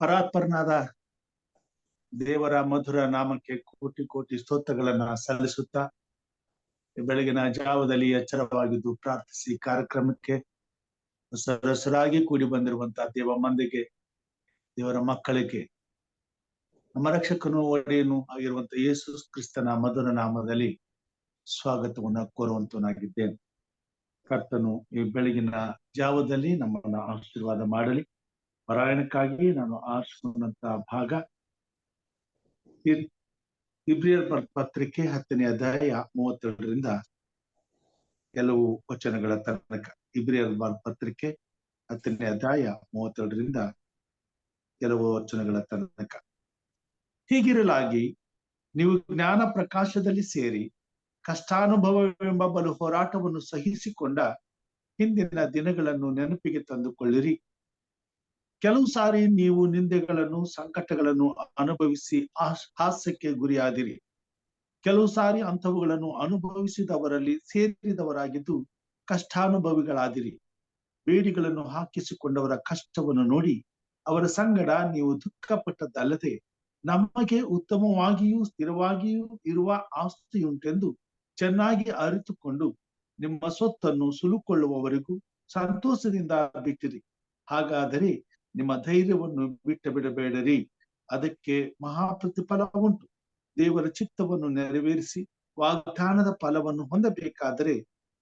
ಪರಾತ್ಪರನಾದ ದೇವರ ಮಧುರ ನಾಮಕ್ಕೆ ಕೋಟಿ ಕೋಟಿ ಸ್ತೋತ್ರಗಳನ್ನ ಸಲ್ಲಿಸುತ್ತಾ ಬೆಳಗಿನ ಜಾವದಲ್ಲಿ ಎಚ್ಚರವಾಗಿದ್ದು ಪ್ರಾರ್ಥಿಸಿ ಕಾರ್ಯಕ್ರಮಕ್ಕೆ ಸದಸ್ಯರಾಗಿ ಕೂಡಿ ಬಂದಿರುವಂತಹ ದೇವ ಮಂದಿಗೆ, ದೇವರ ಮಕ್ಕಳಿಗೆ ನಮ್ಮ ರಕ್ಷಕನು ಒಡೆಯನು ಆಗಿರುವಂತಹ ಯೇಸು ಕ್ರಿಸ್ತನ ಮಧುರ ನಾಮದಲ್ಲಿ ಸ್ವಾಗತವನ್ನ ಕೋರುವಂತನಾಗಿದ್ದೇನೆ. ಕರ್ತನು ಈ ಬೆಳಗಿನ ಜಾವದಲ್ಲಿ ನಮ್ಮನ್ನ ಆಶೀರ್ವಾದ ಮಾಡಲಿ. ಪಾರಾಯಣಕ್ಕಾಗಿ ನಾನು ಆರಿಸಿಕೊಂಡಂತಹ ಭಾಗ ಇಬ್ರಿಯರ ಪತ್ರಿಕೆ 10ನೇ ಅಧ್ಯಾಯ 32ರಿಂದ ಕೆಲವು ವಚನಗಳ ತನಕ. ಇಬ್ರಿಯರ ಪತ್ರಿಕೆ 10ನೇ ಅಧ್ಯಾಯ 32ರಿಂದ ಕೆಲವು ವಚನಗಳ ತನಕ. ಹೀಗಿರಲಾಗಿ ನೀವು ಜ್ಞಾನ ಪ್ರಕಾಶದಲ್ಲಿ ಸೇರಿ ಕಷ್ಟಾನುಭವವೆಂಬ ಬಲು ಹೋರಾಟವನ್ನು ಸಹಿಸಿಕೊಂಡ ಹಿಂದಿನ ದಿನಗಳನ್ನು ನೆನಪಿಗೆ ತಂದುಕೊಳ್ಳಿರಿ. ಕೆಲವು ಸಾರಿ ನೀವು ನಿಂದೆಗಳನ್ನು, ಸಂಕಟಗಳನ್ನು ಅನುಭವಿಸಿ ಹಾಸ್ಯಕ್ಕೆ ಗುರಿಯಾದಿರಿ. ಕೆಲವು ಸಾರಿ ಅಂಥವುಗಳನ್ನು ಅನುಭವಿಸಿದವರಲ್ಲಿ ಸೇರಿದವರಾಗಿದ್ದು ಕಷ್ಟಾನುಭವಿಗಳಾದಿರಿ. ಬೇಡಿಗಳನ್ನು ಹಾಕಿಸಿಕೊಂಡವರ ಕಷ್ಟವನ್ನು ನೋಡಿ ಅವರ ಸಂಗಡ ನೀವು ದುಃಖಪಟ್ಟದ್ದಲ್ಲದೆ ನಮಗೆ ಉತ್ತಮವಾಗಿಯೂ ಸ್ಥಿರವಾಗಿಯೂ ಇರುವ ಆಸ್ತಿಯುಂಟೆಂದು ಚೆನ್ನಾಗಿ ಅರಿತುಕೊಂಡು ನಿಮ್ಮ ಸ್ವತ್ತನ್ನು ಸುಲುಕೊಳ್ಳುವವರೆಗೂ ಸಂತೋಷದಿಂದ ಬಿಟ್ಟಿರಿ. ಹಾಗಾದರೆ ನಿಮ್ಮ ಧೈರ್ಯವನ್ನು ಬಿಡಬೇಡಿರಿ, ಅದಕ್ಕೆ ಮಹಾಪ್ರತಿಫಲ ಉಂಟು. ದೇವರ ಚಿತ್ತವನ್ನು ನೆರವೇರಿಸಿ ವಾಗ್ದಾನದ ಫಲವನ್ನು ಹೊಂದಬೇಕಾದರೆ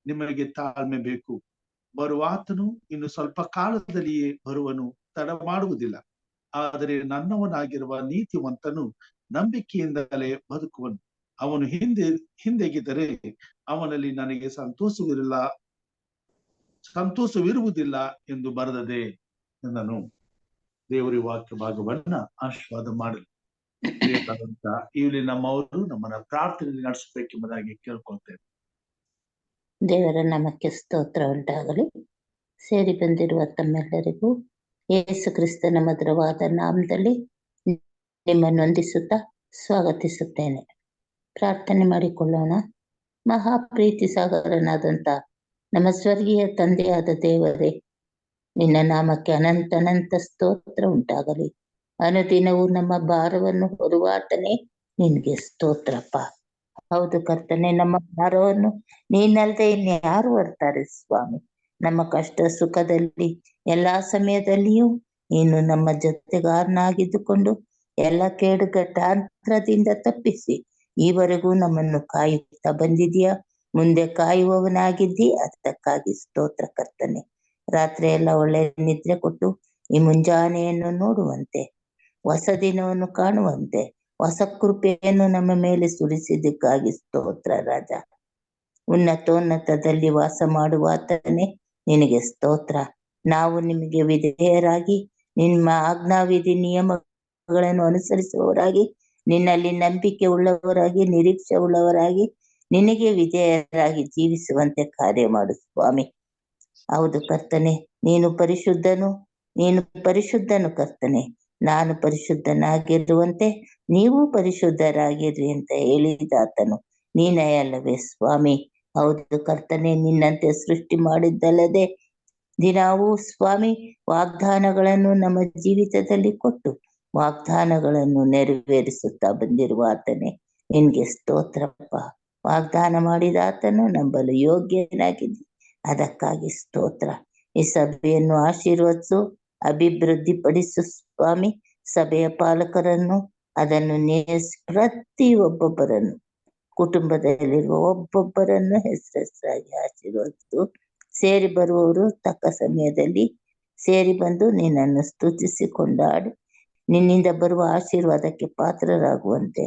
ನಿಮಗೆ ತಾಳ್ಮೆ ಬೇಕು. ಬರುವಾತನು ಇನ್ನು ಸ್ವಲ್ಪ ಕಾಲದಲ್ಲಿಯೇ ಬರುವನು, ತಡ ಮಾಡುವುದಿಲ್ಲ. ಆದರೆ ನನ್ನವನಾಗಿರುವ ನೀತಿವಂತನು ನಂಬಿಕೆಯಿಂದಲೇ ಬದುಕುವನು. ಅವನು ಹಿಂದೆಗಿದರೆ ಅವನಲ್ಲಿ ನನಗೆ ಸಂತೋಷವಿರುವುದಿಲ್ಲ ಎಂದು ಬರೆದದೆ ಎಂದನು. ದೇವರ ವಾಕ್ಯ ಭಾಗವನ್ನ ಆಶೀರ್ವಾದ ಮಾಡಲಿ. ಇಲ್ಲಿ ನಮ್ಮವರು ನಮ್ಮನ್ನ ಪ್ರಾರ್ಥನೆಯಲ್ಲಿ ನಡೆಸಬೇಕೆಂಬುದಾಗಿ ಕೇಳ್ಕೊಳ್ತೇವೆ. ದೇವರ ನಾಮಕ್ಕೆ ಸ್ತೋತ್ರ ಉಂಟಾಗಲಿ. ಸೇರಿ ಬಂದಿರುವ ತಮ್ಮೆಲ್ಲರಿಗೂ ಯೇಸು ಕ್ರಿಸ್ತನ ಮಧುರವಾದ ನಾಮದಲ್ಲಿ ನಿಮ್ಮನ್ನು ವಂದಿಸುತ್ತಾ ಸ್ವಾಗತಿಸುತ್ತೇನೆ. ಪ್ರಾರ್ಥನೆ ಮಾಡಿಕೊಳ್ಳೋಣ. ಮಹಾಪ್ರೀತಿ ಸಾಗರನಾದಂಥ ನಮ್ಮ ಸ್ವರ್ಗೀಯ ತಂದೆಯಾದ ದೇವರೇ, ನಿನ್ನ ನಾಮಕ್ಕೆ ಅನಂತ ಸ್ತೋತ್ರ ಉಂಟಾಗಲಿ. ಅನುದಿನವೂ ನಮ್ಮ ಭಾರವನ್ನು ಹೊರುವಾತನೇ ನಿನ್ಗೆ ಸ್ತೋತ್ರಪ್ಪ. ಹೌದು ಕರ್ತನೆ, ನಮ್ಮ ಭಾರವನ್ನು ನೀನಲ್ಲದೆ ಇನ್ಯಾರು ಹೊರ್ತಾರೆ ಸ್ವಾಮಿ. ನಮ್ಮ ಕಷ್ಟ ಸುಖದಲ್ಲಿ ಎಲ್ಲಾ ಸಮಯದಲ್ಲಿಯೂ ನೀನು ನಮ್ಮ ಜೊತೆಗಾರನಾಗಿದ್ದುಕೊಂಡು ಎಲ್ಲ ಕೇಡುಗಟ್ಟಾಂತರದಿಂದ ತಪ್ಪಿಸಿ ಈವರೆಗೂ ನಮ್ಮನ್ನು ಕಾಯುತ್ತಾ ಬಂದಿದೆಯಾ, ಮುಂದೆ ಕಾಯುವವನಾಗಿದ್ದಿ. ಅದಕ್ಕಾಗಿ ಸ್ತೋತ್ರ ಕರ್ತನೆ. ರಾತ್ರಿ ಎಲ್ಲ ಒಳ್ಳೆ ನಿದ್ರೆ ಕೊಟ್ಟು ಈ ಮುಂಜಾನೆಯನ್ನು ನೋಡುವಂತೆ, ಹೊಸ ದಿನವನ್ನು ಕಾಣುವಂತೆ, ಹೊಸ ಕೃಪೆಯನ್ನು ನಮ್ಮ ಮೇಲೆ ಸುರಿಸಿದ್ದಕ್ಕಾಗಿ ಸ್ತೋತ್ರ ರಾಜ. ಉನ್ನತೋನ್ನತದಲ್ಲಿ ವಾಸ ಮಾಡುವಾತನೇ ನಿನಗೆ ಸ್ತೋತ್ರ. ನಾವು ನಿಮಗೆ ವಿಧೇಯರಾಗಿ ನಿಮ್ಮ ಆಜ್ಞಾವಿಧಿ ನಿಯಮಗಳನ್ನು ಅನುಸರಿಸುವವರಾಗಿ, ನಿನ್ನಲ್ಲಿ ನಂಬಿಕೆ ಉಳ್ಳವರಾಗಿ, ನಿರೀಕ್ಷೆ ಉಳ್ಳವರಾಗಿ, ನಿನಗೆ ವಿಧೇಯರಾಗಿ ಜೀವಿಸುವಂತೆ ಕಾರ್ಯ ಮಾಡು ಸ್ವಾಮಿ. ಹೌದು ಕರ್ತನೆ, ನೀನು ಪರಿಶುದ್ಧನು ಕರ್ತನೆ. ನಾನು ಪರಿಶುದ್ಧನಾಗಿರುವಂತೆ ನೀವು ಪರಿಶುದ್ಧರಾಗಿರ್ರಿ ಅಂತ ಹೇಳಿದಾತನು ನೀನೇ ಅಲ್ಲವೇ ಸ್ವಾಮಿ. ಹೌದು ಕರ್ತನೆ, ನಿನ್ನಂತೆ ಸೃಷ್ಟಿ ಮಾಡಿದ್ದಲ್ಲದೆ ದಿನಾವೂ ಸ್ವಾಮಿ ವಾಗ್ದಾನಗಳನ್ನು ನಮ್ಮ ಜೀವಿತದಲ್ಲಿ ಕೊಟ್ಟು ವಾಗ್ದಾನಗಳನ್ನು ನೆರವೇರಿಸುತ್ತಾ ಬಂದಿರುವ ಆತನೇ ನಿನ್ಗೆ ಸ್ತೋತ್ರಪ್ಪ. ವಾಗ್ದಾನ ಮಾಡಿದ ಆತನು ನಂಬಲು ಯೋಗ್ಯನಾಗಿದ್ದಿ, ಅದಕ್ಕಾಗಿ ಸ್ತೋತ್ರ. ಈ ಸಭೆಯನ್ನು ಆಶೀರ್ವದಿಸು, ಅಭಿವೃದ್ಧಿಪಡಿಸು ಸ್ವಾಮಿ. ಸಭೆಯ ಪಾಲಕರನ್ನು ಅದನ್ನು ಪ್ರತಿಯೊಬ್ಬೊಬ್ಬರನ್ನು, ಕುಟುಂಬದಲ್ಲಿರುವ ಒಬ್ಬೊಬ್ಬರನ್ನು ಹೆಸರಾಗಿ ಆಶೀರ್ವದಿಸು. ಸೇರಿ ಬರುವವರು ತಕ್ಕ ಸಮಯದಲ್ಲಿ ಸೇರಿ ಬಂದು ನಿನ್ನನ್ನು ಸ್ತುತಿಸಿ ಕೊಂಡಾಡಿ ನಿನ್ನಿಂದ ಬರುವ ಆಶೀರ್ವಾದಕ್ಕೆ ಪಾತ್ರರಾಗುವಂತೆ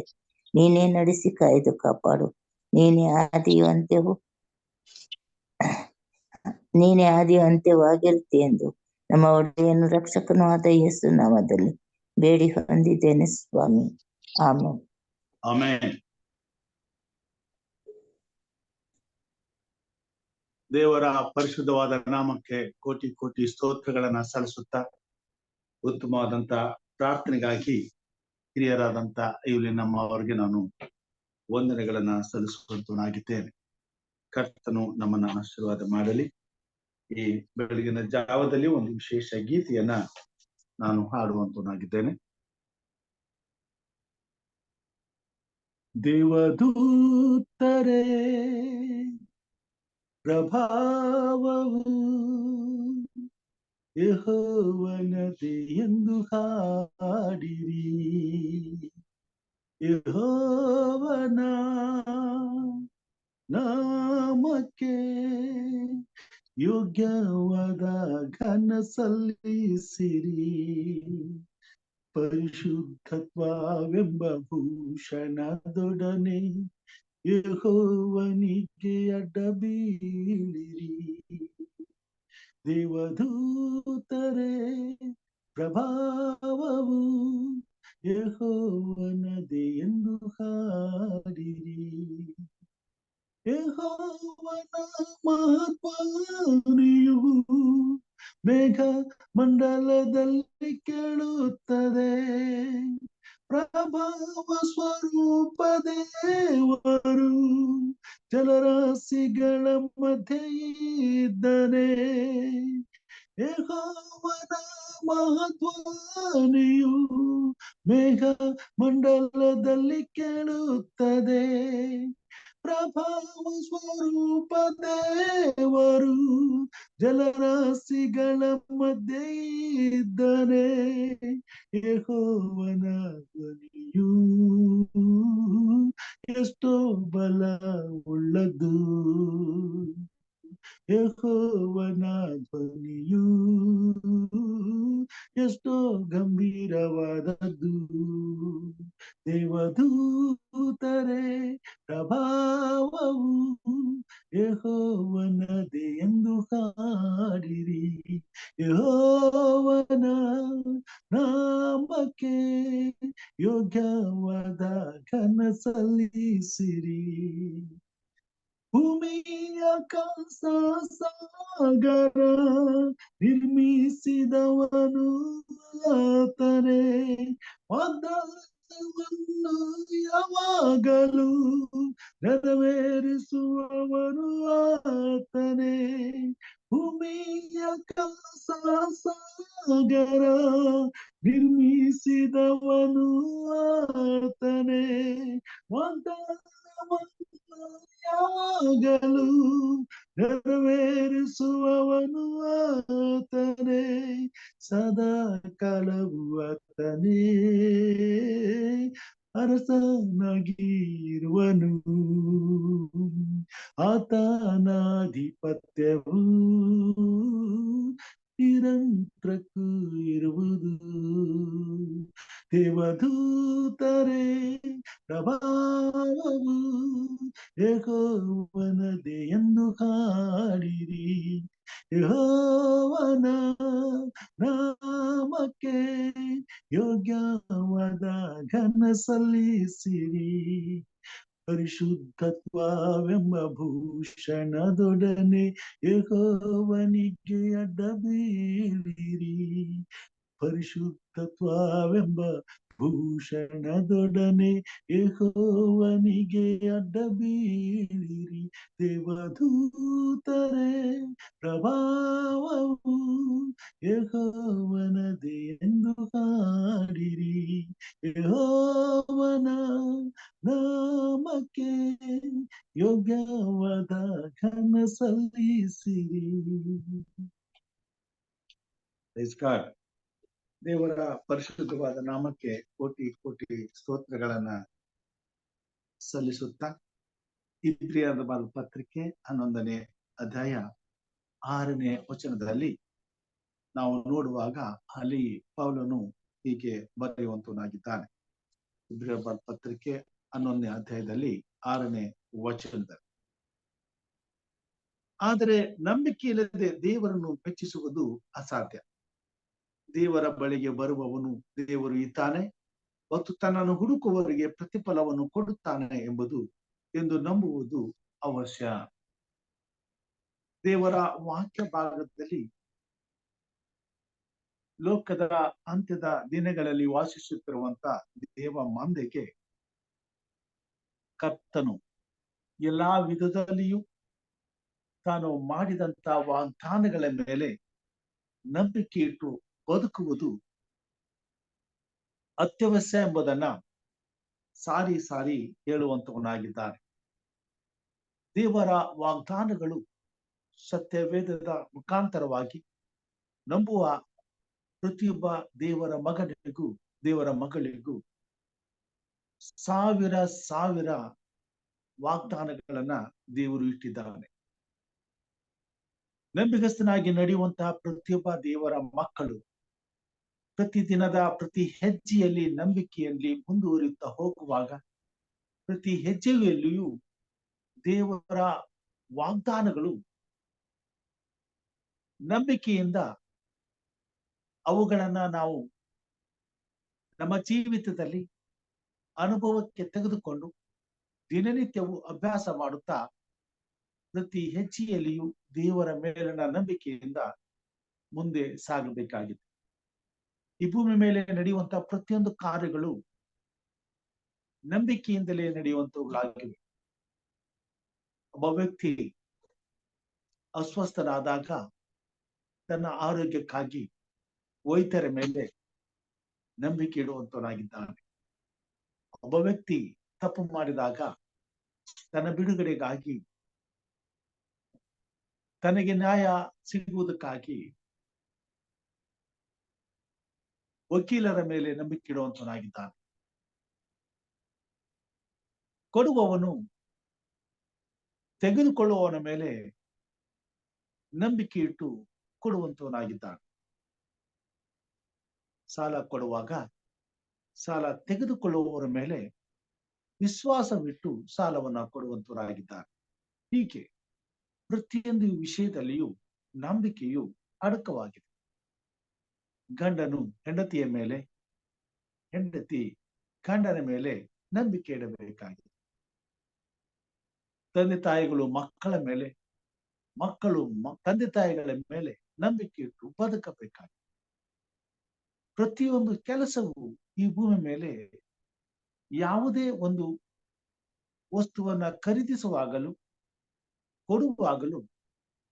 ನೀನೇ ನಡೆಸಿ ಕಾಯ್ದು ಕಾಪಾಡು. ನೀನೇ ಆದಿಯು ಅಂತ್ಯವಾಗಿರುತ್ತಿ ಎಂದು ನಮ್ಮ ಒಡೆಯನು ರಕ್ಷಕನೂ ಆದ ಯೇಸು ನಾಮದಲ್ಲಿ ಬೇಡಿ ಹೊಂದಿದ್ದೇನೆ ಸ್ವಾಮಿ. ಆಮೆನ್. ಆಮೆನ್. ದೇವರ ಪರಿಶುದ್ಧವಾದ ನಾಮಕ್ಕೆ ಕೋಟಿ ಕೋಟಿ ಸ್ತೋತ್ರಗಳನ್ನ ಸಲ್ಲಿಸುತ್ತಾ ಉತ್ತಮವಾದಂತ ಪ್ರಾರ್ಥನೆಗಾಗಿ ಹಿರಿಯರಾದಂತ ಇಲ್ಲಿ ನಮ್ಮವರಿಗೆ ನಾನು ವಂದನೆಗಳನ್ನ ಸಲ್ಲಿಸುವಂತನಾಗಿದ್ದೇನೆ. ಕರ್ತನು ನಮ್ಮನ್ನ ಆಶೀರ್ವಾದ ಮಾಡಲಿ. ಈ ಬೆಳಗಿನ ಜಾವದಲ್ಲಿ ಒಂದು ವಿಶೇಷ ಗೀತೆಯನ್ನ ನಾನು ಹಾಡುವಂತನಾಗಿದ್ದೇನೆ. ದೇವದೂತರೇ ಪ್ರಭಾವವು ಯೆಹೋವನದೇ ಎಂದು ಹಾಡಿರಿ. ಯೆಹೋವನ ನಾಮಕ್ಕೆ ಯೋಗ್ಯವಾದ ಘನ ಸಲ್ಲಿಸಿರಿ. ಪರಿಶುದ್ಧತ್ವವೆಂಬ ಭೂಷಣದೊಡನೆ ಯೆಹೋವನಿಗೆ ಅಡ್ಡಬೀಳಿರಿ. ದೇವದೂತರೇ ಪ್ರಭಾವವು ಯೆಹೋವನದೇ ಎಂದು ಹಾಡಿರಿ. ಯೆಹೋವನ ಮಹತ್ವನಿಯು ಮೇಘ ಮಂಡಲದಲ್ಲಿ ಕೇಳುತ್ತದೆ. ಪ್ರಭಾವ ಸ್ವರೂಪ ದೇವರು ಜಲರಾಶಿಗಳ ಮಧ್ಯೆ ಇದ್ದಾನೆ. ಯೆಹೋವನ ಮಹತ್ವನಿಯು ಮೇಘ ಮಂಡಲದಲ್ಲಿ ಕೇಳುತ್ತದೆ. ಪ್ರಭಾವ ಸ್ವರೂಪ ದೇವರು ಜಲರಾಶಿಗಳ ಮಧ್ಯೆ ಇದ್ದಾನೆ. ಯೆಹೋವನ ಧ್ವನಿಯು ಎಷ್ಟೋ ಬಲ ಉಳ್ಳದ್ದು. ಯೆಹೋವನ ಧ್ವನಿಯು ಎಷ್ಟೋ ಗಂಭೀರವಾದದ್ದು. ದೇವದೂತರೇ ಪ್ರಭಾವವು ಯೆಹೋವನದೇ ಎಂದು ಹಾಡಿರಿ. ಯೆಹೋವನ ನಾಮಕ್ಕೆ ಯೋಗ್ಯವಾದ ಘನ ಸಲ್ಲಿಸಿರಿ. ಭೂಮಿಯ ಆಕಾಶ ಸಾಗರ ನಿರ್ಮಿಸಿದವನು ಆತನೇ. ವಾಗ್ದಾನವನ್ನು ಯಾವಾಗಲೂ ನೆರವೇರಿಸುವವನು ಆತನೇ. ಭೂಮಿಯ ಆಕಾಶ ಸಾಗರ ನಿರ್ಮಿಸಿದವನು ಆತನೇ. ವಾಗ್ದಾನವನ್ನು ಯಾವಾಗಲೂ ನೆರವೇರಿಸುವವನು ಆತನೇ. ಸದಾ ಕಾಲವು ಆತನೇ ಅರಸನಾಗಿರುವನು. ಆತನಾಧಿಪತ್ಯವು ನಿರಂತರಕ್ಕೂ ಇರುವುದು. ದೇವದೂತರೇ ಪ್ರಭಾವವು ಯೆಹೋವನದೇ ಎಂದು ಹಾಡಿರಿ. ಯೆಹೋವನ ನಾಮಕ್ಕೆ ಯೋಗ್ಯವಾದ ಘನ ಸಲ್ಲಿಸಿರಿ. ಪರಿಶುದ್ಧತ್ವವೆಂಬ ಭೂಷಣದೊಡನೆ ಯೆಹೋವನಿಗೆ ಅಡ್ಡಬೀಳಿರಿ. ಪರಿಶುದ್ಧತ್ವವೆಂಬ ಭೂಷಣದೊಡನೆ ಯೆಹೋವನಿಗೆ ಅಡ್ಡಬೀಳಿರಿ. ದೇವದೂತರೇ ಪ್ರಭಾವವು ಯೆಹೋವನದೇ ಎಂದು ಹಾಡಿರಿ. ಯೆಹೋವನ ನಾಮಕ್ಕೆ ಯೋಗ್ಯವಾದ ಘನ ಸಲ್ಲಿಸಿರಿ. Praise God. ದೇವರ ಪರಿಶುದ್ಧವಾದ ನಾಮಕ್ಕೆ ಕೋಟಿ ಕೋಟಿ ಸ್ತೋತ್ರಗಳನ್ನ ಸಲ್ಲಿಸುತ್ತಾ ಇಬ್ರಿಯರ ಬರೆದ ಪತ್ರಿಕೆ 11ನೇ ಅಧ್ಯಾಯ 6ನೇ ವಚನದಲ್ಲಿ ನಾವು ನೋಡುವಾಗ ಅಲ್ಲಿ ಪೌಲನು ಹೀಗೆ ಬರೆಯುವಂತನಾಗಿದ್ದಾನೆ. ಇಬ್ರಿಯರ ಬರೆದ ಪತ್ರಿಕೆ 11ನೇ ಅಧ್ಯಾಯದಲ್ಲಿ 6ನೇ ವಚನದಲ್ಲಿ, ಆದರೆ ನಂಬಿಕೆ ಇಲ್ಲದೆ ದೇವರನ್ನು ಮೆಚ್ಚಿಸುವುದು ಅಸಾಧ್ಯ. ದೇವರ ಬಳಿಗೆ ಬರುವವನು ದೇವರು ಇದ್ದಾನೆ ಮತ್ತು ತನ್ನನ್ನು ಹುಡುಕುವವರಿಗೆ ಪ್ರತಿಫಲವನ್ನು ಕೊಡುತ್ತಾನೆ ಎಂದು ನಂಬುವುದು ಅವಶ್ಯ. ದೇವರ ವಾಕ್ಯ ಭಾಗದಲ್ಲಿ ಲೋಕದ ಅಂತ್ಯದ ದಿನಗಳಲ್ಲಿ ವಾಸಿಸುತ್ತಿರುವಂತ ದೇವ ಮಂದೆಗೆ ಕರ್ತನು ಎಲ್ಲಾ ವಿಧದಲ್ಲಿಯೂ ತಾನು ಮಾಡಿದಂತ ವಾಗ್ದಾನಗಳ ಮೇಲೆ ನಂಬಿಕೆ ಇಟ್ಟು ಬದುಕುವುದು ಅತ್ಯವಶ್ಯ ಎಂಬುದನ್ನ ಸಾರಿ ಸಾರಿ ಹೇಳುವಂತವನಾಗಿದ್ದಾನೆ. ದೇವರ ವಾಗ್ದಾನಗಳು ಸತ್ಯವೇದದ ಮುಖಾಂತರವಾಗಿ ನಂಬುವ ಪ್ರತಿಯೊಬ್ಬ ದೇವರ ಮಗನಿಗೂ ದೇವರ ಮಗಳಿಗೂ ಸಾವಿರ ಸಾವಿರ ವಾಗ್ದಾನಗಳನ್ನ ದೇವರು ಇಟ್ಟಿದ್ದಾನೆ. ನಂಬಿಗಸ್ತನಾಗಿ ನಡೆಯುವಂತಹ ಪ್ರತಿಯೊಬ್ಬ ದೇವರ ಮಕ್ಕಳು ಪ್ರತಿದಿನದ ಪ್ರತಿ ಹೆಜ್ಜೆಯಲ್ಲಿ ನಂಬಿಕೆಯಲ್ಲಿ ಮುಂದುವರಿಯುತ್ತಾ ಹೋಗುವಾಗ ಪ್ರತಿ ಹೆಜ್ಜೆಯಲ್ಲಿಯೂ ದೇವರ ವಾಗ್ದಾನಗಳು ನಂಬಿಕೆಯಿಂದ ಅವುಗಳನ್ನ ನಾವು ನಮ್ಮ ಜೀವಿತದಲ್ಲಿ ಅನುಭವಕ್ಕೆ ತೆಗೆದುಕೊಂಡು ದಿನನಿತ್ಯವೂ ಅಭ್ಯಾಸ ಮಾಡುತ್ತಾ ಪ್ರತಿ ಹೆಜ್ಜೆಯಲ್ಲಿಯೂ ದೇವರ ಮೇಲಿನ ನಂಬಿಕೆಯಿಂದ ಮುಂದೆ ಸಾಗಬೇಕಾಗಿದೆ. ಈ ಭೂಮಿ ಮೇಲೆ ನಡೆಯುವಂತಹ ಪ್ರತಿಯೊಂದು ಕಾರ್ಯಗಳು ನಂಬಿಕೆಯಿಂದಲೇ ನಡೆಯುವಂತವುಗಳಾಗಿವೆ. ಒಬ್ಬ ವ್ಯಕ್ತಿ ಅಸ್ವಸ್ಥನಾದಾಗ ತನ್ನ ಆರೋಗ್ಯಕ್ಕಾಗಿ ವೈದ್ಯರ ಮೇಲೆ ನಂಬಿಕೆ ಇಡುವಂತವನಾಗಿದ್ದಾನೆ. ಒಬ್ಬ ವ್ಯಕ್ತಿ ತಪ್ಪು ಮಾಡಿದಾಗ ತನ್ನ ಬಿಡುಗಡೆಗಾಗಿ ತನಗೆ ನ್ಯಾಯ ಸಿಗುವುದಕ್ಕಾಗಿ ವಕೀಲರ ಮೇಲೆ ನಂಬಿಕೆ ಇಡುವಂತವನಾಗಿದ್ದಾನೆ. ಕೊಡುವವನು ತೆಗೆದುಕೊಳ್ಳುವವನ ಮೇಲೆ ನಂಬಿಕೆ ಇಟ್ಟು ಕೊಡುವಂತವನಾಗಿದ್ದಾನೆ. ಸಾಲ ಕೊಡುವಾಗ ಸಾಲ ತೆಗೆದುಕೊಳ್ಳುವವರ ಮೇಲೆ ವಿಶ್ವಾಸವಿಟ್ಟು ಸಾಲವನ್ನ ಕೊಡುವಂತವರಾಗಿದ್ದಾರೆ. ಹೀಗೆ ಪ್ರತಿಯೊಂದು ವಿಷಯದಲ್ಲಿಯೂ ನಂಬಿಕೆಯು ಅಡಕವಾಗಿದೆ. ಗಂಡನು ಹೆಂಡತಿಯ ಮೇಲೆ, ಹೆಂಡತಿ ಗಂಡನ ಮೇಲೆ ನಂಬಿಕೆ ಇಡಬೇಕಾಗಿದೆ. ತಂದೆ ತಾಯಿಗಳು ಮಕ್ಕಳ ಮೇಲೆ, ಮಕ್ಕಳು ತಂದೆ ತಾಯಿಗಳ ಮೇಲೆ ನಂಬಿಕೆ ಇಟ್ಟು ಬದುಕಬೇಕಾಗಿದೆ. ಪ್ರತಿಯೊಂದು ಕೆಲಸವು ಈ ಭೂಮಿ ಮೇಲೆ ಯಾವುದೇ ಒಂದು ವಸ್ತುವನ್ನ ಖರೀದಿಸುವಾಗಲೂ ಕೊಡುವಾಗಲೂ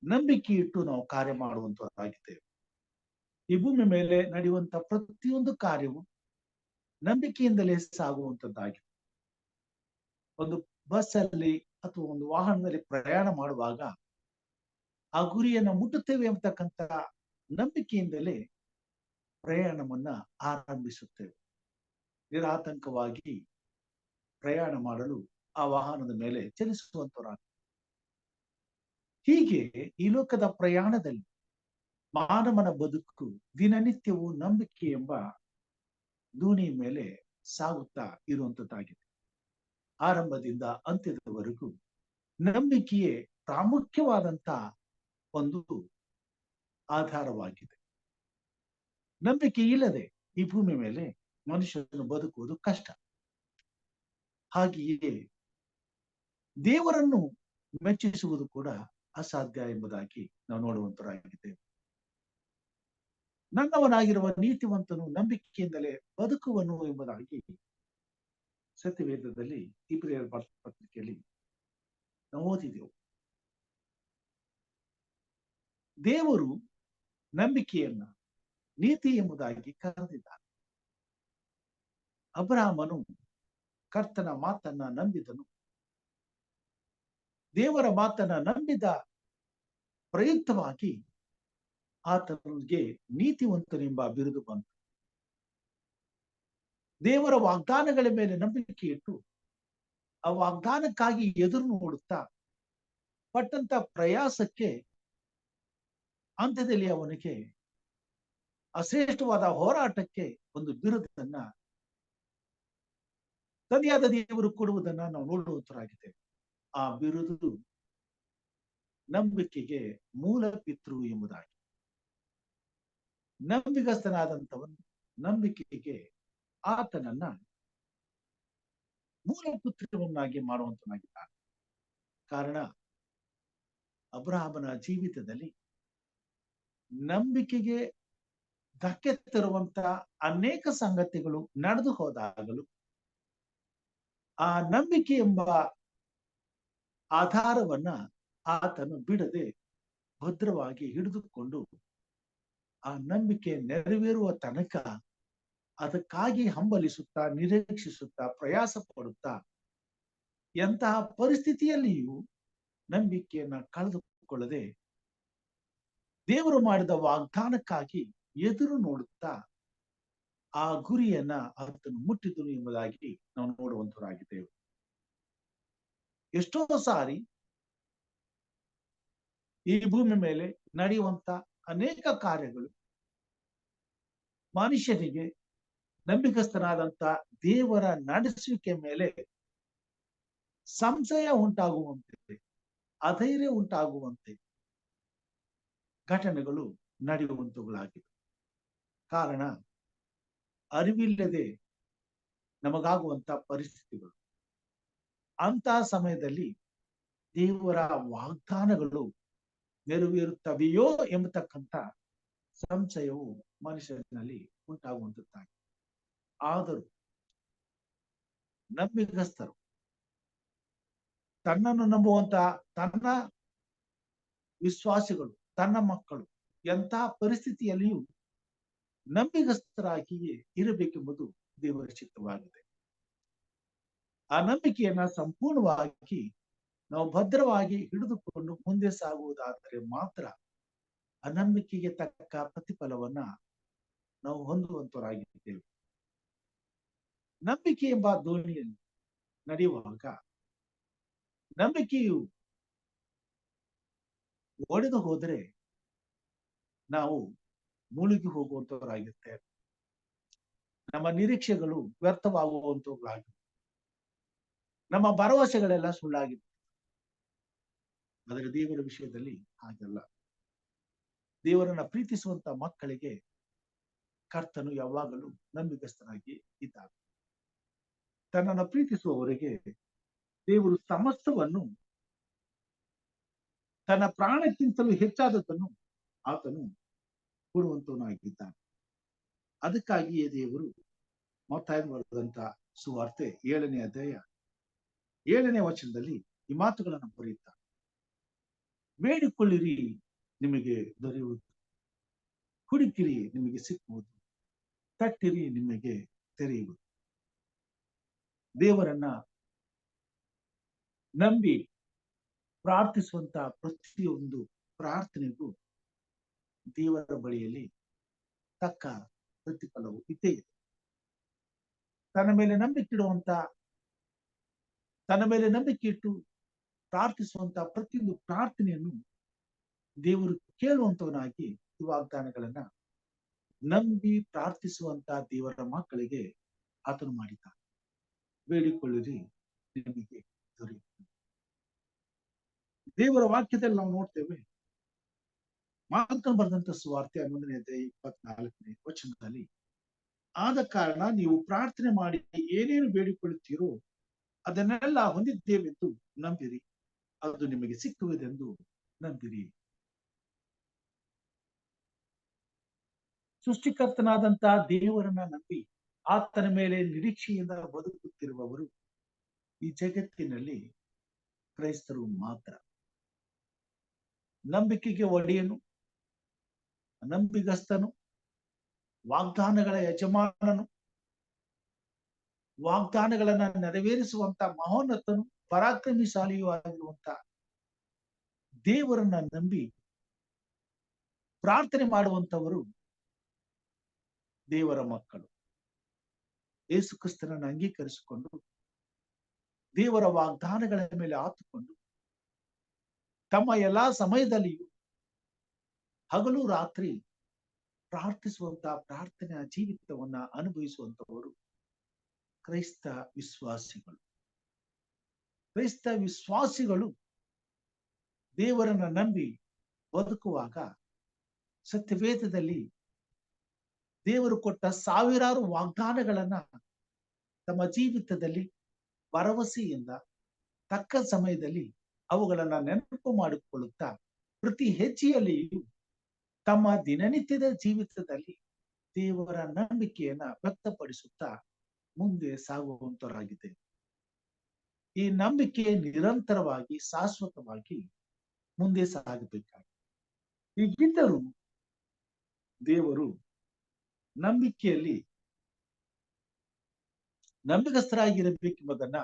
ನಂಬಿಕೆ ಇಟ್ಟು ನಾವು ಕಾರ್ಯ ಮಾಡುವಂತವರಾಗಿದ್ದೇವೆ. ಈ ಭೂಮಿ ಮೇಲೆ ನಡೆಯುವಂತ ಪ್ರತಿಯೊಂದು ಕಾರ್ಯವು ನಂಬಿಕೆಯಿಂದಲೇ ಸಾಗುವಂತದ್ದಾಗಿದೆ. ಒಂದು ಬಸ್ ಅಲ್ಲಿ ಅಥವಾ ಒಂದು ವಾಹನದಲ್ಲಿ ಪ್ರಯಾಣ ಮಾಡುವಾಗ ಆ ಗುರಿಯನ್ನು ಮುಟ್ಟುತ್ತೇವೆ ಎಂಬತಕ್ಕಂತ ನಂಬಿಕೆಯಿಂದಲೇ ಪ್ರಯಾಣವನ್ನ ಆರಂಭಿಸುತ್ತೇವೆ. ನಿರಾತಂಕವಾಗಿ ಪ್ರಯಾಣ ಮಾಡಲು ಆ ವಾಹನದ ಮೇಲೆ ಚಲಿಸುವಂತವರಾಗ. ಹೀಗೆ ಈ ಲೋಕದ ಪ್ರಯಾಣದಲ್ಲಿ ಮಾನವನ ಬದುಕು ದಿನನಿತ್ಯವೂ ನಂಬಿಕೆ ಎಂಬ ದೋಣಿ ಮೇಲೆ ಸಾಗುತ್ತಾ ಇರುವಂತದ್ದಾಗಿದೆ. ಆರಂಭದಿಂದ ಅಂತ್ಯದವರೆಗೂ ನಂಬಿಕೆಯೇ ಪ್ರಾಮುಖ್ಯವಾದಂತ ಒಂದು ಆಧಾರವಾಗಿದೆ. ನಂಬಿಕೆ ಇಲ್ಲದೆ ಈ ಭೂಮಿ ಮೇಲೆ ಮನುಷ್ಯನು ಬದುಕುವುದು ಕಷ್ಟ. ಹಾಗೆಯೇ ದೇವರನ್ನು ಮೆಚ್ಚಿಸುವುದು ಕೂಡ ಅಸಾಧ್ಯ ಎಂಬುದಾಗಿ ನಾವು ನೋಡುವಂತರಾಗಿದ್ದೇವೆ. ನನ್ನವನಾಗಿರುವ ನೀತಿವಂತನು ನಂಬಿಕೆಯಿಂದಲೇ ಬದುಕುವನು ಎಂಬುದಾಗಿ ಸತ್ಯವೇದದಲ್ಲಿ ಇಬ್ರಿಯರ ಪತ್ರಿಕೆಯಲ್ಲಿ ನಾವು ಓದಿದೆವು. ದೇವರು ನಂಬಿಕೆಯನ್ನ ನೀತಿ ಎಂಬುದಾಗಿ ಕರೆದಿದ್ದಾನೆ. ಅಬ್ರಹಾಮನು ಕರ್ತನ ಮಾತನ್ನ ನಂಬಿದನು. ದೇವರ ಮಾತನ್ನ ನಂಬಿದ ಪ್ರಯುಕ್ತವಾಗಿ ಆತನಿಗೆ ನೀತಿವಂತನೆಂಬ ಬಿರುದು ಬಂತು. ದೇವರ ವಾಗ್ದಾನಗಳ ಮೇಲೆ ನಂಬಿಕೆ ಇಟ್ಟು ಆ ವಾಗ್ದಾನಕ್ಕಾಗಿ ಎದುರು ನೋಡುತ್ತಾ ಪಟ್ಟಂತ ಪ್ರಯಾಸಕ್ಕೆ ಅಂತ್ಯದಲ್ಲಿ ಅವನಿಗೆ ಅಶ್ರೇಷ್ಠವಾದ ಹೋರಾಟಕ್ಕೆ ಒಂದು ಬಿರುದನ್ನ ತಂದೆಯಾದ ದೇವರು ಕೊಡುವುದನ್ನ ನಾವು ನೋಡುವಂತರಾಗಿದ್ದೇವೆ. ಆ ಬಿರುದು ನಂಬಿಕೆಗೆ ಮೂಲ ಪಿತೃ ಎಂಬುದಾಗಿ. ನಂಬಿಗಸ್ತನಾದಂಥವನು ನಂಬಿಕೆಗೆ ಆತನನ್ನ ಮೂಲ ಪುತ್ರವನ್ನಾಗಿ ಮಾಡುವಂತನಾಗಿದ್ದಾನೆ. ಕಾರಣ ಅಬ್ರಹಾಮನ ಜೀವಿತದಲ್ಲಿ ನಂಬಿಕೆಗೆ ಧಕ್ಕೆ ತರುವಂತ ಅನೇಕ ಸಂಗತಿಗಳು ನಡೆದು ಹೋದಾಗಲೂ ಆ ನಂಬಿಕೆ ಎಂಬ ಆಧಾರವನ್ನ ಆತನು ಬಿಡದೆ ಭದ್ರವಾಗಿ ಹಿಡಿದುಕೊಂಡು ಆ ನಂಬಿಕೆ ನೆರವೇರುವ ತನಕ ಅದಕ್ಕಾಗಿ ಹಂಬಲಿಸುತ್ತಾ, ನಿರೀಕ್ಷಿಸುತ್ತಾ, ಪ್ರಯಾಸ ಪಡುತ್ತಾ, ಎಂತಹ ಪರಿಸ್ಥಿತಿಯಲ್ಲಿಯೂ ನಂಬಿಕೆಯನ್ನ ಕಳೆದುಕೊಳ್ಳದೆ ದೇವರು ಮಾಡಿದ ವಾಗ್ದಾನಕ್ಕಾಗಿ ಎದುರು ನೋಡುತ್ತಾ ಆ ಗುರಿಯನ್ನ ಆತನು ಮುಟ್ಟಿದನು ಎಂಬುದಾಗಿ ನಾವು ನೋಡುವಂತರಾಗಿದ್ದೇವೆ. ಎಷ್ಟೋ ಸಾರಿ ಈ ಭೂಮಿ ಮೇಲೆ ನಡೆಯುವಂತ ಅನೇಕ ಕಾರ್ಯಗಳು ಮನುಷ್ಯನಿಗೆ ನಂಬಿಕಸ್ಥನಾದಂತ ದೇವರ ನಡೆಸುವಿಕೆ ಮೇಲೆ ಸಂಶಯ ಉಂಟಾಗುವಂತೆ, ಅಧೈರ್ಯ ಉಂಟಾಗುವಂತೆ ಘಟನೆಗಳು ನಡೆಯುವಂತವುಗಳಾಗಿವೆ. ಕಾರಣ ಅರಿವಿಲ್ಲದೆ ನಮಗಾಗುವಂತ ಪರಿಸ್ಥಿತಿಗಳು. ಅಂತಹ ಸಮಯದಲ್ಲಿ ದೇವರ ವಾಗ್ದಾನಗಳು ನೆರವೇರುತ್ತವೆಯೋ ಎಂಬತಕ್ಕಂಥ ಸಂಶಯವು ಮನುಷ್ಯನಲ್ಲಿ ಉಂಟಾಗುವಂತಾಗಿದೆ. ಆದರೂ ನಂಬಿಗಸ್ತರು, ತನ್ನನ್ನು ನಂಬುವಂತ ತನ್ನ ವಿಶ್ವಾಸಿಗಳು, ತನ್ನ ಮಕ್ಕಳು ಎಂತಹ ಪರಿಸ್ಥಿತಿಯಲ್ಲಿಯೂ ನಂಬಿಗಸ್ತರಾಗಿಯೇ ಇರಬೇಕೆಂಬುದು ದೇವರ ಚಿತ್ತವಾಗಿದೆ. ಆ ನಂಬಿಕೆಯನ್ನ ಸಂಪೂರ್ಣವಾಗಿ ನಾವು ಭದ್ರವಾಗಿ ಹಿಡಿದುಕೊಂಡು ಮುಂದೆ ಸಾಗುವುದಾದರೆ ಮಾತ್ರ ಆ ನಂಬಿಕೆಗೆ ತಕ್ಕ ಪ್ರತಿಫಲವನ್ನ ನಾವು ಹೊಂದುವಂತರಾಗಿದ್ದೇವೆ. ನಂಬಿಕೆ ಎಂಬ ದೋಣಿಯಲ್ಲಿ ನಡೆಯುವಾಗ ನಂಬಿಕೆಯು ಒಡೆದು ಹೋದರೆ ನಾವು ಮುಳುಗಿ ಹೋಗುವಂತವರಾಗಿರ್ತೇವೆ. ನಮ್ಮ ನಿರೀಕ್ಷೆಗಳು ವ್ಯರ್ಥವಾಗುವಂತವುಗಳಾಗಿವೆ. ನಮ್ಮ ಭರವಸೆಗಳೆಲ್ಲ ಸುಳ್ಳಾಗಿವೆ. ಆದರೆ ದೇವರ ವಿಷಯದಲ್ಲಿ ಹಾಗಲ್ಲ. ದೇವರನ್ನ ಪ್ರೀತಿಸುವಂತ ಮಕ್ಕಳಿಗೆ ಕರ್ತನು ಯಾವಾಗಲೂ ನಂಬಿಕಸ್ಥನಾಗಿ ಇದ್ದಾನೆ. ತನ್ನನ್ನು ಪ್ರೀತಿಸುವವರಿಗೆ ದೇವರು ಸಮಸ್ತವನ್ನು, ತನ್ನ ಪ್ರಾಣಕ್ಕಿಂತಲೂ ಹೆಚ್ಚಾದದ್ದನ್ನು ಆತನು ಕೊಡುವಂತವನಾಗಿದ್ದಾನೆ. ಅದಕ್ಕಾಗಿಯೇ ದೇವರು ಮತ್ತಾಯನು ಬರೆದಂತ ಸುವಾರ್ತೆ 7ನೇ ಅಧ್ಯಾಯ 7ನೇ ವಚನದಲ್ಲಿ ಈ ಮಾತುಗಳನ್ನು ಬರೆಯುತ್ತಾರೆ. ಬೇಡಿಕೊಳ್ಳಿರಿ, ನಿಮಗೆ ದೊರೆಯುವುದು; ಹುಡುಕಿರಿ, ನಿಮಗೆ ಸಿಕ್ಕುವುದು; ತಟ್ಟಿರಿ, ನಿಮಗೆ ತೆರೆಯುವುದು. ದೇವರನ್ನ ನಂಬಿ ಪ್ರಾರ್ಥಿಸುವಂತ ಪ್ರತಿಯೊಂದು ಪ್ರಾರ್ಥನೆಗೂ ದೇವರ ಬಳಿಯಲ್ಲಿ ತಕ್ಕ ಪ್ರತಿಫಲವು ಇದ್ದೇ ಇದೆ. ತನ್ನ ಮೇಲೆ ನಂಬಿಕೆ ಇಟ್ಟು ಪ್ರಾರ್ಥಿಸುವಂತ ಪ್ರತಿಯೊಂದು ಪ್ರಾರ್ಥನೆಯನ್ನು ದೇವರು ಕೇಳುವಂತವನಾಗಿ ಈ ವಾಗ್ದಾನಗಳನ್ನ ನಂಬಿ ಪ್ರಾರ್ಥಿಸುವಂತ ದೇವರ ಮಕ್ಕಳಿಗೆ ಆತನು ಮಾಡಿದ್ದಾನೆ. ಬೇಡಿಕೊಳ್ಳಿರಿ, ನಿಮಗೆ ದೊರೆಯುತ್ತದೆ. ದೇವರ ವಾಕ್ಯದಲ್ಲಿ ನಾವು ನೋಡ್ತೇವೆ, ಮಾರ್ಕನು ಬರೆದಂತ ಸುವಾರ್ತೆ 11ನೇ ಅಧ್ಯಾಯ 24ನೇ ವಚನದಲ್ಲಿ, ಆದ ಕಾರಣ ನೀವು ಪ್ರಾರ್ಥನೆ ಮಾಡಿ ಏನೇನು ಬೇಡಿಕೊಳ್ಳುತ್ತೀರೋ ಅದನ್ನೆಲ್ಲ ಹೊಂದಿದ್ದೇವೆಂದು ನಂಬಿರಿ, ಅದು ನಿಮಗೆ ಸಿಕ್ಕುವುದೆಂದು ನಂಬಿರಿ. ಸೃಷ್ಟಿಕರ್ತನಾದಂತ ದೇವರನ್ನ ನಂಬಿ ಆತನ ಮೇಲೆ ನಿರೀಕ್ಷೆಯಿಂದ ಬದುಕುತ್ತಿರುವವರು ಈ ಜಗತ್ತಿನಲ್ಲಿ ಕ್ರೈಸ್ತರು ಮಾತ್ರ. ನಂಬಿಕೆಗೆ ಒಡೆಯನು, ನಂಬಿಗಸ್ತನು, ವಾಗ್ದಾನಗಳ ಯಜಮಾನನು, ವಾಗ್ದಾನಗಳನ್ನ ನೆರವೇರಿಸುವಂತ ಮಹೋನ್ನತನು, ಪರಾಕ್ರಮಿಶಾಲಿಯೂ ಆಗಿರುವಂತ ದೇವರನ್ನ ನಂಬಿ ಪ್ರಾರ್ಥನೆ ಮಾಡುವಂತವರು ದೇವರ ಮಕ್ಕಳು. ಯೇಸು ಕ್ರಿಸ್ತನನ್ನು ಅಂಗೀಕರಿಸಿಕೊಂಡು ದೇವರ ವಾಗ್ದಾನಗಳ ಮೇಲೆ ಆತುಕೊಂಡು ತಮ್ಮ ಎಲ್ಲಾ ಸಮಯದಲ್ಲಿಯೂ ಹಗಲು ರಾತ್ರಿ ಪ್ರಾರ್ಥಿಸುವಂತ ಪ್ರಾರ್ಥನೆಯ ಜೀವಿತವನ್ನ ಅನುಭವಿಸುವಂತವರು ಕ್ರೈಸ್ತ ವಿಶ್ವಾಸಿಗಳು. ಕ್ರೈಸ್ತ ವಿಶ್ವಾಸಿಗಳು ದೇವರನ್ನ ನಂಬಿ ಬದುಕುವಾಗ ಸತ್ಯವೇದದಲ್ಲಿ ದೇವರು ಕೊಟ್ಟ ಸಾವಿರಾರು ವಾಗ್ದಾನಗಳನ್ನ ತಮ್ಮ ಜೀವಿತದಲ್ಲಿ ಭರವಸೆಯಿಂದ ತಕ್ಕ ಸಮಯದಲ್ಲಿ ಅವುಗಳನ್ನ ನೆನಪು ಮಾಡಿಕೊಳ್ಳುತ್ತಾ ಪ್ರತಿ ಹೆಜ್ಜೆಯಲ್ಲಿಯೂ ತಮ್ಮ ದಿನನಿತ್ಯದ ಜೀವಿತದಲ್ಲಿ ದೇವರ ನಂಬಿಕೆಯನ್ನ ವ್ಯಕ್ತಪಡಿಸುತ್ತಾ ಮುಂದೆ ಸಾಗುವಂತರಾಗಿದೆ. ಈ ನಂಬಿಕೆ ನಿರಂತರವಾಗಿ ಶಾಶ್ವತವಾಗಿ ಮುಂದೆ ಸಾಗಬೇಕಾಗಿದೆ. ಹೀಗಿದ್ದರೂ ದೇವರು ನಂಬಿಕೆಯಲ್ಲಿ ನಂಬಿಗಸ್ತರಾಗಿರಬೇಕೆಂಬುದನ್ನ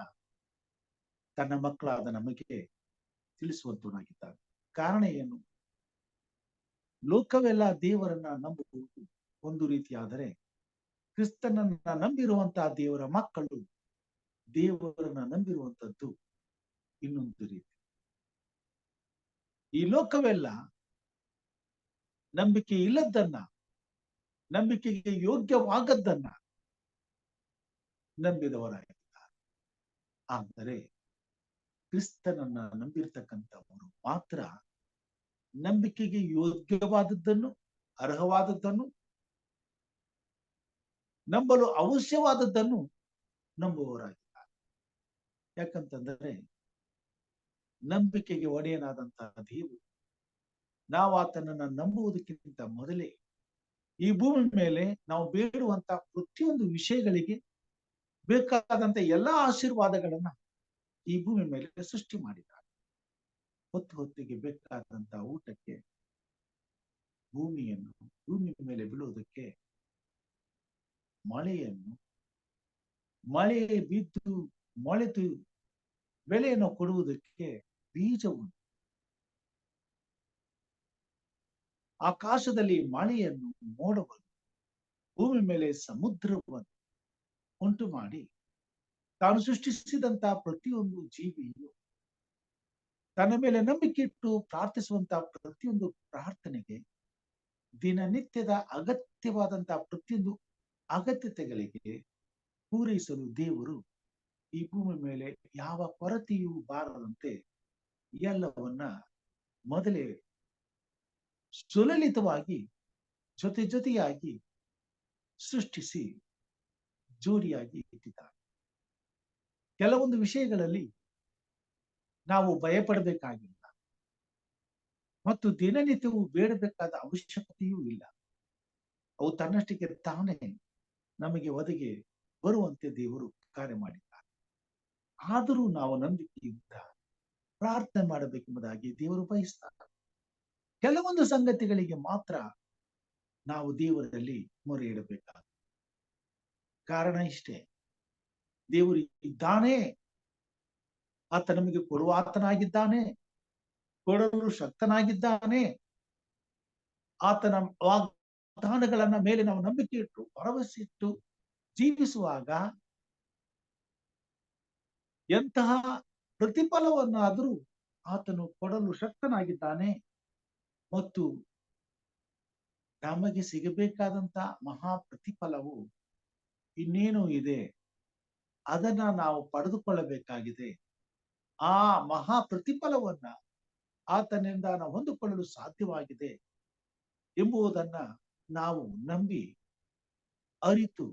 ತನ್ನ ಮಕ್ಕಳಾದ ನಮಗೆ ತಿಳಿಸುವಂತನಾಗಿದ್ದಾನೆ. ಕಾರಣ ಏನು? ಲೋಕವೆಲ್ಲ ದೇವರನ್ನ ನಂಬುವುದು ಒಂದು ರೀತಿಯಾದರೆ, ಕ್ರಿಸ್ತನನ್ನ ನಂಬಿರುವಂತಹ ದೇವರ ಮಕ್ಕಳು ದೇವರನ್ನ ನಂಬಿರುವಂತದ್ದು ಇನ್ನೊಂದು ರೀತಿ. ಈ ಲೋಕವೆಲ್ಲ ನಂಬಿಕೆ ಇಲ್ಲದನ್ನ, ನಂಬಿಕೆಗೆ ಯೋಗ್ಯವಾಗದ್ದನ್ನ ನಂಬಿದವರಾಗಿದ್ದಾರೆ. ಆದರೆ ಕ್ರಿಸ್ತನನ್ನ ನಂಬಿರ್ತಕ್ಕಂಥವರು ಮಾತ್ರ ನಂಬಿಕೆಗೆ ಯೋಗ್ಯವಾದದ್ದನ್ನು, ಅರ್ಹವಾದದ್ದನ್ನು, ನಂಬಲು ಅವಶ್ಯವಾದದ್ದನ್ನು ನಂಬುವವರಾಗಿದ್ದಾರೆ. ಯಾಕಂತಂದರೆ ನಂಬಿಕೆಗೆ ಒಡೆಯನಾದಂತಹ ದೇವರು ನಾವು ಆತನನ್ನ ನಂಬುವುದಕ್ಕಿಂತ ಮೊದಲೇ ಈ ಭೂಮಿ ಮೇಲೆ ನಾವು ಬೇಡುವಂತ ಪ್ರತಿಯೊಂದು ವಿಷಯಗಳಿಗೆ ಬೇಕಾದಂತ ಎಲ್ಲಾ ಆಶೀರ್ವಾದಗಳನ್ನ ಈ ಭೂಮಿ ಮೇಲೆ ಸೃಷ್ಟಿ ಮಾಡಿದ್ದಾರೆ. ಹೊತ್ತು ಹೊತ್ತಿಗೆ ಬೇಕಾದಂತ ಊಟಕ್ಕೆ, ಭೂಮಿ ಮೇಲೆ ಬೀಳುವುದಕ್ಕೆ ಮಳೆಯನ್ನು, ಮಳೆ ಬಿದ್ದು ಮೊಳೆತು ಬೆಳೆಯನ್ನು ಕೊಡುವುದಕ್ಕೆ ಬೀಜವನ್ನು, ಆಕಾಶದಲ್ಲಿ ಮಳೆಯನ್ನು, ಮೋಡವನ್ನು, ಭೂಮಿ ಮೇಲೆ ಸಮುದ್ರವನ್ನು ಉಂಟು ಮಾಡಿ ತಾನು ಸೃಷ್ಟಿಸಿದಂತಹ ಪ್ರತಿಯೊಂದು ಜೀವಿಯು ತನ್ನ ಮೇಲೆ ನಂಬಿಕೆ ಇಟ್ಟು ಪ್ರಾರ್ಥಿಸುವಂತಹ ಪ್ರತಿಯೊಂದು ಪ್ರಾರ್ಥನೆಗೆ, ದಿನನಿತ್ಯದ ಅಗತ್ಯವಾದಂತಹ ಪ್ರತಿಯೊಂದು ಅಗತ್ಯತೆಗಳಿಗೆ ಪೂರೈಸಲು ದೇವರು ಈ ಭೂಮಿ ಮೇಲೆ ಯಾವ ಕೊರತೆಯೂ ಬಾರದಂತೆ ಎಲ್ಲವನ್ನ ಮೊದಲೇ ಸುಲಲಿತವಾಗಿ ಜೊತೆಯಾಗಿ ಸೃಷ್ಟಿಸಿ ಜೋಡಿಯಾಗಿ ಇಟ್ಟಿದ್ದಾರೆ. ಕೆಲವೊಂದು ವಿಷಯಗಳಲ್ಲಿ ನಾವು ಭಯಪಡಬೇಕಾಗಿಲ್ಲ ಮತ್ತು ದಿನನಿತ್ಯವೂ ಬೇಡಬೇಕಾದ ಅವಶ್ಯಕತೆಯೂ ಇಲ್ಲ. ಅವು ತನ್ನಷ್ಟಕ್ಕೆ ತಾನೇ ನಮಗೆ ಒದಗಿ ಬರುವಂತೆ ದೇವರು ಕಾರ್ಯ ಮಾಡಿದ್ದಾರೆ. ಆದರೂ ನಾವು ನಂಬಿಕೆಯಿಂದ ಪ್ರಾರ್ಥನೆ ಮಾಡಬೇಕೆಂಬುದಾಗಿ ದೇವರು ಬಯಸ್ತಾರೆ. ಕೆಲವೊಂದು ಸಂಗತಿಗಳಿಗೆ ಮಾತ್ರ ನಾವು ದೇವರಲ್ಲಿ ಮೊರೆ ಇಡಬೇಕಾದ ಕಾರಣ ಇಷ್ಟೇ. ದೇವರು ಇದ್ದಾನೆ, ಆತ ನಮಗೆ ಕೊಡುವಾತನಾಗಿದ್ದಾನೆ, ಕೊಡಲು ಶಕ್ತನಾಗಿದ್ದಾನೆ. ಆತನ ವಾಗ್ದಾನಗಳನ್ನ ಮೇಲೆ ನಾವು ನಂಬಿಕೆ ಇಟ್ಟು ಭರವಸೆ ಇಟ್ಟು ಜೀವಿಸುವಾಗ ಎಂತಹ ಪ್ರತಿಫಲವನ್ನಾದರೂ ಆತನು ಕೊಡಲು ಶಕ್ತನಾಗಿದ್ದಾನೆ. ಮತ್ತು ನಮಗೆ ಸಿಗಬೇಕಾದಂತ ಮಹಾ ಪ್ರತಿಫಲವು ಇನ್ನೇನು ಇದೆ, ಅದನ್ನ ನಾವು ಪಡೆದುಕೊಳ್ಳಬೇಕಾಗಿದೆ. ಆ ಮಹಾ ಪ್ರತಿಫಲವನ್ನ ಆತನಿಂದ ನಾವು ಹೊಂದಿಕೊಳ್ಳಲು ಸಾಧ್ಯವಾಗಿದೆ ಎಂಬುದನ್ನ ನಾವು ನಂಬಿ ಅರಿತು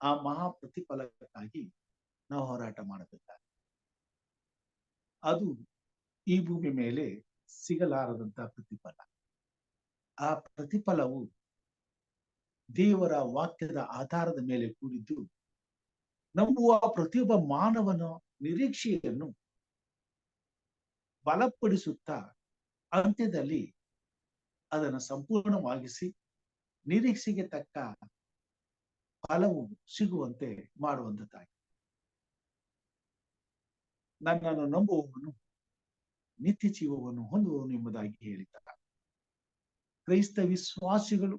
ಆ ಮಹಾ ಪ್ರತಿಫಲಕ್ಕಾಗಿ ನಾವು ಹೋರಾಟ ಮಾಡಬೇಕಾಗಿದೆ. ಅದು ಈ ಭೂಮಿ ಮೇಲೆ ಸಿಗಲಾರದಂತ ಪ್ರತಿಫಲ. ಆ ಪ್ರತಿಫಲವು ದೇವರ ವಾಕ್ಯದ ಆಧಾರದ ಮೇಲೆ ಕೂಡಿದ್ದು ನಂಬುವ ಪ್ರತಿಯೊಬ್ಬ ಮಾನವನ ನಿರೀಕ್ಷೆಯನ್ನು ಬಲಪಡಿಸುತ್ತಾ ಅಂತ್ಯದಲ್ಲಿ ಅದನ್ನು ಸಂಪೂರ್ಣವಾಗಿಸಿ ನಿರೀಕ್ಷೆಗೆ ತಕ್ಕ ಫಲವು ಸಿಗುವಂತೆ ಮಾಡುವಂತದ್ದಾಗಿದೆ. ನನ್ನನ್ನು ನಂಬುವವನು ನಿತ್ಯ ಜೀವವನ್ನು ಹೊಂದುವವನು ಎಂಬುದಾಗಿ ಹೇಳಿದ್ದಾರೆ. ಕ್ರೈಸ್ತ ವಿಶ್ವಾಸಿಗಳು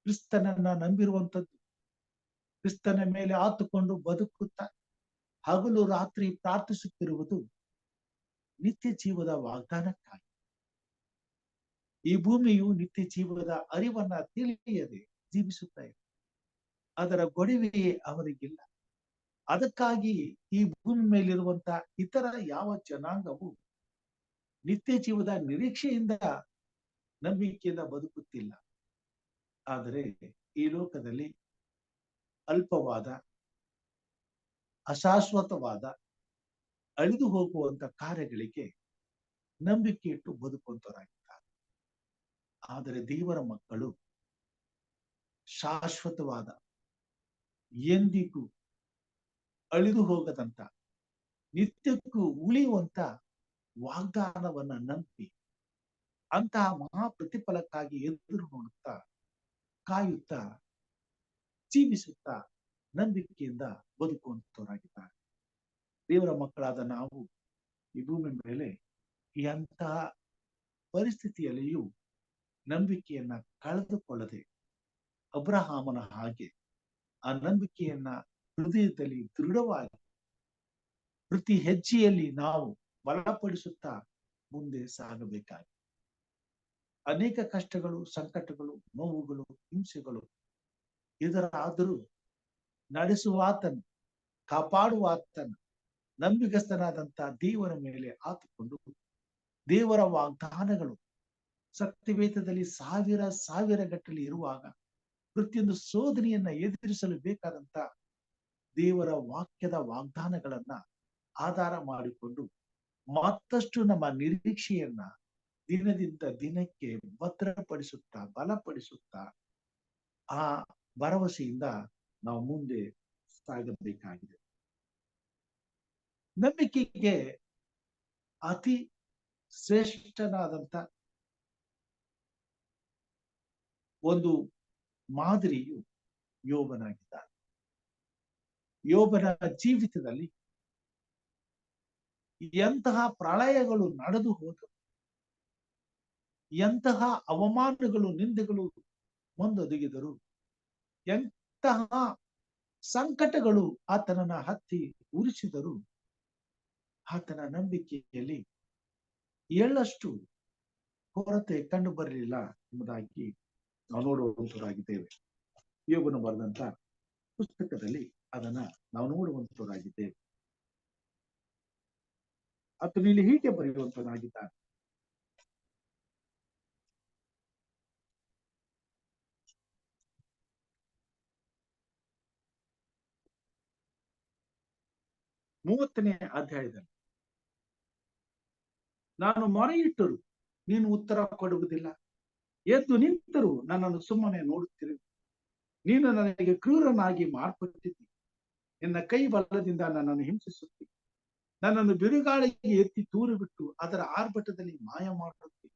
ಕ್ರಿಸ್ತನನ್ನ ನಂಬಿರುವಂಥದ್ದು, ಕ್ರಿಸ್ತನ ಮೇಲೆ ಆತುಕೊಂಡು ಬದುಕುತ್ತಾ ಹಗಲು ರಾತ್ರಿ ಪ್ರಾರ್ಥಿಸುತ್ತಿರುವುದು ನಿತ್ಯ ಜೀವದ ವಾಗ್ದಾನಕ್ಕಾಗಿ. ಈ ಭೂಮಿಯು ನಿತ್ಯ ಜೀವದ ಅರಿವನ್ನ ತಿಳಿಯದೆ ಜೀವಿಸುತ್ತಾ ಇದೆ. ಅದರ ಗೊಡವೆಯೇ ಅವರಿಗಿಲ್ಲ. ಅದಕ್ಕಾಗಿ ಈ ಭೂಮಿ ಮೇಲಿರುವಂತಹ ಇತರ ಯಾವ ಜನಾಂಗವು ನಿತ್ಯ ಜೀವದ ನಿರೀಕ್ಷೆಯಿಂದ, ನಂಬಿಕೆಯಿಂದ ಬದುಕುತ್ತಿಲ್ಲ. ಆದರೆ ಈ ಲೋಕದಲ್ಲಿ ಅಲ್ಪವಾದ, ಅಶಾಶ್ವತವಾದ, ಅಳಿದು ಹೋಗುವಂತ ಕಾರ್ಯಗಳಿಗೆ ನಂಬಿಕೆ ಇಟ್ಟು ಬದುಕುವಂತವರಾಗಿದ್ದಾರೆ. ಆದರೆ ದೇವರ ಮಕ್ಕಳು ಶಾಶ್ವತವಾದ, ಎಂದಿಗೂ ಅಳಿದು ಹೋಗದಂತ, ನಿತ್ಯಕ್ಕೂ ಉಳಿಯುವಂತ ವಾಗ್ದಾನವನ್ನ ನಂಬಿ ಅಂತಹ ಮಹಾ ಪ್ರತಿಫಲಕ್ಕಾಗಿ ಎದುರು ನೋಡುತ್ತಾ, ಕಾಯುತ್ತಾ, ಜೀವಿಸುತ್ತಾ ನಂಬಿಕೆಯಿಂದ ಬದುಕುವಂತವರಾಗಿದ್ದಾರೆ. ದೇವರ ಮಕ್ಕಳಾದ ನಾವು ಈ ಭೂಮಿ ಮೇಲೆ ಎಂತಹ ಪರಿಸ್ಥಿತಿಯಲ್ಲಿಯೂ ನಂಬಿಕೆಯನ್ನ ಕಳೆದುಕೊಳ್ಳದೆ ಅಬ್ರಹಾಮನ ಹಾಗೆ ಆ ನಂಬಿಕೆಯನ್ನ ಹೃದಯದಲ್ಲಿ ದೃಢವಾಗಿ ಪ್ರತಿ ಹೆಜ್ಜೆಯಲ್ಲಿ ನಾವು ಬಲಪಡಿಸುತ್ತಾ ಮುಂದೆ ಸಾಗಬೇಕಾಗಿದೆ. ಅನೇಕ ಕಷ್ಟಗಳು, ಸಂಕಟಗಳು, ನೋವುಗಳು, ಹಿಂಸೆಗಳು ಇದರಾದರೂ ನಡೆಸುವಾತನ, ಕಾಪಾಡುವಾತನ, ನಂಬಿಗಸ್ತನಾದಂತಹ ದೇವರ ಮೇಲೆ ಆತುಕೊಂಡು ದೇವರ ವಾಗ್ದಾನಗಳು ಸತ್ಯವೇದದಲ್ಲಿ ಸಾವಿರ ಗಟ್ಟಲೆ ಇರುವಾಗ ಪ್ರತಿಯೊಂದು ಶೋಧನೆಯನ್ನ ಎದುರಿಸಲು ಬೇಕಾದಂತ ದೇವರ ವಾಕ್ಯದ ವಾಗ್ದಾನಗಳನ್ನ ಆಧಾರ ಮಾಡಿಕೊಂಡು ಮತ್ತಷ್ಟು ನಮ್ಮ ನಿರೀಕ್ಷೆಯನ್ನ ದಿನದಿಂದ ದಿನಕ್ಕೆ ಭದ್ರಪಡಿಸುತ್ತಾ ಬಲಪಡಿಸುತ್ತಾ ಆ ಭರವಸೆಯಿಂದ ನಾವು ಮುಂದೆ ಸಾಗಬೇಕಾಗಿದೆ. ನಂಬಿಕೆಗೆ ಅತಿ ಶ್ರೇಷ್ಠನಾದಂತ ಒಂದು ಮಾದರಿಯು ಯೋಬನಾಗಿದ್ದಾನೆ. ಯೋಬನ ಜೀವಿತದಲ್ಲಿ ಎಂತಹ ಪ್ರಳಯಗಳು ನಡೆದು ಹೋದವು, ಎಂತಹ ಅವಮಾನಗಳು, ನಿಂದೆಗಳು ಮುಂದೊದಗಿದರು, ಎಂತಹ ಸಂಕಟಗಳು ಆತನನ್ನ ಹತ್ತಿ ಉರಿಸಿದರು, ಆತನ ನಂಬಿಕೆಯಲ್ಲಿ ಎಳ್ಳಷ್ಟು ಕೊರತೆ ಕಂಡು ಬರಲಿಲ್ಲ ಎಂಬುದಾಗಿ ನಾವು ನೋಡುವಂತವರಾಗಿದ್ದೇವೆ. ಯೋಬನು ಬರೆದಂತ ಪುಸ್ತಕದಲ್ಲಿ ಅದನ್ನ ನಾವು ನೋಡುವಂತವರಾಗಿದ್ದೇವೆ. ಆತನು ಇಲ್ಲಿ ಹೀಗೆ ಬರೆಯುವಂತನಾಗಿದ್ದಾನೆ. ಮೂವತ್ತನೇ ಅಧ್ಯಾಯದಲ್ಲಿ, ನಾನು ಮೊರೆಯಿಟ್ಟರು ನೀನು ಉತ್ತರ ಕೊಡುವುದಿಲ್ಲ, ಎದ್ದು ನಿಂತರು ನನ್ನನ್ನು ಸುಮ್ಮನೆ ನೋಡುತ್ತಿರು. ನೀನು ನನಗೆ ಕ್ರೂರನಾಗಿ ಮಾರ್ಪಟ್ಟಿದ್ದಿ, ನಿನ್ನ ಕೈ ಬಲದಿಂದ ನನ್ನನ್ನು ಹಿಂಸಿಸುತ್ತಿ, ನನ್ನನ್ನು ಬಿರುಗಾಳಿಗೆ ಎತ್ತಿ ತೂರು ಬಿಟ್ಟು ಅದರ ಆರ್ಭಟದಲ್ಲಿ ಮಾಯ ಮಾಡುತ್ತಿ.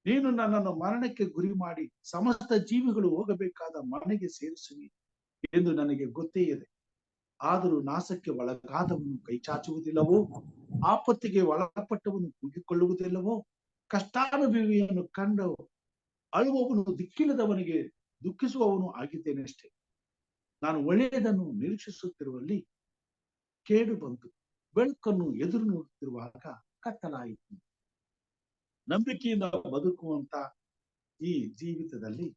ನೀನು ನನ್ನನ್ನು ಮರಣಕ್ಕೆ ಗುರಿ ಮಾಡಿ ಸಮಸ್ತ ಜೀವಿಗಳು ಹೋಗಬೇಕಾದ ಮನೆಗೆ ಸೇರಿಸುವಿ ಎಂದು ನನಗೆ ಗೊತ್ತೇ ಇದೆ. ಆದರೂ ನಾಶಕ್ಕೆ ಒಳಗಾದವನು ಕೈ ಚಾಚುವುದಿಲ್ಲವೋ, ಆಪತ್ತಿಗೆ ಒಳಪಟ್ಟವನು ಕೂಗಿಕೊಳ್ಳುವುದಿಲ್ಲವೋ? ಕಷ್ಟಾನುಭವಿಯನ್ನು ಕಂಡು ಅಳುವವನು ದಿಕ್ಕಿಲ್ಲದವನಿಗೆ ದುಃಖಿಸುವವನು ಆಗಿದ್ದೇನೆ ಅಷ್ಟೇ. ನಾನು ಒಳ್ಳೆಯದನ್ನು ನಿರೀಕ್ಷಿಸುತ್ತಿರುವಲ್ಲಿ ಕೇಡು ಬಂತು, ಬೆಳಕನ್ನು ಎದುರು ನೋಡುತ್ತಿರುವಾಗ ಕತ್ತಲಾಯಿತು. ನಂಬಿಕೆಯಿಂದ ಬದುಕುವಂತ ಈ ಜೀವಿತದಲ್ಲಿ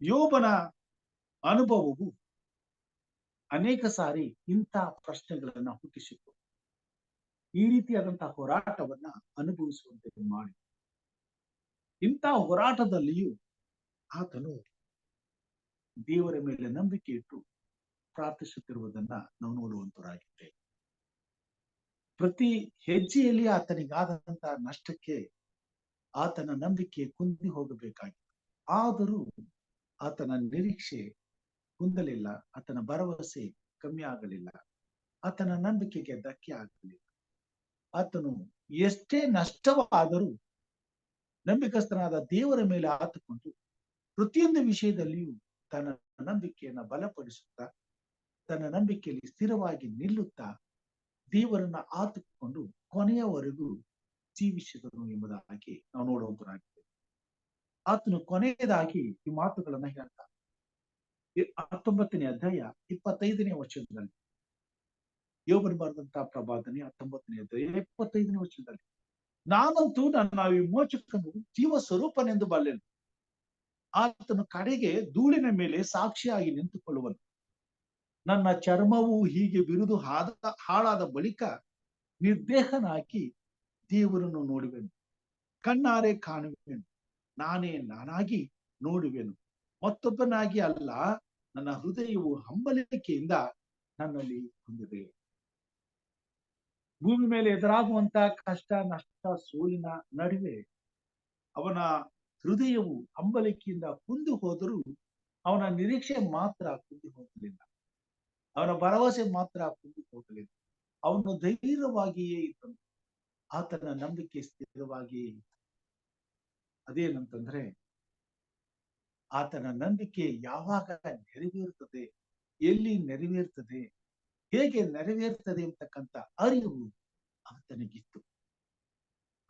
ಯೋಬನ ಅನುಭವವು ಅನೇಕ ಸಾರಿ ಇಂತಹ ಪ್ರಶ್ನೆಗಳನ್ನ ಹುಟ್ಟಿಸಿತು. ಈ ರೀತಿಯಾದಂತಹ ಹೋರಾಟವನ್ನ ಅನುಭವಿಸುವಂತೆ ಮಾಡಿ, ಇಂತಹ ಹೋರಾಟದಲ್ಲಿಯೂ ಆತನು ದೇವರ ಮೇಲೆ ನಂಬಿಕೆ ಇಟ್ಟು ಪ್ರಾರ್ಥಿಸುತ್ತಿರುವುದನ್ನ ನಾವು ನೋಡುವಂತರಾಗಿದ್ದೇವೆ. ಪ್ರತಿ ಹೆಜ್ಜೆಯಲ್ಲಿ ಆತನಿಗಾದಂತಹ ನಷ್ಟಕ್ಕೆ ಆತನ ನಂಬಿಕೆ ಕುಂದಿ ಹೋಗಬೇಕಾಗಿತ್ತು. ಆದರೂ ಆತನ ನಿರೀಕ್ಷೆ ಕುಂದಲಿಲ್ಲ, ಆತನ ಭರವಸೆ ಕಮ್ಮಿ ಆಗಲಿಲ್ಲ, ಆತನ ನಂಬಿಕೆಗೆ ಧಕ್ಕೆ ಆಗಲಿಲ್ಲ. ಆತನು ಎಷ್ಟೇ ನಷ್ಟವಾದರೂ ನಂಬಿಕಸ್ಥನಾದ ದೇವರ ಮೇಲೆ ಆತುಕೊಂಡು ಪ್ರತಿಯೊಂದು ವಿಷಯದಲ್ಲಿಯೂ ತನ್ನ ನಂಬಿಕೆಯನ್ನ ಬಲಪಡಿಸುತ್ತಾ ತನ್ನ ನಂಬಿಕೆಯಲ್ಲಿ ಸ್ಥಿರವಾಗಿ ನಿಲ್ಲುತ್ತಾ ದೇವರನ್ನ ಆತುಕೊಂಡು ಕೊನೆಯವರೆಗೂ ಜೀವಿಸಿದನು ಎಂಬುದಾಗಿ ನಾವು ನೋಡುವಂತರಾಗಿದ್ದೇವೆ. ಆತನು ಕೊನೆಯದಾಗಿ ಈ ಮಾತುಗಳನ್ನ ಹೇಳ್ತಾನೆ. 19ನೇ ಅಧ್ಯಾಯ 25ನೇ ವಚನದಲ್ಲಿ, ಯೋಬನು ಬರೆದಂತಹ ಪ್ರವಾದನೆ 19ನೇ ಅಧ್ಯಾಯ 25ನೇ ವಚನದಲ್ಲಿ, ನಾನಂತೂ ನನ್ನ ವಿಮೋಚಕನು ಜೀವ ಸ್ವರೂಪನೆಂದು ಬಲ್ಲೆನು. ಆತನು ಕಡೆಗೆ ಧೂಳಿನ ಮೇಲೆ ಸಾಕ್ಷಿಯಾಗಿ ನಿಂತುಕೊಳ್ಳುವನು. ನನ್ನ ಚರ್ಮವು ಹೀಗೆ ಬಿರುದು ಹಾಳಾದ ಬಳಿಕ ನಿರ್ದೇಹನಾಗಿ ದೇವರನ್ನು ನೋಡುವೆನು, ಕಣ್ಣಾರೆ ಕಾಣುವೆನು, ನಾನಾಗಿ ನೋಡುವೆನು, ಮತ್ತೊಬ್ಬನಾಗಿ ಅಲ್ಲ. ನನ್ನ ಹೃದಯವು ಹಂಬಲಿಕೆಯಿಂದ ನನ್ನಲ್ಲಿ ಹೊಂದಿದೆ. ಭೂಮಿ ಮೇಲೆ ಎದುರಾಗುವಂತ ಕಷ್ಟ, ನಷ್ಟ, ಸೋಲಿನ ನಡುವೆ ಅವನ ಹೃದಯವು ಹಂಬಲಿಕೆಯಿಂದ ಕುಂದು ಹೋದರೂ ಅವನ ನಿರೀಕ್ಷೆ ಮಾತ್ರ ಕುಂದು ಹೋಗಲಿಲ್ಲ, ಅವನ ಭರವಸೆ ಮಾತ್ರ ಕುಂದು ಹೋಗಲಿಲ್ಲ. ಅವನು ಧೈರ್ಯವಾಗಿಯೇ ಇದ್ದನು, ಆತನ ನಂಬಿಕೆ ಸ್ಥಿರವಾಗಿಯೇ ಇತ್ತು. ಅದೇನಂತಂದ್ರೆ ಆತನ ನಂಬಿಕೆ ಯಾವಾಗ ನೆರವೇರುತ್ತದೆ, ಎಲ್ಲಿ ನೆರವೇರ್ತದೆ, ಹೇಗೆ ನೆರವೇರ್ತದೆ ಅಂತಕ್ಕಂಥ ಅರಿವು ಆತನಿಗಿತ್ತು.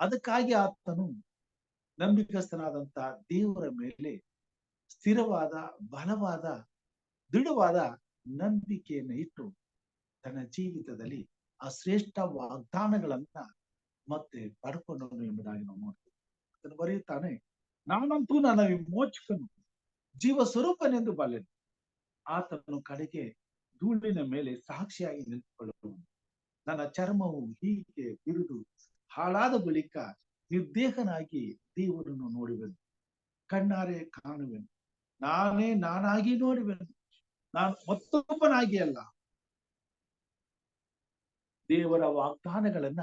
ಅದಕ್ಕಾಗಿ ಆತನು ನಂಬಿಕಸ್ಥನಾದಂತ ದೇವರ ಮೇಲೆ ಸ್ಥಿರವಾದ, ಬಲವಾದ, ದೃಢವಾದ ನಂಬಿಕೆಯನ್ನು ಇಟ್ಟು ತನ್ನ ಜೀವಿತದಲ್ಲಿ ಆ ಶ್ರೇಷ್ಠ ವಾಗ್ದಾನಗಳನ್ನ ಮತ್ತೆ ಪಡ್ಕೊಂಡವನು ಎಂಬುದಾಗಿ ನಾವು ನೋಡ್ತೀವಿ. ಅದನ್ನು ಬರೆಯುತ್ತಾನೆ, ನಾನಂತೂ ನನ್ನ ವಿಮೋಚಕನು ಜೀವ ಸ್ವರೂಪನೆಂದು ಬಲ್ಲೆನು. ಆತನು ಕಡೆಗೆ ಧೂಳಿನ ಮೇಲೆ ಸಾಕ್ಷಿಯಾಗಿ ನಿಂತುಕೊಳ್ಳುವನು. ನನ್ನ ಚರ್ಮವು ಹೀಗೆ ಬಿರಿದು ಹಾಳಾದ ಬಳಿಕ ನಿರ್ದೇಹನಾಗಿ ದೇವರನ್ನು ನೋಡುವೆನು, ಕಣ್ಣಾರೆ ಕಾಣುವೆನು. ನಾನಾಗಿ ನೋಡುವೆನು, ನಾನು ಮತ್ತೊಬ್ಬನಾಗಿ ಅಲ್ಲ. ದೇವರ ವಾಗ್ದಾನಗಳನ್ನ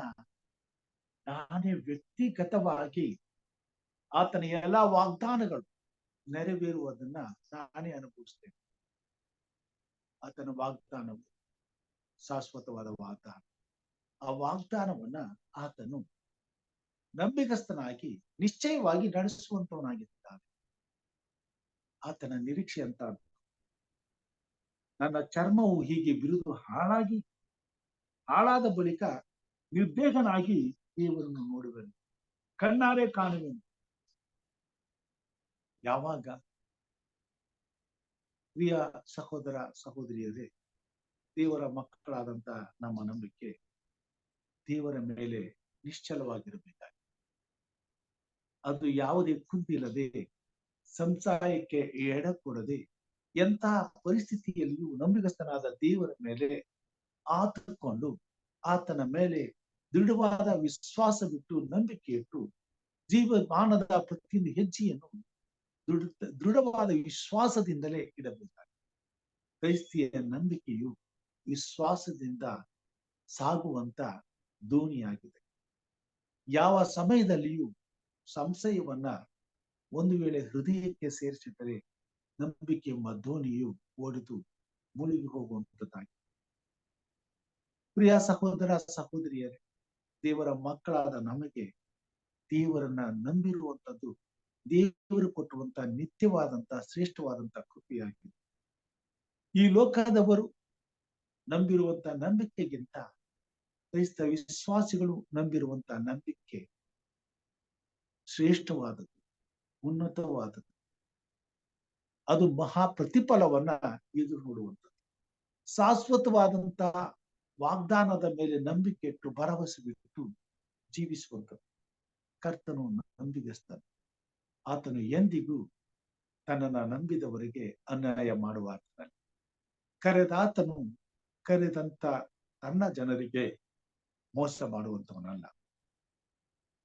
ನಾನೇ ವ್ಯಕ್ತಿಗತವಾಗಿ ಆತನ ಎಲ್ಲಾ ವಾಗ್ದಾನಗಳು ನೆರವೇರುವುದನ್ನ ನಾನೇ ಅನುಭವಿಸ್ತೇನೆ. ಆತನ ವಾಗ್ದಾನವು ಶಾಶ್ವತವಾದ ವಾಗ್ದಾನ. ಆ ವಾಗ್ದಾನವನ್ನ ಆತನು ನಂಬಿಗಸ್ತನಾಗಿ ನಿಶ್ಚಯವಾಗಿ ನಡೆಸುವಂತವನಾಗಿದ್ದಾನೆ. ಆತನ ನಿರೀಕ್ಷೆ ಅಂತ, ನನ್ನ ಚರ್ಮವು ಹೀಗೆ ಬಿರುದು ಹಾಳಾದ ಬಳಿಕ ನಿರ್ದೇಹನಾಗಿ ದೇವರನ್ನು ನೋಡುವೆನು, ಕಣ್ಣಾರೆ ಕಾಣುವೆನು. ಯಾವಾಗ? ಪ್ರಿಯ ಸಹೋದರ ಸಹೋದರಿಯರೇ, ದೇವರ ಮಕ್ಕಳಾದಂತ ನಮ್ಮ ನಂಬಿಕೆ ದೇವರ ಮೇಲೆ ನಿಶ್ಚಲವಾಗಿರಬೇಕಾಗಿದೆ. ಅದು ಯಾವುದೇ ಕುಂದಿಲ್ಲದೆ, ಸಂಶಯಕ್ಕೆ ಎಡ ಕೊಡದೆ, ಎಂತಹ ಪರಿಸ್ಥಿತಿಯಲ್ಲಿಯೂ ನಂಬಿಗಸ್ತನಾದ ದೇವರ ಮೇಲೆ ಆತುಕೊಂಡು ಆತನ ಮೇಲೆ ದೃಢವಾದ ವಿಶ್ವಾಸ ಬಿಟ್ಟು ನಂಬಿಕೆ ಇಟ್ಟು ಜೀವಮಾನದ ಪ್ರತಿಯೊಂದು ಹೆಜ್ಜೆಯನ್ನು ದೃಢವಾದ ವಿಶ್ವಾಸದಿಂದಲೇ ಇಡಬೇಕಾಗಿದೆ. ಕ್ರೈಸ್ತಿಯ ನಂಬಿಕೆಯು ವಿಶ್ವಾಸದಿಂದ ಸಾಗುವಂತ ದೋಣಿಯಾಗಿದೆ. ಯಾವ ಸಮಯದಲ್ಲಿಯೂ ಸಂಶಯವನ್ನ ಒಂದು ವೇಳೆ ಹೃದಯಕ್ಕೆ ಸೇರಿಸಿದರೆ ನಂಬಿಕೆ ಎಂಬ ದೋಣಿಯು ಓಡಿದು ಮುಳುಗಿ ಹೋಗುವಂತದ್ದಾಗಿದೆ. ಪ್ರಿಯ ಸಹೋದರ ಸಹೋದರಿಯರೇ, ದೇವರ ಮಕ್ಕಳಾದ ನಮಗೆ ದೇವರನ್ನ ನಂಬಿರುವಂತದ್ದು ದೇವರು ಕೊಟ್ಟುವಂತ ನಿತ್ಯವಾದಂತ ಶ್ರೇಷ್ಠವಾದಂತ ಕೃಪೆಯಾಗಿದೆ. ಈ ಲೋಕದವರು ನಂಬಿರುವಂತ ನಂಬಿಕೆಗಿಂತ ಕ್ರೈಸ್ತ ವಿಶ್ವಾಸಿಗಳು ನಂಬಿರುವಂತ ನಂಬಿಕೆ ಶ್ರೇಷ್ಠವಾದದ್ದು, ಉನ್ನತವಾದದ್ದು. ಅದು ಮಹಾ ಪ್ರತಿಫಲವನ್ನ ಎದುರು ನೋಡುವಂಥದ್ದು. ಶಾಶ್ವತವಾದಂತ ವಾಗ್ದಾನದ ಮೇಲೆ ನಂಬಿಕೆ ಇಟ್ಟು ಭರವಸೆ ಬಿಟ್ಟು ಜೀವಿಸುವಂಥದ್ದು. ಕರ್ತನು ನಂಬಿಗಸ್ತನು. ಆತನು ಎಂದಿಗೂ ತನ್ನನ್ನ ನಂಬಿದವರಿಗೆ ಅನ್ಯಾಯ ಮಾಡುವಾತನಲ್ಲ. ಕರೆದಾತನು ಕರೆದಂತ ತನ್ನ ಜನರಿಗೆ ಮೋಸ ಮಾಡುವಂತವನಲ್ಲ.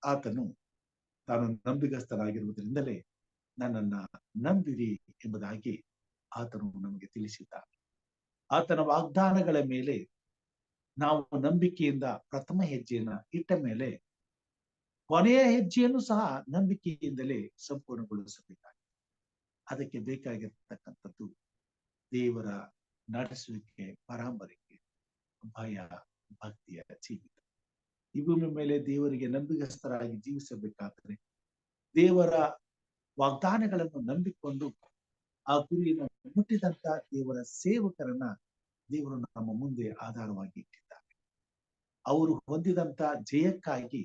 ಆತನು ತಾನು ನಂಬಿಗಸ್ತನಾಗಿರುವುದರಿಂದಲೇ ನನ್ನನ್ನ ನಂಬಿರಿ ಎಂಬುದಾಗಿ ಆತನು ನಮಗೆ ತಿಳಿಸಿದ್ದಾನೆ. ಆತನ ವಾಗ್ದಾನಗಳ ಮೇಲೆ ನಾವು ನಂಬಿಕೆಯಿಂದ ಪ್ರಥಮ ಹೆಜ್ಜೆಯನ್ನ ಇಟ್ಟ ಮೇಲೆ ಕೊನೆಯ ಹೆಜ್ಜೆಯನ್ನು ಸಹ ನಂಬಿಕೆಯಿಂದಲೇ ಸಂಪೂರ್ಣಗೊಳಿಸಬೇಕಾಗಿದೆ. ಅದಕ್ಕೆ ಬೇಕಾಗಿರ್ತಕ್ಕಂಥದ್ದು ದೇವರ ನಡೆಸುವಿಕೆ, ಪರಾಂಬರಿಕೆ, ಭಯ, ಭಕ್ತಿಯ ಜೀವಿತ. ಈ ಭೂಮಿ ಮೇಲೆ ದೇವರಿಗೆ ನಂಬಿಗಸ್ತರಾಗಿ ಜೀವಿಸಬೇಕಾದರೆ ದೇವರ ವಾಗ್ದಾನಗಳನ್ನು ನಂಬಿಕೊಂಡು ಆ ಗುರಿಯನ್ನು ಮುಟ್ಟಿದಂತ ದೇವರ ಸೇವಕರನ್ನ ದೇವರು ನಮ್ಮ ಮುಂದೆ ಆಧಾರವಾಗಿ ಇಟ್ಟಿದ್ದಾರೆ. ಅವರು ಹೊಂದಿದಂತ ಜಯಕ್ಕಾಗಿ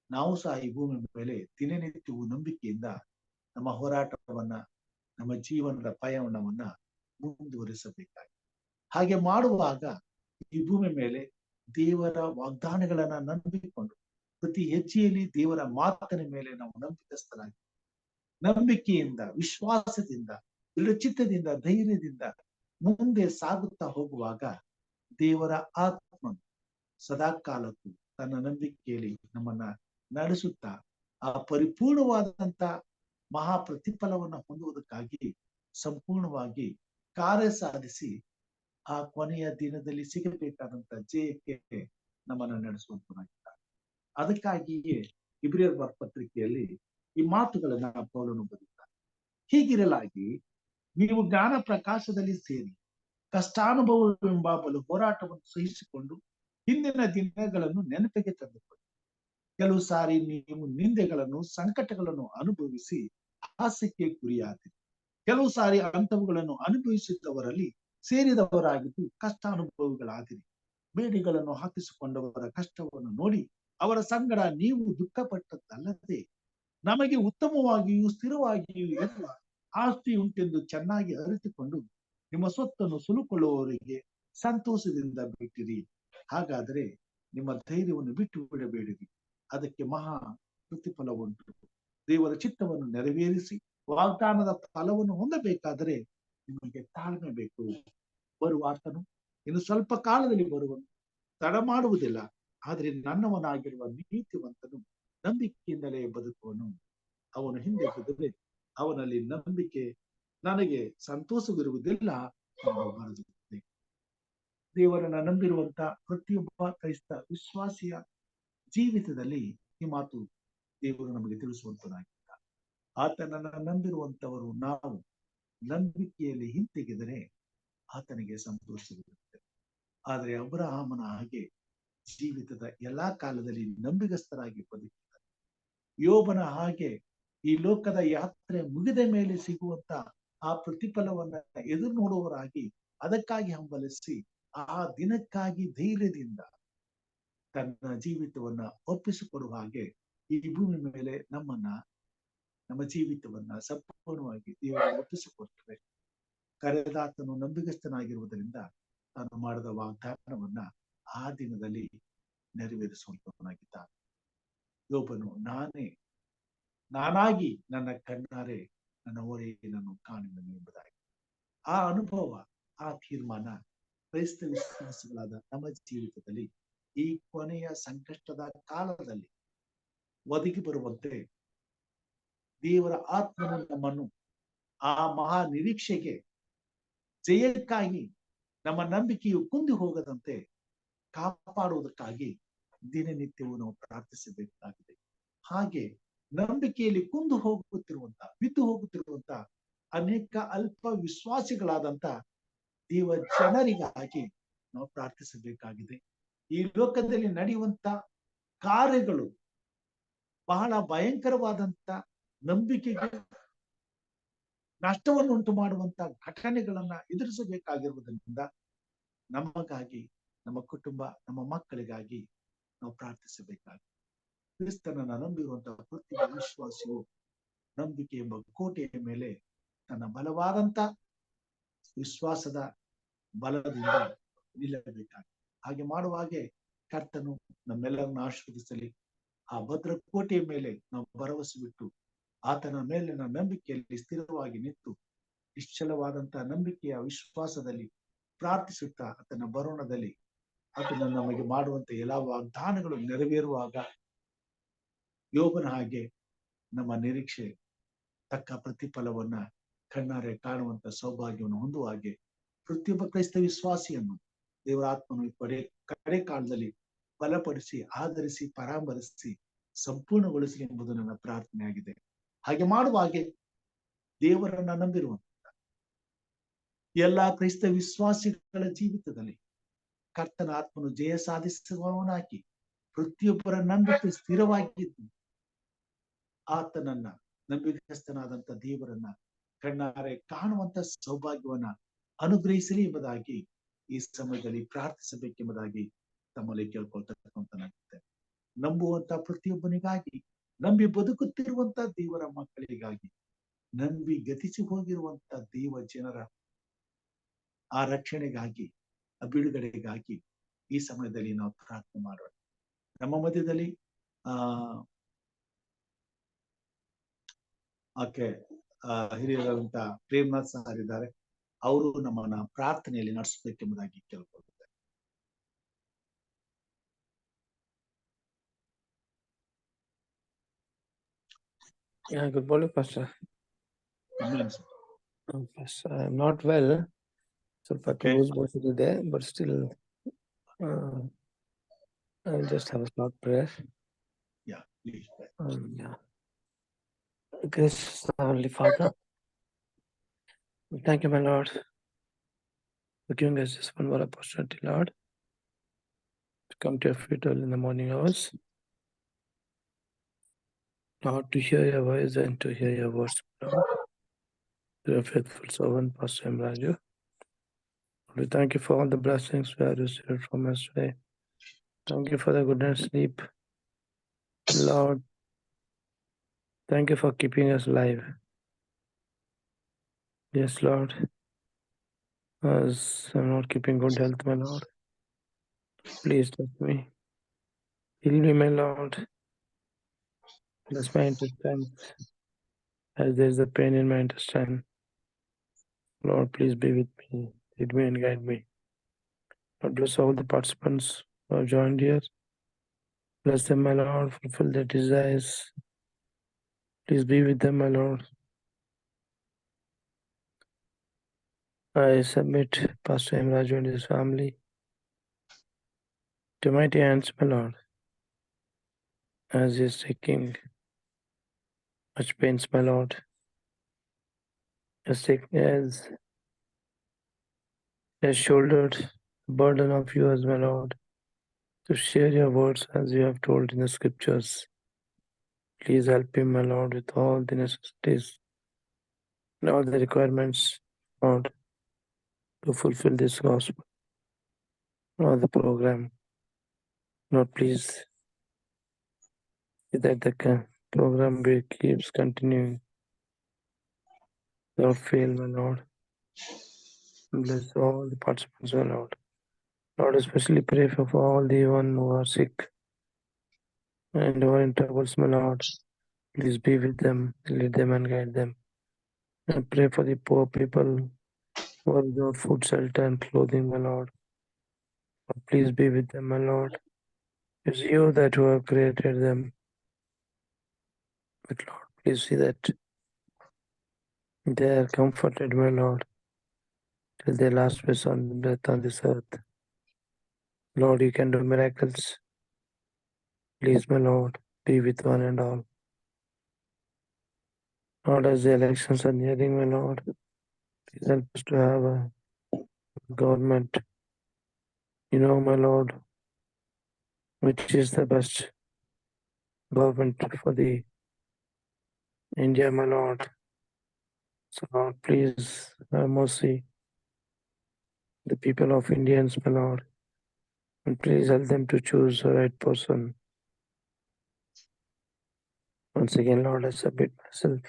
ನಾವು ಸಹ ಈ ಭೂಮಿ ಮೇಲೆ ದಿನನಿತ್ಯವೂ ನಂಬಿಕೆಯಿಂದ ನಮ್ಮ ಹೋರಾಟವನ್ನ, ನಮ್ಮ ಜೀವನದ ಪಯಣವನ್ನ ಮುಂದುವರಿಸಬೇಕಾಗಿದೆ. ಹಾಗೆ ಮಾಡುವಾಗ ಈ ಭೂಮಿ ಮೇಲೆ ದೇವರ ವಾಗ್ದಾನಗಳನ್ನ ನಂಬಿಕೊಂಡು ಪ್ರತಿ ಹೆಜ್ಜೆಯಲ್ಲಿ ದೇವರ ಮಾತಿನ ಮೇಲೆ ನಾವು ನಂಬಿಕಸ್ಥರಾಗಿ ನಂಬಿಕೆಯಿಂದ, ವಿಶ್ವಾಸದಿಂದ, ದೃಢಚಿತ್ತದಿಂದ, ಧೈರ್ಯದಿಂದ ಮುಂದೆ ಸಾಗುತ್ತಾ ಹೋಗುವಾಗ ದೇವರ ಆತ್ಮ ಸದಾ ಕಾಲಕ್ಕೂ ತನ್ನ ನಂಬಿಕೆಯಲ್ಲಿ ನಮ್ಮನ್ನ ನಡೆಸುತ್ತಾ ಆ ಪರಿಪೂರ್ಣವಾದಂತ ಮಹಾ ಪ್ರತಿಫಲವನ್ನ ಹೊಂದುವುದಕ್ಕಾಗಿ ಸಂಪೂರ್ಣವಾಗಿ ಕಾರ್ಯ ಸಾಧಿಸಿ ಆ ಕೊನೆಯ ದಿನದಲ್ಲಿ ಸಿಗಬೇಕಾದಂತ ಜಯಕ್ಕೆ ನಮ್ಮನ್ನ ನಡೆಸುವಂತನಾಗಿದ್ದಾರೆ. ಅದಕ್ಕಾಗಿಯೇ ಇಬ್ರಿಯರ ಪತ್ರಿಕೆಯಲ್ಲಿ ಈ ಮಾತುಗಳನ್ನ ಪೌಲನು ಬರೆಯುತ್ತಾರೆ. ಹೀಗಿರಲಾಗಿ ನೀವು ಜ್ಞಾನ ಪ್ರಕಾಶದಲ್ಲಿ ಸೇರಿ ಕಷ್ಟಾನುಭವವೆಂಬ ಬಲು ಹೋರಾಟವನ್ನು ಸಹಿಸಿಕೊಂಡು ಹಿಂದಿನ ದಿನಗಳನ್ನು ನೆನಪಿಗೆ ತಂದುಕೊಳ್ಳಿ. ಕೆಲವು ಸಾರಿ ನೀವು ನಿಂದೆಗಳನ್ನು, ಸಂಕಟಗಳನ್ನು ಅನುಭವಿಸಿ ಹಾಸ್ಯಕ್ಕೆ ಗುರಿಯಾದಿರಿ. ಕೆಲವು ಸಾರಿ ಅಂಥವುಗಳನ್ನು ಅನುಭವಿಸಿದವರಲ್ಲಿ ಸೇರಿದವರಾಗಿದ್ದು ಕಷ್ಟಾನುಭವಿಗಳಾದಿರಿ. ಬೇಡಿಗಳನ್ನು ಹಾಕಿಸಿಕೊಂಡವರ ಕಷ್ಟವನ್ನು ನೋಡಿ ಅವರ ಸಂಗಡ ನೀವು ದುಃಖಪಟ್ಟದ್ದಲ್ಲದೆ ನಮಗೆ ಉತ್ತಮವಾಗಿಯೂ ಸ್ಥಿರವಾಗಿಯೂ ಇರುವ ಆಸ್ತಿ ಉಂಟೆಂದು ಚೆನ್ನಾಗಿ ಅರಿತುಕೊಂಡು ನಿಮ್ಮ ಸ್ವತ್ತನ್ನು ಸುಲುಕೊಳ್ಳುವವರಿಗೆ ಸಂತೋಷದಿಂದ ಬಿಟ್ಟಿರಿ. ಹಾಗಾದರೆ ನಿಮ್ಮ ಧೈರ್ಯವನ್ನು ಬಿಟ್ಟು ಬಿಡಬೇಡಿರಿ, ಅದಕ್ಕೆ ಮಹಾ ಪ್ರತಿಫಲ ಉಂಟು. ದೇವರ ಚಿತ್ತವನ್ನು ನೆರವೇರಿಸಿ ವಾಗ್ದಾನದ ಫಲವನ್ನು ಹೊಂದಬೇಕಾದರೆ ನಿಮಗೆ ತಾಳ್ಮೆ ಬೇಕು. ಬರುವ ಆತನು ಇನ್ನು ಸ್ವಲ್ಪ ಕಾಲದಲ್ಲಿ ಬರುವನು, ತಡ ಮಾಡುವುದಿಲ್ಲ. ಆದರೆ ನನ್ನವನಾಗಿರುವ ನೀತಿವಂತನು ನಂಬಿಕೆಯಿಂದಲೇ ಬದುಕುವನು. ಅವನು ಹಿಂದೆ ಬಿದ್ದರೆ ಅವನಲ್ಲಿ ನಂಬಿಕೆ ನನಗೆ ಸಂತೋಷವಿರುವುದಿಲ್ಲ ಎಂದು ಬರೆದಿರುತ್ತದೆ. ದೇವರನ್ನ ನಂಬಿರುವಂತ ಪ್ರತಿಯೊಬ್ಬ ಕ್ರೈಸ್ತ ವಿಶ್ವಾಸಿಯ ಜೀವಿತದಲ್ಲಿ ಈ ಮಾತು ದೇವರು ನಮಗೆ ತಿಳಿಸುವಂತನಾಗಿದ್ದ. ಆತನನ್ನ ನಂಬಿರುವಂತವರು ನಾವು ನಂಬಿಕೆಯಲ್ಲಿ ಹಿಂತೆಗೆದರೆ ಆತನಿಗೆ ಸಂತೋಷವಿರುತ್ತದೆ. ಆದರೆ ಅಬ್ರಹಾಮನ ಹಾಗೆ ಜೀವಿತದ ಎಲ್ಲಾ ಕಾಲದಲ್ಲಿ ನಂಬಿಗಸ್ತರಾಗಿ ಬದುಕಿದ್ದಾರೆ. ಯೋಬನ ಹಾಗೆ ಈ ಲೋಕದ ಯಾತ್ರೆ ಮುಗಿದ ಮೇಲೆ ಸಿಗುವಂತ ಆ ಪ್ರತಿಫಲವನ್ನ ಎದುರು ನೋಡುವವರಾಗಿ ಅದಕ್ಕಾಗಿ ಹಂಬಲಿಸಿ ಆ ದಿನಕ್ಕಾಗಿ ಧೈರ್ಯದಿಂದ ತನ್ನ ಜೀವಿತವನ್ನ ಒಪ್ಪಿಸಿಕೊಡುವ ಹಾಗೆ ಈ ಭೂಮಿ ಮೇಲೆ ನಮ್ಮ ಜೀವಿತವನ್ನ ಸಂಪೂರ್ಣವಾಗಿ ದೇವರು ಒಪ್ಪಿಸಿಕೊಟ್ಟರೆ ಕರೆದಾತನು ನಂಬಿಗಸ್ತನಾಗಿರುವುದರಿಂದ ತಾನು ಮಾಡಿದ ವಾಗ್ದಾನವನ್ನ ಆ ದಿನದಲ್ಲಿ ನೆರವೇರಿಸುವಂತವನಾಗಿದ್ದಾನೆ. ಯೋಬನು ನಾನಾಗಿ ನನ್ನ ಕಣ್ಣಾರೆ ನನ್ನ ಹೊರೆಯನ್ನು ಕಾಣುವೆನು ಎಂಬುದಾಗಿ ಆ ಅನುಭವ, ಆ ತೀರ್ಮಾನ ಕ್ರೈಸ್ತ ವಿಶ್ವಾಸಿಗಳಾದ ನಮ್ಮ ಜೀವಿತದಲ್ಲಿ ಈ ಕೊನೆಯ ಸಂಕಷ್ಟದ ಕಾಲದಲ್ಲಿ ಒದಗಿ ಬರುವಂತೆ ದೇವರ ಆತ್ಮನು ನಮ್ಮನ್ನು ಆ ಮಹಾ ನಿರೀಕ್ಷೆಗೆ ಜಯಕ್ಕಾಗಿ ನಮ್ಮ ನಂಬಿಕೆಯು ಕುಂದಿ ಹೋಗದಂತೆ ಕಾಪಾಡುವುದಕ್ಕಾಗಿ ದಿನನಿತ್ಯವೂ ನಾವು ಪ್ರಾರ್ಥಿಸಬೇಕಾಗಿದೆ. ಹಾಗೆ ನಂಬಿಕೆಯಲ್ಲಿ ಬಿದ್ದು ಹೋಗುತ್ತಿರುವಂತ ಅನೇಕ ಅಲ್ಪ ವಿಶ್ವಾಸಿಗಳಾದಂತ ದೇವ ಜನರಿಗಾಗಿ ನಾವು ಪ್ರಾರ್ಥಿಸಬೇಕಾಗಿದೆ. ಈ ಲೋಕದಲ್ಲಿ ನಡೆಯುವಂತ ಕಾರ್ಯಗಳು ಬಹಳ ಭಯಂಕರವಾದಂತ ನಂಬಿಕೆಗೆ ನಷ್ಟವನ್ನುಂಟು ಮಾಡುವಂತ ಘಟನೆಗಳನ್ನ ಎದುರಿಸಬೇಕಾಗಿರುವುದರಿಂದ ನಮಗಾಗಿ, ನಮ್ಮ ಕುಟುಂಬ, ನಮ್ಮ ಮಕ್ಕಳಿಗಾಗಿ ನಾವು ಪ್ರಾರ್ಥಿಸಬೇಕಾಗಿದೆ. ಕ್ರಿಸ್ತನನ್ನ ನಂಬಿರುವಂತಹ ಪ್ರತಿಯೊಬ್ಬ ವಿಶ್ವಾಸಿಯು ನಂಬಿಕೆ ಎಂಬ ಕೋಟೆಯ ಮೇಲೆ ತನ್ನ ಬಲವಾದಂತ ವಿಶ್ವಾಸದ ಬಲದಿಂದ ನಿಲ್ಲಬೇಕಾಗಿದೆ. ಹಾಗೆ ಮಾಡುವಾಗೆ ಕರ್ತನು ನಮ್ಮೆಲ್ಲರನ್ನು ಆಶೀರ್ವದಿಸಲಿ. ಆ ಭದ್ರಕೋಟೆಯ ಮೇಲೆ ನಾವು ಭರವಸೆ ಬಿಟ್ಟು ಆತನ ಮೇಲಿನ ನಂಬಿಕೆಯಲ್ಲಿ ಸ್ಥಿರವಾಗಿ ನಿಂತು ನಿಶ್ಚಲವಾದಂತಹ ನಂಬಿಕೆಯ ವಿಶ್ವಾಸದಲ್ಲಿ ಪ್ರಾರ್ಥಿಸುತ್ತಾ ಆತನ ಬರೋಣದಲ್ಲಿ ಆತನ ನಮಗೆ ಮಾಡುವಂತ ಎಲ್ಲಾ ವಾಗ್ದಾನಗಳು ನೆರವೇರುವಾಗ ಯೋಬನ ಹಾಗೆ ನಮ್ಮ ನಿರೀಕ್ಷೆ ತಕ್ಕ ಪ್ರತಿಫಲವನ್ನ ಕಣ್ಣಾರೆ ಕಾಣುವಂತ ಸೌಭಾಗ್ಯವನ್ನು ಹೊಂದುವ ಹಾಗೆ ಪ್ರತಿಯೊಬ್ಬ ಕ್ರೈಸ್ತ ವಿಶ್ವಾಸಿಯನ್ನು ದೇವರ ಆತ್ಮನು ಕಡೆ ಕಾಲದಲ್ಲಿ ಬಲಪಡಿಸಿ, ಆಧರಿಸಿ, ಪರಾಮರಿಸಿ, ಸಂಪೂರ್ಣಗೊಳಿಸಲಿ ಎಂಬುದು ನನ್ನ ಪ್ರಾರ್ಥನೆ ಆಗಿದೆ. ಹಾಗೆ ಮಾಡುವ ಹಾಗೆ ದೇವರನ್ನ ನಂಬಿರುವಂತ ಎಲ್ಲಾ ಕ್ರೈಸ್ತ ವಿಶ್ವಾಸಿಗಳ ಜೀವಿತದಲ್ಲಿ ಕರ್ತನ ಆತ್ಮನು ಜಯ ಸಾಧಿಸುವವನಾಗಿ ಪ್ರತಿಯೊಬ್ಬರ ನಂಬಿಕೆ ಸ್ಥಿರವಾಗಿದ್ದು ಆತನನ್ನ ನಂಬಿಕಸ್ಥನಾದಂತ ದೇವರನ್ನ ಕಣ್ಣಾರೆ ಕಾಣುವಂತ ಸೌಭಾಗ್ಯವನ್ನ ಅನುಗ್ರಹಿಸಲಿ ಎಂಬುದಾಗಿ ಈ ಸಮಯದಲ್ಲಿ ಪ್ರಾರ್ಥಿಸಬೇಕೆಂಬುದಾಗಿ ತಮ್ಮಲ್ಲಿ ಕೇಳ್ಕೊಳ್ತಕ್ಕಂಥನಾಗುತ್ತೆ. ನಂಬುವಂತ ಪ್ರತಿಯೊಬ್ಬನಿಗಾಗಿ, ನಂಬಿ ಬದುಕುತ್ತಿರುವಂತ ದೇವರ ಮಕ್ಕಳಿಗಾಗಿ, ನಂಬಿ ಗತಿಸಿ ಹೋಗಿರುವಂತ ದೇವ ಜನರ ಆ ರಕ್ಷಣೆಗಾಗಿ, ಆ ಬಿಡುಗಡೆಗಾಗಿ ಈ ಸಮಯದಲ್ಲಿ ನಾವು ಪ್ರಾರ್ಥನೆ ಮಾಡೋಣ. ನಮ್ಮ ಮಧ್ಯದಲ್ಲಿ ಹಿರಿಯರಾದಂತ ಪ್ರೇಮನಾಥ್ ಸರ್ ಇದ್ದಾರೆ. ಅವರು ನಮ್ಮನ್ನ ಪ್ರಾರ್ಥನೆಯಲ್ಲಿ ನಡೆಸಬೇಕೆಂಬುದಾಗಿ ಕೇಳ್ಕೊಳ್ತಾರೆ. Yeah, good morning, Pastor. Pastor, I'm not well. So close motion today, but still, I'll just have a short prayer. Yeah, please. Yeah. Gracious Heavenly Father, we thank you, my Lord, for giving us this one more opportunity, Lord, to come to your feet early in the morning hours. Lord, to hear your voice and to hear your words, Lord. your faithful servant, Pastor M. Raju. We thank you for all the blessings we have received from us today. Thank you for the good night's sleep. Lord, thank you for keeping us alive. Yes, Lord, as I'm not keeping good health, my Lord, please touch me. Heal me, my Lord. Bless my intestines, as there is a pain in my intestine. Lord, please be with me, lead me and guide me. Lord, bless all the participants who have joined here. Bless them, my Lord, fulfill their desires. Please be with them, my Lord. I submit Pastor M. Raju and his family to mighty hands, my Lord, as he is taking much pains, my Lord, as shouldered the burden of yours, my Lord, to share your words as you have told in the scriptures. Please help him, my Lord, with all the necessities and all the requirements, Lord, to fulfill this gospel, or the program. Lord, please, that the program keeps continuing without fail, my Lord. Bless all the participants, my Lord. Lord, especially pray for all the one who are sick and who are in troubles, my Lord. Please be with them, lead them and guide them. And pray for the poor people who are without food, shelter and clothing, my Lord. Please be with them, my Lord. It's you that who have created them. But Lord, please see that they are comforted, my Lord, till their last breath on this earth. Lord, you can do miracles. Please, my Lord, be with one and all. Lord, as the elections are nearing, my Lord, please help us to have a government. You know, my Lord, which is the best government for the India, my Lord. So, Lord, please have mercy the people of Indians, my Lord, and please help them to choose the right person. Once again, Lord, I submit myself,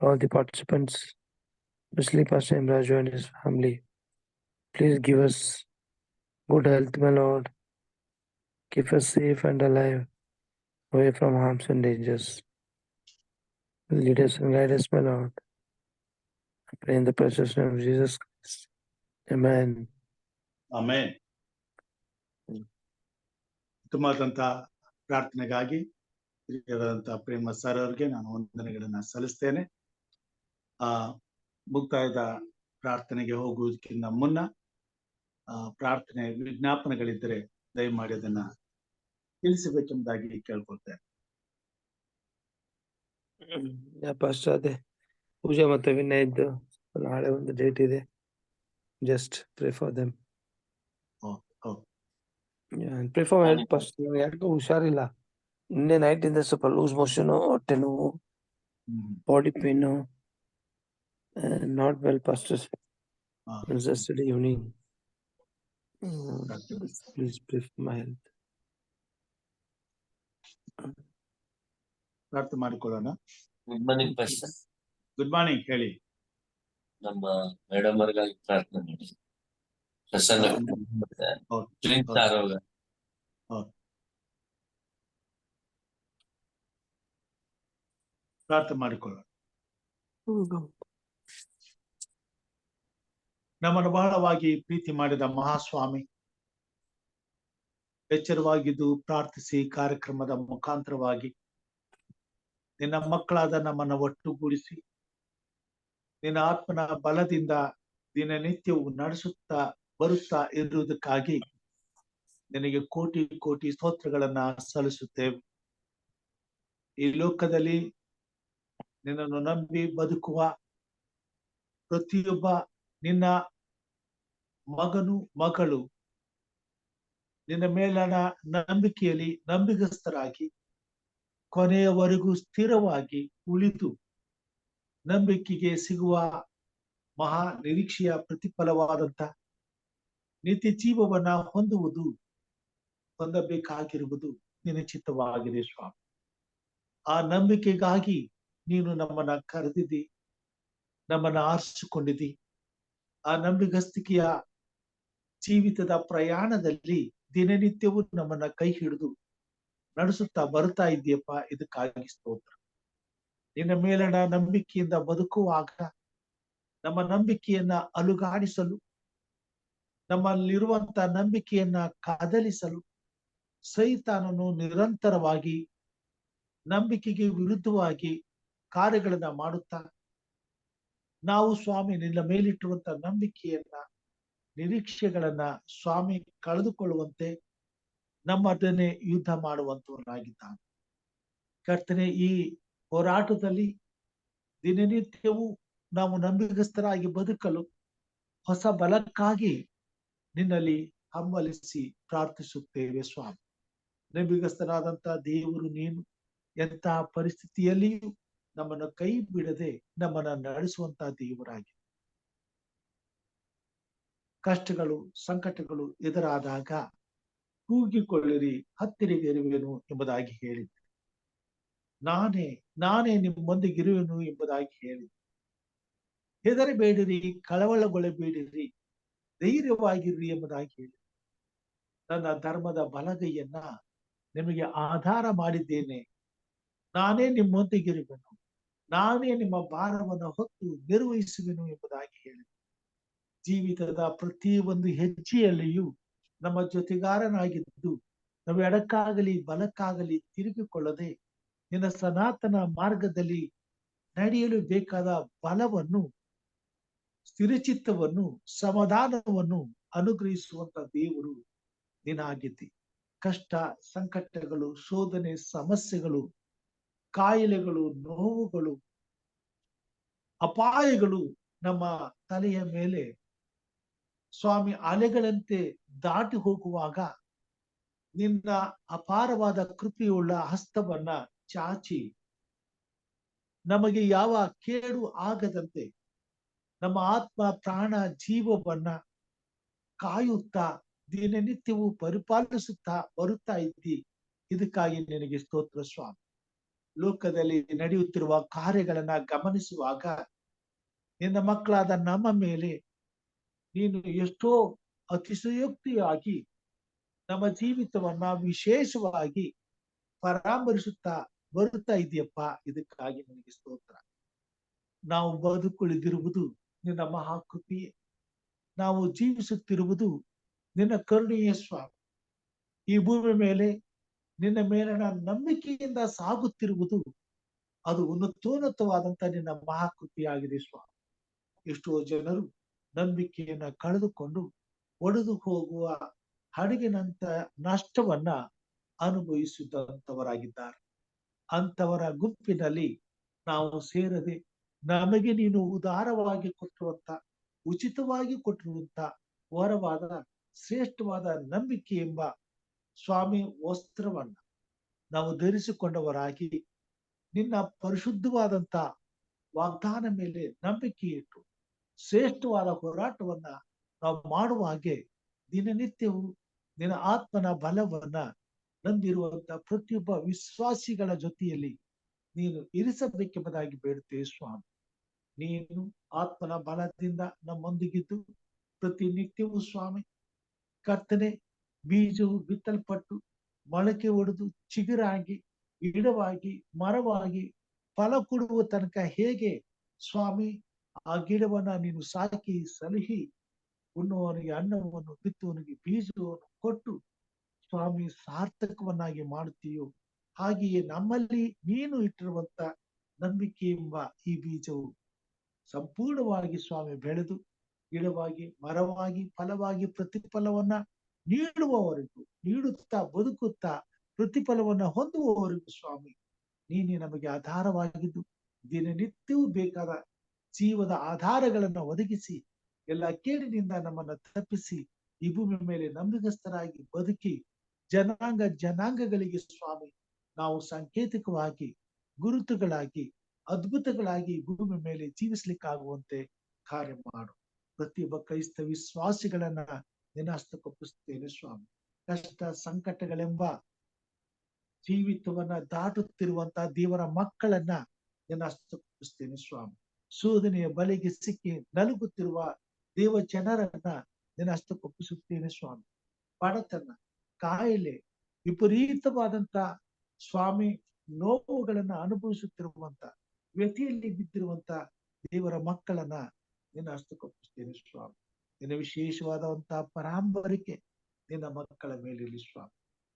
all the participants, especially Pastor M. Raju and his family. Please give us good health, my Lord. Keep us safe and alive, away from harms and dangers. Lead us and guide us, my Lord. I pray in the precious name of Jesus Christ. Amen. Amen. ಉತ್ತಮವಾದಂತ ಪ್ರಾರ್ಥನೆಗಾಗಿ ಹಿರಿಯರಾದಂತ Prema sir ಅವರಿಗೆ ನಾನು ವಂದನೆಗಳನ್ನ ಸಲ್ಲಿಸ್ತೇನೆ. ಮುಕ್ತಾಯದ ಪ್ರಾರ್ಥನೆಗೆ ಹೋಗುವುದಕ್ಕಿಂತ ಮುನ್ನ ಪ್ರಾರ್ಥನೆ ವಿಜ್ಞಾಪನೆಗಳಿದ್ದರೆ ದಯಮಾಡಿ ಅದನ್ನ ತಿಳಿಸಬೇಕೆಂಬುದಾಗಿ ಕೇಳ್ಕೊಳ್ತೇನೆ. ಪಾಸ್ಟರ್, ಅದೇ ಪೂಜೆ ಮತ್ತೆ ವಿನಯದ್ದು ನಾಳೆ ಒಂದು ಡೇಟ್ ಇದೆ. Just pray for them. Pray for help pastor. ಯಾರಿಗೂ ಹುಷಾರಿಲ್ಲ. ನಿನ್ನೆ ನೈಟ್ ಇಂದ ಸ್ವಲ್ಪ ಲೂಸ್ ಮೋಷನ್, ಹೊಟ್ಟೆ ನೋವು, body pain, not well pastor. Yesterday evening. Please pray for my health. ಪ್ರಾರ್ಥನೆ ಮಾಡಿಕೊಳ್ಳೋಣ. Good morning pastor. Good morning. ಹೇಳಿ. ನಮ್ಮ ಮೇಡಮ್ ಅವರಿಗಾಗಿ ಪ್ರಾರ್ಥನೆ ಮಾಡಿ. ಪ್ರಸನ್ನ ಪ್ರಾರ್ಥನೆ ಮಾಡಿಕೊಳ್ಳೋಣ. ನಮ್ಮನ್ನು ಬಹಳವಾಗಿ ಪ್ರೀತಿ ಮಾಡಿದ ಮಹಾಸ್ವಾಮಿ, ಎಚ್ಚರವಾಗಿದ್ದು ಪ್ರಾರ್ಥಿಸಿ ಕಾರ್ಯಕ್ರಮದ ಮುಖಾಂತರವಾಗಿ ನಿನ್ನ ಮಕ್ಕಳಾದ ನಮ್ಮನ್ನು ಒಟ್ಟುಗೂಡಿಸಿ ನಿನ್ನ ಆತ್ಮನ ಬಲದಿಂದ ದಿನನಿತ್ಯವೂ ನಡೆಸುತ್ತಾ ಬರುತ್ತಾ ಇರುವುದಕ್ಕಾಗಿ ನಿನಗೆ ಕೋಟಿ ಕೋಟಿ ಸ್ತೋತ್ರಗಳನ್ನ ಸಲ್ಲಿಸುತ್ತೇವೆ. ಈ ಲೋಕದಲ್ಲಿ ನಿನ್ನನ್ನು ನಂಬಿ ಬದುಕುವ ಪ್ರತಿಯೊಬ್ಬ ನಿನ್ನ ಮಗನು ಮಗಳು ನಿನ್ನ ಮೇಲನ ನಂಬಿಕೆಯಲ್ಲಿ ನಂಬಿಗಸ್ತರಾಗಿ ಕೊನೆಯವರೆಗೂ ಸ್ಥಿರವಾಗಿ ಉಳಿದು ನಂಬಿಕೆಗೆ ಸಿಗುವ ಮಹಾ ನಿರೀಕ್ಷೆಯ ಪ್ರತಿಫಲವಾದಂತ ನಿತ್ಯ ಜೀವವನ್ನ ಹೊಂದಬೇಕಾಗಿರುವುದು ನಿನ್ನ ಚಿತ್ತವಾಗಿದೆ ಸ್ವಾಮಿ. ಆ ನಂಬಿಕೆಗಾಗಿ ನೀನು ನಮ್ಮನ್ನ ಕರೆದಿದ್ದಿ, ನಮ್ಮನ್ನ ಆರಿಸಿಕೊಂಡಿದ್ದಿ. ಆ ನಂಬಿಗಸ್ತಿಕೆಯ ಜೀವಿತದ ಪ್ರಯಾಣದಲ್ಲಿ ದಿನನಿತ್ಯವೂ ನಮ್ಮನ್ನ ಕೈ ಹಿಡಿದು ನಡೆಸುತ್ತಾ ಬರ್ತಾ ಇದ್ದೀಯಪ್ಪ. ಇದಕ್ಕಾಗಿ ಸ್ತೋತ್ರ. ನಿನ್ನ ಮೇಲಣ ನಂಬಿಕೆಯಿಂದ ಬದುಕುವಾಗ ನಮ್ಮ ನಂಬಿಕೆಯನ್ನ ಅಲುಗಾಡಿಸಲು, ನಮ್ಮಲ್ಲಿರುವಂತ ನಂಬಿಕೆಯನ್ನ ಕದಲಿಸಲು ಸೈತಾನನು ನಿರಂತರವಾಗಿ ನಂಬಿಕೆಗೆ ವಿರುದ್ಧವಾಗಿ ಕಾರ್ಯಗಳನ್ನ ಮಾಡುತ್ತಾ, ನಾವು ಸ್ವಾಮಿ ನಿನ್ನ ಮೇಲಿಟ್ಟಿರುವಂತ ನಂಬಿಕೆಯನ್ನ, ನಿರೀಕ್ಷೆಗಳನ್ನ ಸ್ವಾಮಿ ಕಳೆದುಕೊಳ್ಳುವಂತೆ ನಮ್ಮದನ್ನೇ ಯುದ್ಧ ಮಾಡುವಂತವನಾಗಿದ್ದಾನೆ. ಕರ್ತನೆ, ಈ ಹೋರಾಟದಲ್ಲಿ ದಿನನಿತ್ಯವೂ ನಾವು ನಂಬಿಗಸ್ತರಾಗಿ ಬದುಕಲು ಹೊಸ ಬಲಕ್ಕಾಗಿ ನಿನ್ನಲ್ಲಿ ಹಮ್ಮಲಿಸಿ ಪ್ರಾರ್ಥಿಸುತ್ತೇವೆ ಸ್ವಾಮಿ. ನಂಬಿಗಸ್ತನಾದಂತ ದೇವರು ನೀನು ಎಂತಹ ಪರಿಸ್ಥಿತಿಯಲ್ಲಿಯೂ ನಮ್ಮನ್ನು ಕೈ ಬಿಡದೆ ನಮ್ಮನ್ನ ನಡೆಸುವಂತ ದೇವರಾಗಿ, ಕಷ್ಟಗಳು ಸಂಕಟಗಳು ಎದುರಾದಾಗ ಕೂಗಿಕೊಳ್ಳಿರಿ, ಹತ್ತಿರವಿರುವೆನು ಎಂಬುದಾಗಿ ಹೇಳಿದ್ದೆ. ನಾನೇ ನಿಮ್ಮೊಂದಿಗಿರುವೆನು ಎಂಬುದಾಗಿ ಹೇಳಿದ್ದೆ. ಹೆದರಬೇಡಿರಿ, ಕಳವಳಗೊಳ್ಳಬೇಡಿರಿ, ಧೈರ್ಯವಾಗಿರ್ರಿ ಎಂಬುದಾಗಿ ಹೇಳಿ, ನನ್ನ ಧರ್ಮದ ಬಲಗೈಯನ್ನ ನಿಮಗೆ ಆಧಾರ ಮಾಡಿದ್ದೇನೆ, ನಾನೇ ನಿಮ್ಮೊಂದಿಗಿರುವೆನು, ನಾನೇ ನಿಮ್ಮ ಭಾರವನ್ನು ಹೊತ್ತು ನಿರ್ವಹಿಸುವೆನು ಎಂಬುದಾಗಿ ಹೇಳಿ, ಜೀವಿತದ ಪ್ರತಿಯೊಂದು ಹೆಜ್ಜೆಯಲ್ಲಿಯೂ ನಮ್ಮ ಜೊತೆಗಾರನಾಗಿದ್ದು, ನಾವು ಎಡಕ್ಕಾಗಲಿ ಬಲಕ್ಕಾಗಲಿ ತಿರುಗಿಕೊಳ್ಳದೆ ನಿನ್ನ ಸನಾತನ ಮಾರ್ಗದಲ್ಲಿ ನಡೆಯಲು ಬೇಕಾದ ಬಲವನ್ನು, ಸ್ಥಿರಚಿತ್ತವನ್ನು, ಸಮಾಧಾನವನ್ನು ಅನುಗ್ರಹಿಸುವಂತ ದೇವರು ನೀನಾಗಿದ್ದಿ. ಕಷ್ಟ ಸಂಕಟಗಳು, ಶೋಧನೆ, ಸಮಸ್ಯೆಗಳು, ಕಾಯಿಲೆಗಳು, ನೋವುಗಳು, ಅಪಾಯಗಳು ನಮ್ಮ ತಲೆಯ ಮೇಲೆ ಸ್ವಾಮಿ ಅಲೆಗಳಂತೆ ದಾಟಿ ಹೋಗುವಾಗ ನಿನ್ನ ಅಪಾರವಾದ ಕೃಪೆಯುಳ್ಳ ಹಸ್ತವನ್ನ ಚಾಚಿ ನಮಗೆ ಯಾವ ಕೇಡು ಆಗದಂತೆ ನಮ್ಮ ಆತ್ಮ ಪ್ರಾಣ ಜೀವವನ್ನ ಕಾಯುತ್ತಾ ದಿನನಿತ್ಯವೂ ಪರಿಪಾಲಿಸುತ್ತಾ ಬರುತ್ತಾ ಇದ್ದಿ. ಇದಕ್ಕಾಗಿ ನಿನಗೆ ಸ್ತೋತ್ರ ಸ್ವಾಮಿ. ಲೋಕದಲ್ಲಿ ನಡೆಯುತ್ತಿರುವ ಕಾರ್ಯಗಳನ್ನ ಗಮನಿಸುವಾಗ ನಿನ್ನ ಮಕ್ಕಳಾದ ನಮ್ಮ ಮೇಲೆ ನೀನು ಎಷ್ಟೋ ಅತಿಶಯೋಕ್ತಿಯಾಗಿ ನಮ್ಮ ಜೀವಿತವನ್ನ ವಿಶೇಷವಾಗಿ ಪರಾಮರಿಸುತ್ತಾ ಬರುತ್ತಾ ಇದೆಯಪ್ಪ. ಇದಕ್ಕಾಗಿ ನಿನಗೆ ಸ್ತೋತ್ರ. ನಾವು ಬದುಕುಳಿದಿರುವುದು ನಿನ್ನ ಮಹಾಕೃಪೆಯೇ, ನಾವು ಜೀವಿಸುತ್ತಿರುವುದು ನಿನ್ನ ಕರುಣೆಯೇ ಸ್ವಾಮಿ. ಈ ಭೂಮಿ ಮೇಲೆ ನಿನ್ನ ಮೇಲಿನ ನಂಬಿಕೆಯಿಂದ ಸಾಗುತ್ತಿರುವುದು ಅದು ಉನ್ನತೋನ್ನತವಾದಂತ ನಿನ್ನ ಮಹಾಕೃಪೆಯಾಗಿದೆ ಸ್ವಾಮಿ. ಎಷ್ಟೋ ಜನರು ನಂಬಿಕೆಯನ್ನ ಕಳೆದುಕೊಂಡು ಒಡೆದು ಹೋಗುವ ಹಡಗಿನಂತ ನಷ್ಟವನ್ನ ಅನುಭವಿಸಿದಂತವರಾಗಿದ್ದಾರೆ. ಅಂತವರ ಗುಂಪಿನಲ್ಲಿ ನಾವು ಸೇರದೆ ನಮಗೆ ನೀನು ಉದಾರವಾಗಿ ಕೊಟ್ಟಿರುವಂತ, ಉಚಿತವಾಗಿ ಕೊಟ್ಟಿರುವಂತ ವರವಾದ ಶ್ರೇಷ್ಠವಾದ ನಂಬಿಕೆ ಎಂಬ ಸ್ವಾಮಿ ವಸ್ತ್ರವನ್ನ ನಾವು ಧರಿಸಿಕೊಂಡವರಾಗಿ ನಿನ್ನ ಪರಿಶುದ್ಧವಾದಂತ ವಾಗ್ದಾನ ಮೇಲೆ ನಂಬಿಕೆ ಇಟ್ಟು ಶ್ರೇಷ್ಠವಾದ ಹೋರಾಟವನ್ನ ನಾವು ಮಾಡುವ ಹಾಗೆ ದಿನನಿತ್ಯವೂ ನಿನ್ನ ಆತ್ಮನ ಬಲವನ್ನ ನಂಬಿರುವಂತ ಪ್ರತಿಯೊಬ್ಬ ವಿಶ್ವಾಸಿಗಳ ಜೊತೆಯಲ್ಲಿ ನೀನು ಇರಿಸಬೇಕೆಂಬುದಾಗಿ ಬೇಡುತ್ತೇವೆ ಸ್ವಾಮಿ. ನೀನು ಆತ್ಮನ ಬಲದಿಂದ ನಮ್ಮೊಂದಿಗಿದ್ದು ಪ್ರತಿನಿತ್ಯವೂ ಸ್ವಾಮಿ ಕರ್ತನೆ, ಬೀಜವು ಬಿತ್ತಲ್ಪಟ್ಟು ಮೊಳಕೆ ಒಡೆದು ಚಿಗುರಾಗಿ ಗಿಡವಾಗಿ ಮರವಾಗಿ ಫಲ ಕೊಡುವ ತನಕ ಹೇಗೆ ಸ್ವಾಮಿ ಆ ಗಿಡವನ್ನ ನೀನು ಸಾಕಿ ಸಲಹಿ ಉಣ್ಣುವವನಿಗೆ ಅನ್ನವನ್ನು, ಬಿತ್ತುವವನಿಗೆ ಬೀಜವನ್ನು ಕೊಟ್ಟು ಸ್ವಾಮಿ ಸಾರ್ಥಕವನ್ನಾಗಿ ಮಾಡುತ್ತೀಯೋ, ಹಾಗೆಯೇ ನಮ್ಮಲ್ಲಿ ನೀನು ಇಟ್ಟಿರುವಂತ ನಂಬಿಕೆ ಎಂಬ ಈ ಬೀಜವು ಸಂಪೂರ್ಣವಾಗಿ ಸ್ವಾಮಿ ಬೆಳೆದು ಗಿಡವಾಗಿ ಮರವಾಗಿ ಫಲವಾಗಿ ಪ್ರತಿಫಲವನ್ನ ನೀಡುವವರೆಗೂ, ನೀಡುತ್ತಾ ಬದುಕುತ್ತಾ ಪ್ರತಿಫಲವನ್ನ ಹೊಂದುವವರೆಗೂ ಸ್ವಾಮಿ ನೀನೇ ನಮಗೆ ಆಧಾರವಾಗಿದ್ದು ದಿನನಿತ್ಯವೂ ಬೇಕಾದ ಜೀವದ ಆಧಾರಗಳನ್ನ ಒದಗಿಸಿ ಎಲ್ಲ ಕೇಡಿನಿಂದ ನಮ್ಮನ್ನ ತಪ್ಪಿಸಿ ಈ ಭೂಮಿ ಮೇಲೆ ನಂಬಿಗಸ್ತರಾಗಿ ಬದುಕಿ ಜನಾಂಗಗಳಿಗೆ ಸ್ವಾಮಿ ನಾವು ಸಾಂಕೇತಿಕವಾಗಿ ಗುರುತುಗಳಾಗಿ ಅದ್ಭುತಗಳಾಗಿ ಭೂಮಿ ಮೇಲೆ ಜೀವಿಸ್ಲಿಕ್ಕಾಗುವಂತೆ ಕಾರ್ಯ ಮಾಡು. ಪ್ರತಿಯೊಬ್ಬ ಕ್ರೈಸ್ತ ವಿಶ್ವಾಸಿಗಳನ್ನ ನಿನ್ನ ಹಸ್ತಕ್ಕೊಪ್ಪಿಸ್ತೇನೆ ಸ್ವಾಮಿ. ಕಷ್ಟ ಸಂಕಟಗಳೆಂಬ ಜೀವಿತವನ್ನ ದಾಟುತ್ತಿರುವಂತಹ ದೇವರ ಮಕ್ಕಳನ್ನ ನಿನ್ನ ಹಸ್ತಕ್ಕೊಪ್ಪಿಸ್ತೇನೆ ಸ್ವಾಮಿ. ಶೋಧನೆಯ ಬಲೆಗೆ ಸಿಕ್ಕಿ ನಲುಗುತ್ತಿರುವ ದೇವ ಜನರನ್ನ ನಿನ್ನ ಹಸ್ತಕ್ಕೊಪ್ಪಿಸುತ್ತೇನೆ ಸ್ವಾಮಿ. ಬಡತನ, ಕಾಯಿಲೆ, ವಿಪರೀತವಾದಂತ ಸ್ವಾಮಿ ನೋವುಗಳನ್ನ ಅನುಭವಿಸುತ್ತಿರುವಂತ ವ್ಯಥೆಯಲ್ಲಿ ಬಿದ್ದಿರುವಂತ ದೇವರ ಮಕ್ಕಳನ್ನ ನಿನ್ನ ಹಸ್ತಕ್ಕೊಪ್ಪಿಸ್ತೇನೆ ಸ್ವಾಮಿ. ನಿನ್ನ ವಿಶೇಷವಾದಂತಹ ಪರಾಂಬರಿಕೆ ನಿನ್ನ ಮಕ್ಕಳ ಮೇಲಿರಲಿ ಸ್ವಾಮಿ.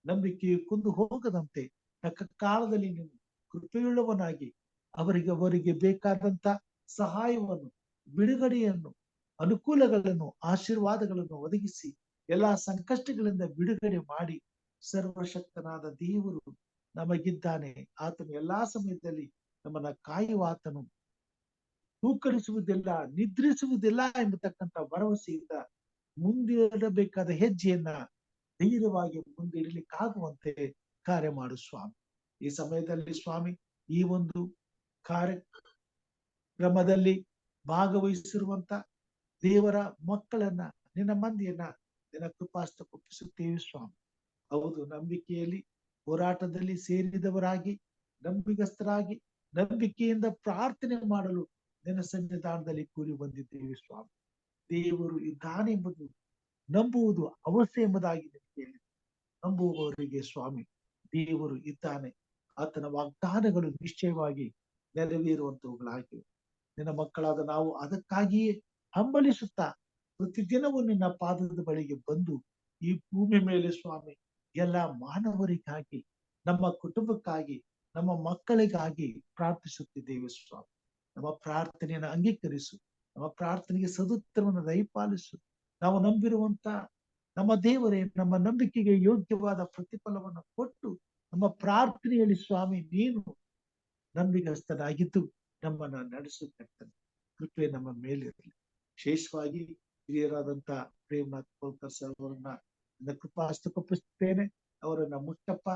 ನಂಬಿಕೆ ಕುಂದು ಹೋಗದಂತೆ ತಕ್ಕ ಕಾಲದಲ್ಲಿ ನೀನು ಕೃಪೆಯುಳ್ಳವನಾಗಿ ಅವರಿಗೆ ಬೇಕಾದಂತ ಸಹಾಯವನ್ನು, ಬಿಡುಗಡೆಯನ್ನು, ಅನುಕೂಲಗಳನ್ನು, ಆಶೀರ್ವಾದಗಳನ್ನು ಒದಗಿಸಿ ಎಲ್ಲಾ ಸಂಕಷ್ಟಗಳಿಂದ ಬಿಡುಗಡೆ ಮಾಡಿ, ಸರ್ವಶಕ್ತನಾದ ದೇವರು ನಮಗಿದ್ದಾನೆ, ಆತನು ಎಲ್ಲಾ ಸಮಯದಲ್ಲಿ ನಮ್ಮನ್ನ ಕಾಯುವ ಆತನು ತೂಕಡಿಸುವುದಿಲ್ಲ, ನಿದ್ರಿಸುವುದಿಲ್ಲ ಎಂಬತಕ್ಕಂಥ ಭರವಸೆಯಿಂದ ಮುಂದಿಡಬೇಕಾದ ಹೆಜ್ಜೆಯನ್ನ ಧೈರ್ಯವಾಗಿ ಮುಂದಿಡಲಿಕ್ಕಾಗುವಂತೆ ಕಾರ್ಯ ಮಾಡು ಸ್ವಾಮಿ. ಈ ಸಮಯದಲ್ಲಿ ಸ್ವಾಮಿ ಈ ಒಂದು ಕಾರ್ಯಕ್ರಮದಲ್ಲಿ ಭಾಗವಹಿಸಿರುವಂತ ದೇವರ ಮಕ್ಕಳನ್ನ, ನಿನ್ನ ಮಂದಿಯನ್ನ ನಿನ್ನ ಕೃಪಾಸ್ತಕ್ಕೊಪ್ಪಿಸುತ್ತೇವೆ ಸ್ವಾಮಿ. ಹೌದು, ನಂಬಿಕೆಯಲ್ಲಿ ಹೋರಾಟದಲ್ಲಿ ಸೇರಿದವರಾಗಿ, ನಂಬಿಗಸ್ತರಾಗಿ, ನಂಬಿಕೆಯಿಂದ ಪ್ರಾರ್ಥನೆ ಮಾಡಲು ನಿನ್ನ ಸನ್ನಿಧಾನದಲ್ಲಿ ಕೂಡಿ ಬಂದಿದ್ದೇವೆ ಸ್ವಾಮಿ. ದೇವರು ಇದ್ದಾನೆ ಎಂಬುದು ನಂಬುವುದು ಅವಶ್ಯ ಎಂಬುದಾಗಿ ಹೇಳಿ, ನಂಬುವವರಿಗೆ ಸ್ವಾಮಿ ದೇವರು ಇದ್ದಾನೆ, ಆತನ ವಾಗ್ದಾನಗಳು ನಿಶ್ಚಯವಾಗಿ ನೆರವೇರುವಂತವುಗಳಾಗಿವೆ. ನಿನ್ನ ಮಕ್ಕಳಾದ ನಾವು ಅದಕ್ಕಾಗಿಯೇ ಹಂಬಲಿಸುತ್ತಾ ಪ್ರತಿದಿನವೂ ನಿನ್ನ ಪಾದದ ಬಳಿಗೆ ಬಂದು ಈ ಭೂಮಿ ಮೇಲೆ ಸ್ವಾಮಿ ಎಲ್ಲ ಮಾನವರಿಗಾಗಿ, ನಮ್ಮ ಕುಟುಂಬಕ್ಕಾಗಿ, ನಮ್ಮ ಮಕ್ಕಳಿಗಾಗಿ ಪ್ರಾರ್ಥಿಸುತ್ತಿದ್ದೇವೆ ಸ್ವಾಮಿ. ನಮ್ಮ ಪ್ರಾರ್ಥನೆಯನ್ನು ಅಂಗೀಕರಿಸು, ನಮ್ಮ ಪ್ರಾರ್ಥನೆಗೆ ಸದುತ್ತರವನ್ನು ದಯಪಾಲಿಸು. ನಾವು ನಂಬಿರುವಂತ ನಮ್ಮ ದೇವರೇ ನಮ್ಮ ನಂಬಿಕೆಗೆ ಯೋಗ್ಯವಾದ ಪ್ರತಿಫಲವನ್ನು ಕೊಟ್ಟು ನಮ್ಮ ಪ್ರಾರ್ಥನೆಯಲ್ಲಿ ಸ್ವಾಮಿ ನೀನು ನಂಬಿಗಸ್ತನಾಗಿದ್ದು ನಮ್ಮನ್ನ ನಡೆಸುತ್ತೇನೆ. ಕೃಪೆ ನಮ್ಮ ಮೇಲಿರಲಿ. ವಿಶೇಷವಾಗಿ ಹಿರಿಯರಾದಂತ ಪ್ರೇಮನಾಥ್ ಕೋಲ್ಕರ್ ಸರ್ ಅವರನ್ನ ನನ್ನ ಕೃಪಾಸ್ತಕ್ಕೊಪ್ಪಿಸ್ತೇನೆ. ಅವರನ್ನ ಮುಟ್ಟಪ್ಪ,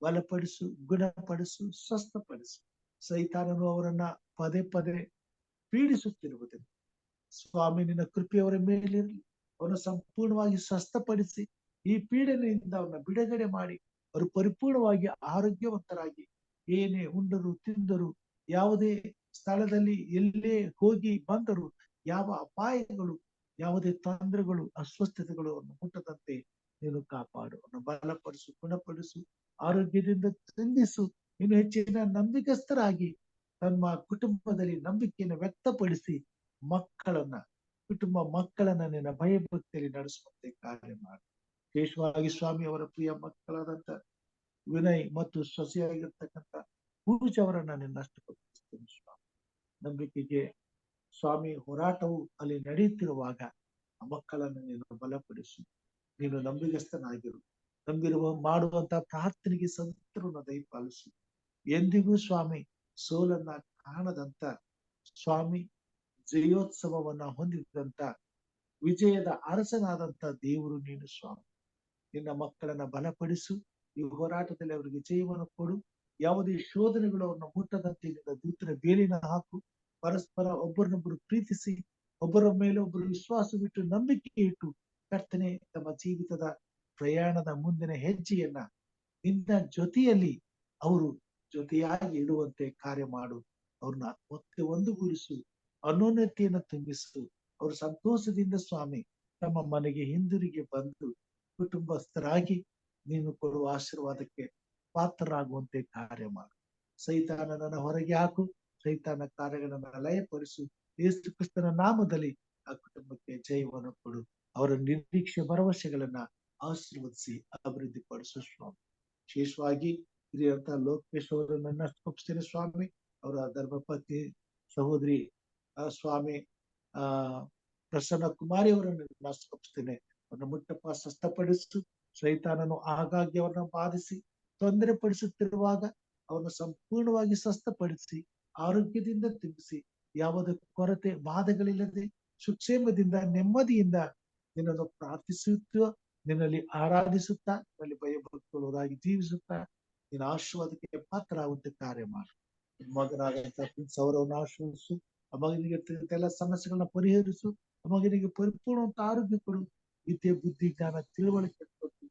ಬಲಪಡಿಸು, ಗುಣಪಡಿಸು, ಸ್ವಸ್ಥಪಡಿಸು. ಸೈತಾನನು ಅವರನ್ನ ಪದೇ ಪದೇ ಪೀಡಿಸುತ್ತಿರುವುದನ್ನು ಸ್ವಾಮಿ ನಿನ್ನ ಕೃಪೆಯವರ ಮೇಲಿರಲಿ. ಅವರನ್ನು ಸಂಪೂರ್ಣವಾಗಿ ಸ್ವಸ್ಥಪಡಿಸಿ ಈ ಪೀಡನೆಯಿಂದ ಅವರನ್ನ ಬಿಡುಗಡೆ ಮಾಡಿ ಅವರು ಪರಿಪೂರ್ಣವಾಗಿ ಆರೋಗ್ಯವಂತರಾಗಿ ಏನೇ ಉಂಡರು ತಿಂದರು, ಯಾವುದೇ ಸ್ಥಳದಲ್ಲಿ ಎಲ್ಲೇ ಹೋಗಿ ಬಂದರು, ಯಾವ ಅಪಾಯಗಳು, ಯಾವುದೇ ತೊಂದರೆಗಳು, ಅಸ್ವಸ್ಥತೆಗಳು ಅವನ್ನು ಮುಟ್ಟದಂತೆ ನೀನು ಕಾಪಾಡು. ಅವರನ್ನು ಬಲಪಡಿಸು, ಗುಣಪಡಿಸು, ಆರೋಗ್ಯದಿಂದ ತಂದಿಸು. ಇನ್ನು ಹೆಚ್ಚಿನ ನಂಬಿಕಸ್ಥರಾಗಿ ತಮ್ಮ ಕುಟುಂಬದಲ್ಲಿ ನಂಬಿಕೆಯನ್ನು ವ್ಯಕ್ತಪಡಿಸಿ ಮಕ್ಕಳನ್ನ ನಿನ್ನ ಭಯಭಕ್ತಿಯಲ್ಲಿ ನಡೆಸುವಂತೆ ಕಾರ್ಯ ಮಾಡು. ವಿಶೇಷವಾಗಿ ಸ್ವಾಮಿ ಅವರ ಪ್ರಿಯ ಮಕ್ಕಳಾದಂತ ವಿನಯ್ ಮತ್ತು ಸೊಸೆಯಾಗಿರ್ತಕ್ಕಂಥ ಪೂಜಾ ಅವರನ್ನ ನಿನ್ನಷ್ಟಪಡಿಸ್ತೇನೆ ಸ್ವಾಮಿ. ನಂಬಿಕೆಗೆ ಸ್ವಾಮಿ ಹೋರಾಟವು ಅಲ್ಲಿ ನಡೆಯುತ್ತಿರುವಾಗ ಆ ಮಕ್ಕಳನ್ನು ನೀನು ಬಲಪಡಿಸು. ನೀನು ನಂಬಿಗಸ್ತನಾಗಿರು. ಮಾಡುವಂತ ಪ್ರಾರ್ಥನೆಗೆ ಸದುತ್ತರವನ್ನು ದಯಪಾಲಿಸು. ಎಂದಿಗೂ ಸ್ವಾಮಿ ಸೋಲನ್ನ ಕಾಣದಂತ ಸ್ವಾಮಿ ಜಯೋತ್ಸವವನ್ನ ಹೊಂದಿದಂತ ವಿಜಯದ ಅರಸನಾದಂತ ದೇವರು ನೀನು ಸ್ವಾಮಿ. ನಿನ್ನ ಮಕ್ಕಳನ್ನ ಬಲಪಡಿಸು. ಈ ಹೋರಾಟದಲ್ಲಿ ಅವರಿಗೆ ಜಯವನ್ನು ಕೊಡು. ಯಾವುದೇ ಶೋಧನೆಗಳು ಅವ್ರನ್ನ ಮುಟ್ಟದಂತೆ ನಿನ್ನ ದೂತರ ಬೇಲಿನ ಹಾಕು. ಪರಸ್ಪರ ಒಬ್ಬರನ್ನೊಬ್ಬರು ಪ್ರೀತಿಸಿ, ಒಬ್ಬರ ಮೇಲೆ ಒಬ್ಬರು ವಿಶ್ವಾಸವಿಟ್ಟು, ನಂಬಿಕೆ ಇಟ್ಟು ಕರ್ತನೆ ತಮ್ಮ ಜೀವಿತದ ಪ್ರಯಾಣದ ಮುಂದಿನ ಹೆಜ್ಜೆಯನ್ನ ನಿನ್ನ ಜೊತೆಯಲ್ಲಿ ಅವರು ಜೊತೆಯಾಗಿ ಇಡುವಂತೆ ಕಾರ್ಯ ಮಾಡು. ಅವ್ರನ್ನ ಮತ್ತೆ ಒಂದುಗೂಡಿಸು, ಅನ್ಯೋನ್ಯತೆಯನ್ನು ತುಂಬಿಸು. ಅವರು ಸಂತೋಷದಿಂದ ಸ್ವಾಮಿ ತಮ್ಮ ಮನೆಗೆ ಹಿಂದಿರುಗಿ ಬಂದು ಕುಟುಂಬಸ್ಥರಾಗಿ ನೀನು ಕೊಡುವ ಆಶೀರ್ವಾದಕ್ಕೆ ಪಾತ್ರರಾಗುವಂತೆ ಕಾರ್ಯ ಮಾಡು. ಸೈತಾನನನ್ನ ಹೊರಗೆ ಹಾಕು. ಸೈತಾನ ಕಾರ್ಯಗಳನ್ನ ಲಯಪಡಿಸು. ಯೇಸು ಕ್ರಿಸ್ತನ ನಾಮದಲ್ಲಿ ಆ ಕುಟುಂಬಕ್ಕೆ ಜಯವನ್ನು ಕೊಡು. ಅವರ ನಿರೀಕ್ಷೆ ಭರವಸೆಗಳನ್ನ ಆಶೀರ್ವದಿಸಿ ಅಭಿವೃದ್ಧಿ ಪಡಿಸು ಸ್ವಾಮಿ. ವಿಶೇಷವಾಗಿ ಹಿರಿಯಂತ ಲೋಕೇಶ್ ಅವರನ್ನ ನಷ್ಟಪಡಿಸ್ತೇನೆ ಸ್ವಾಮಿ. ಅವರ ಧರ್ಮಪತ್ನಿ ಸಹೋದರಿ ಸ್ವಾಮಿ ಪ್ರಸನ್ನ ಕುಮಾರಿ ಅವರನ್ನು ನಷ್ಟಪಡಿಸ್ತೇನೆ. ಅವ್ರನ್ನ ಮುಟ್ಟಪ್ಪ, ಸ್ವಸ್ಥಪಡಿಸು. ಸೈತಾನನು ಆಗಾಗ್ಗೆ ಅವ್ರನ್ನ ಬಾಧಿಸಿ ತೊಂದರೆ ಪಡಿಸುತ್ತಿರುವಾಗ ಅವರನ್ನು ಸಂಪೂರ್ಣವಾಗಿ ಸ್ವಸ್ಥಪಡಿಸಿ ಆರೋಗ್ಯದಿಂದ ತುಂಬಿಸಿ, ಯಾವುದೇ ಕೊರತೆ ಬಾಧೆಗಳಿಲ್ಲದೆ ಸುಕ್ಷೇಮದಿಂದ ನೆಮ್ಮದಿಯಿಂದ ನಿನ್ನನ್ನು ಪ್ರಾರ್ಥಿಸುತ್ತ, ನಿನ್ನಲ್ಲಿ ಆರಾಧಿಸುತ್ತಾ, ನಿನ್ನಲ್ಲಿ ಭಯಭಕ್ತರಾಗಿ ಜೀವಿಸುತ್ತಾ ನಿನ್ನ ಆಶೀರ್ವಾದಕ್ಕೆ ಪಾತ್ರ ಆಗುವಂತೆ ಕಾರ್ಯ ಮಾಡು. ಮಗನಾದಂತ ಪ್ರಿನ್ಸ್ ಅವರನ್ನು ಆಶ್ರಯಿಸು. ಆ ಮಗನಿಗೆ ಇರ್ತಕ್ಕಂಥ ಎಲ್ಲ ಸಮಸ್ಯೆಗಳನ್ನ ಪರಿಹರಿಸು. ಆ ಮಗನಿಗೆ ಪರಿಪೂರ್ಣವಂತ ಆರೋಗ್ಯ ಕೊಡು. ವಿದ್ಯೆ, ಬುದ್ಧಿ, ಜ್ಞಾನ, ತಿಳುವಳಿಕೆ ಕೊಟ್ಟು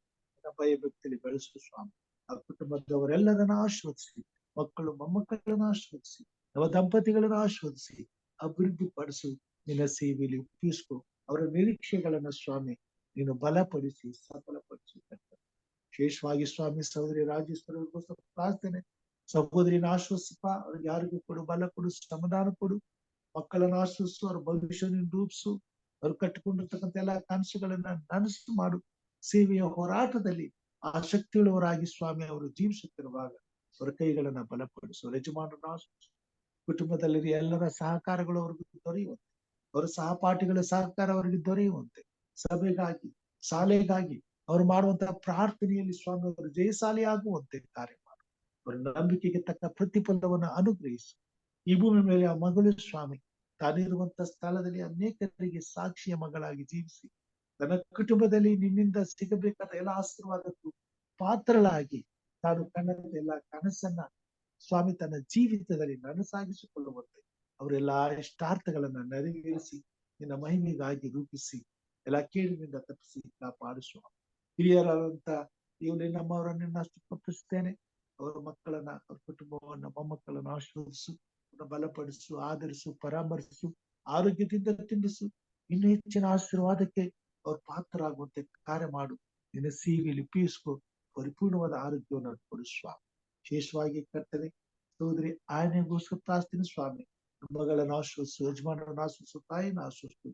ಭಯ ಭಕ್ತಿಯಲ್ಲಿ ಬೆಳೆಸು ಸ್ವಾಮಿ. ಆ ಕುಟುಂಬದವರೆಲ್ಲರನ್ನ ಆಶ್ರದಿಸಿ, ಮಕ್ಕಳು ಮೊಮ್ಮಕ್ಕಳನ್ನ ಆಶ್ರದಿಸಿ, ನವ ದಂಪತಿಗಳನ್ನ ಆಶ್ರದಿಸಿ ಅಭಿವೃದ್ಧಿ ಪಡಿಸು. ನಿನ್ನ ಸೇವೆಯಲ್ಲಿ ಉಪಯೋಗಿಸ್ಕೊ. ಅವರ ನಿರೀಕ್ಷೆಗಳನ್ನ ಸ್ವಾಮಿ ನೀನು ಬಲಪಡಿಸಿ ಸಫಲಪಡಿಸಿ. ವಿಶೇಷವಾಗಿ ಸ್ವಾಮಿ ಸಹೋದರಿ ರಾಜೇಶ್ವರಿಗೋಸ್ಕರ ಪ್ರಾರ್ಥನೆ. ಸಹೋದರಿನ ಆಶ್ವಸಿಪ, ಅವ್ರಿಗೆ ಆರೋಗ್ಯ ಕೊಡು, ಬಲ ಕೊಡು, ಸಮಾಧಾನ ಕೊಡು. ಮಕ್ಕಳನ್ನು ಆಶ್ವಸಿಸು, ಅವ್ರ ಭವಿಷ್ಯವನ್ನು ರೂಪಿಸು. ಅವ್ರು ಕಟ್ಟಿಕೊಂಡಿರ್ತಕ್ಕಂಥ ಎಲ್ಲ ಕನಸುಗಳನ್ನ ನನಸು ಮಾಡು. ಸೇವೆಯ ಹೋರಾಟದಲ್ಲಿ ಆಸಕ್ತಿಯುಳ್ಳವರಾಗಿ ಸ್ವಾಮಿ ಅವರು ಜೀವಿಸುತ್ತಿರುವಾಗ ಅವರ ಕೈಗಳನ್ನ ಬಲಪಡಿಸು. ಯಜಮಾನರನ್ನ ಆಶ್ವಸಿಸು. ಕುಟುಂಬದಲ್ಲಿ ಎಲ್ಲರ ಸಹಕಾರಗಳು ಅವ್ರಿಗೆ ದೊರೆಯುವಂತೆ, ಅವರ ಸಹಪಾಠಿಗಳ ಸಹಕಾರ ಅವರಿಗೆ ದೊರೆಯುವಂತೆ, ಸಭೆಗಾಗಿ, ಶಾಲೆಗಾಗಿ ಅವರು ಮಾಡುವಂತಹ ಪ್ರಾರ್ಥನೆಯಲ್ಲಿ ಸ್ವಾಮಿ ಅವರು ಜಯಶಾಲಿ ಆಗುವಂತೆ ಕಾರ್ಯ ಮಾಡು. ಅವರ ನಂಬಿಕೆಗೆ ತಕ್ಕ ಪ್ರತಿಫಲವನ್ನು ಅನುಗ್ರಹಿಸು. ಈ ಭೂಮಿ ಮೇಲೆ ಆ ಮಗಳು ಸ್ವಾಮಿ ತಾನಿರುವಂತ ಸ್ಥಳದಲ್ಲಿ ಅನೇಕರಿಗೆ ಸಾಕ್ಷಿಯ ಮಗಳಾಗಿ ಜೀವಿಸಿ ತನ್ನ ಕುಟುಂಬದಲ್ಲಿ ನಿನ್ನಿಂದ ಸಿಗಬೇಕಾದ ಎಲ್ಲ ಆಶೀರ್ವಾದಕ್ಕೂ ಪಾತ್ರಳಾಗಿ ತಾನು ಕಂಡ ಎಲ್ಲ ಕನಸನ್ನ ಸ್ವಾಮಿ ತನ್ನ ಜೀವಿತದಲ್ಲಿ ನನಸಾಗಿಸಿಕೊಳ್ಳುವಂತೆ ಅವರೆಲ್ಲಾ ಇಷ್ಟಾರ್ಥಗಳನ್ನ ನೆರವೇರಿಸಿ ನಿನ್ನ ಮಹಿಮೆಗಾಗಿ ರೂಪಿಸಿ ಎಲ್ಲ ಕೇಳಿನಿಂದ ತಪ್ಪಿಸಿ ಕಾಪಾಡಿಸುವ. ಹಿರಿಯರಾದಂತ ಇವಳು ನಮ್ಮವರನ್ನ ತಪ್ಪಿಸ್ತೇನೆ. ಅವರ ಮಕ್ಕಳನ್ನ, ಅವ್ರ ಕುಟುಂಬವನ್ನ, ಮೊಮ್ಮಕ್ಕಳನ್ನು ಆಶೀರ್ವದಿಸು, ಬಲಪಡಿಸು, ಆಧರಿಸು, ಪರಾಮರ್ಶಿಸು, ಆರೋಗ್ಯದಿಂದ ತುಂಬಿಸು. ಇನ್ನು ಹೆಚ್ಚಿನ ಆಶೀರ್ವಾದಕ್ಕೆ ಅವ್ರ ಪಾತ್ರರಾಗುವಂತೆ ಕಾರ್ಯ ಮಾಡು. ನಿನ್ನ ಸೇವೆಯಲ್ಲಿ ಉಪಯೋಗಿಸ್ಕೊ. ಪರಿಪೂರ್ಣವಾದ ಆರೋಗ್ಯವನ್ನು ಕೊಡಿಸುವ. ವಿಶೇಷವಾಗಿ ಕರ್ತನೆ ಸಹೋದರಿ ಆಯನೆಗೋಸ್ಕರ ಪ್ರಾರ್ಥನೆ ಸ್ವಾಮಿ. ಮಗಳನ್ನು ಆಶ್ವಸಿಸು, ಯಜಮಾನರನ್ನು ಆಶ್ವಸಿಸು, ತಾಯಿನ ಆಶ್ವಸಿಸು.